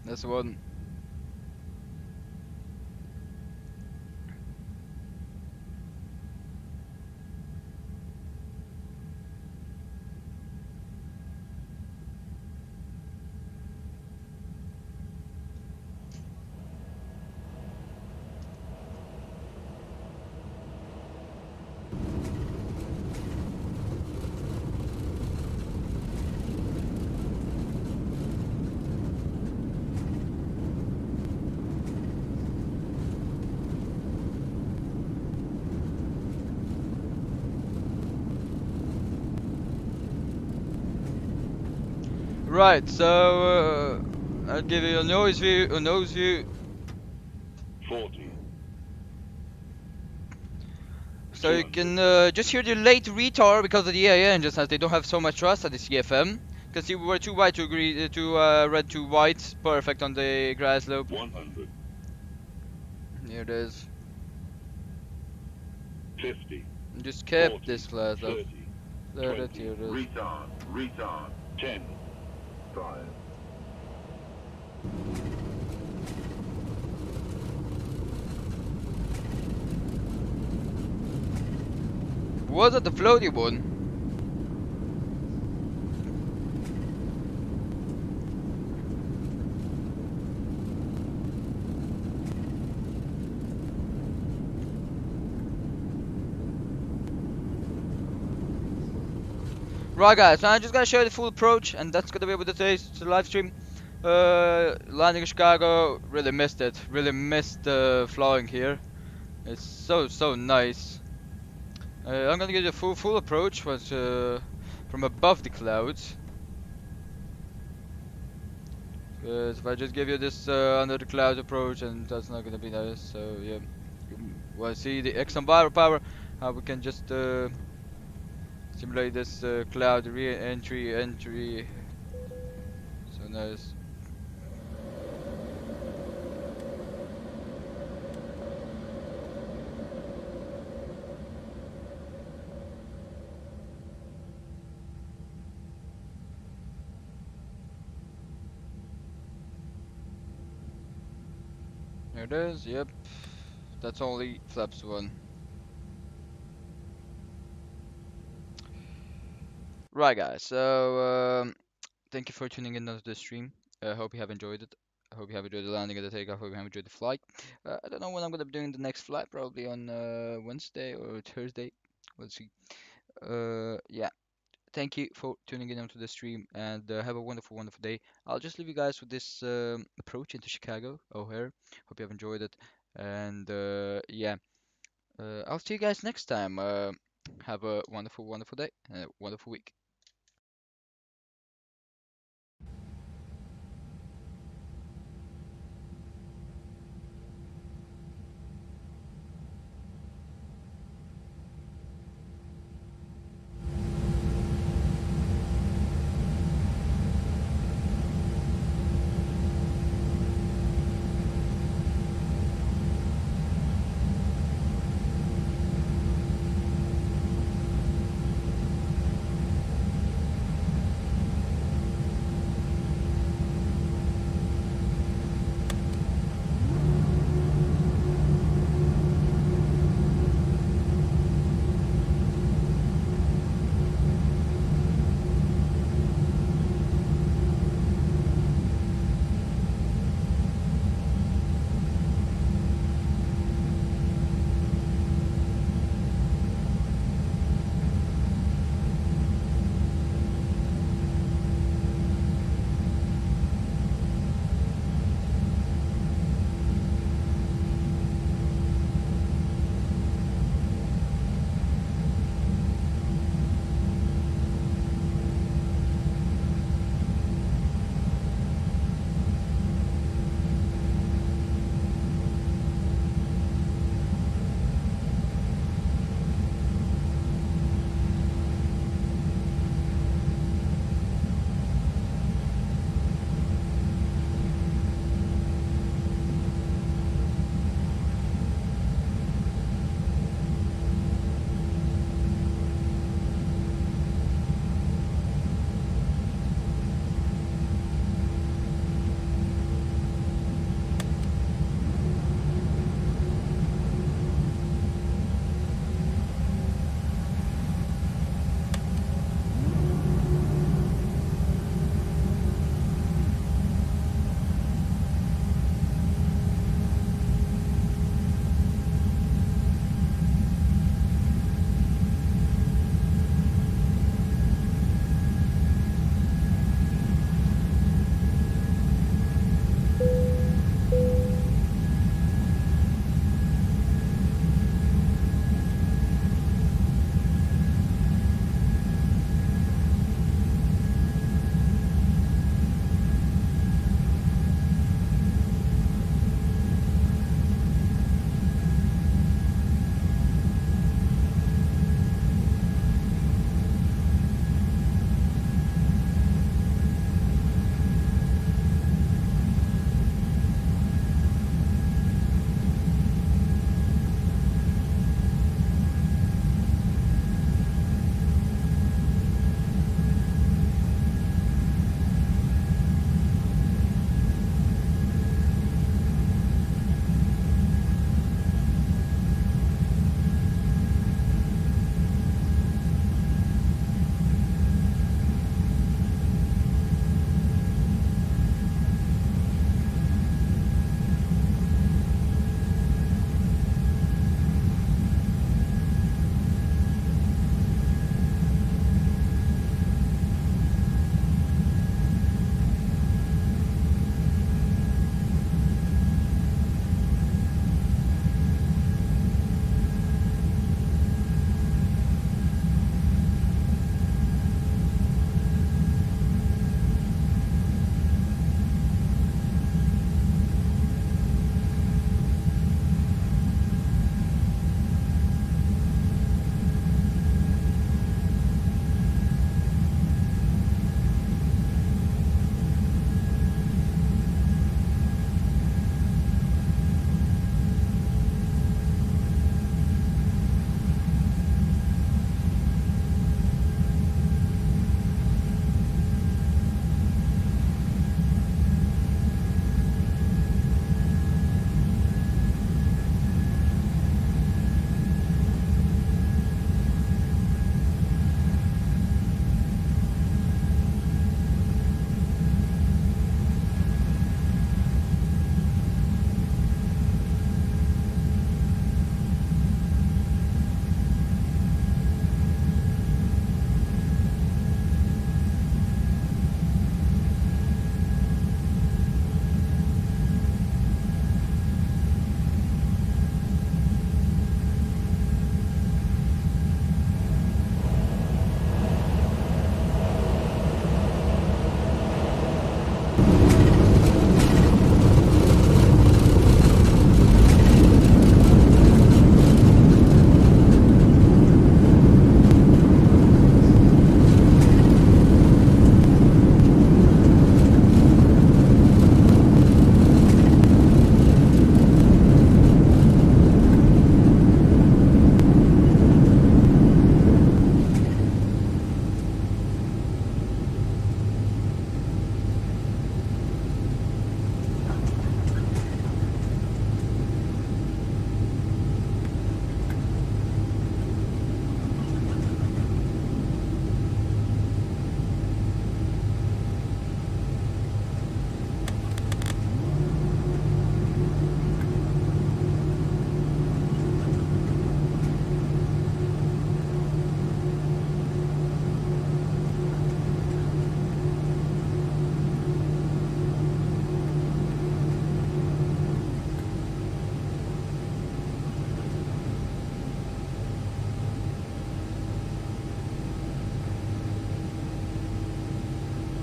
A: this one. Right, so I'll give you a nose view.
D: 40.
A: So you can just hear the late retard because of the AI engines, as they don't have so much trust at the CFM. Because you were too white to agree to red to white, perfect on the grass slope.
D: 100.
A: Here it is.
D: 50.
A: Just kept
D: 40,
A: this class up.
D: 30.
A: There
D: 20.
A: here it is.
D: Retard. Retard. 10. 5.
A: Was it the floaty one? Right guys, so I'm just gonna show you the full approach, and that's gonna be with today's live stream. Landing in Chicago, really missed it. Really missed the flying here. It's so nice. I'm gonna give you a full approach, but from above the clouds. Because if I just give you this under the clouds approach, and that's not gonna be nice. So yeah, well, see the X on power, how we can just simulate this cloud entry. So nice. There it is. Yep, that's only flaps one. Right, guys. So thank you for tuning in to the stream. I hope you have enjoyed it. I hope you have enjoyed the landing and the takeoff. Hope you have enjoyed the flight. I don't know when I'm gonna be doing the next flight. Probably on Wednesday or Thursday. We'll see. Yeah. Thank you for tuning in onto the stream, and have a wonderful, wonderful day. I'll just leave you guys with this approach into Chicago O'Hare. Hope you have enjoyed it, and yeah. I'll see you guys next time. Have a wonderful, wonderful day and a wonderful week.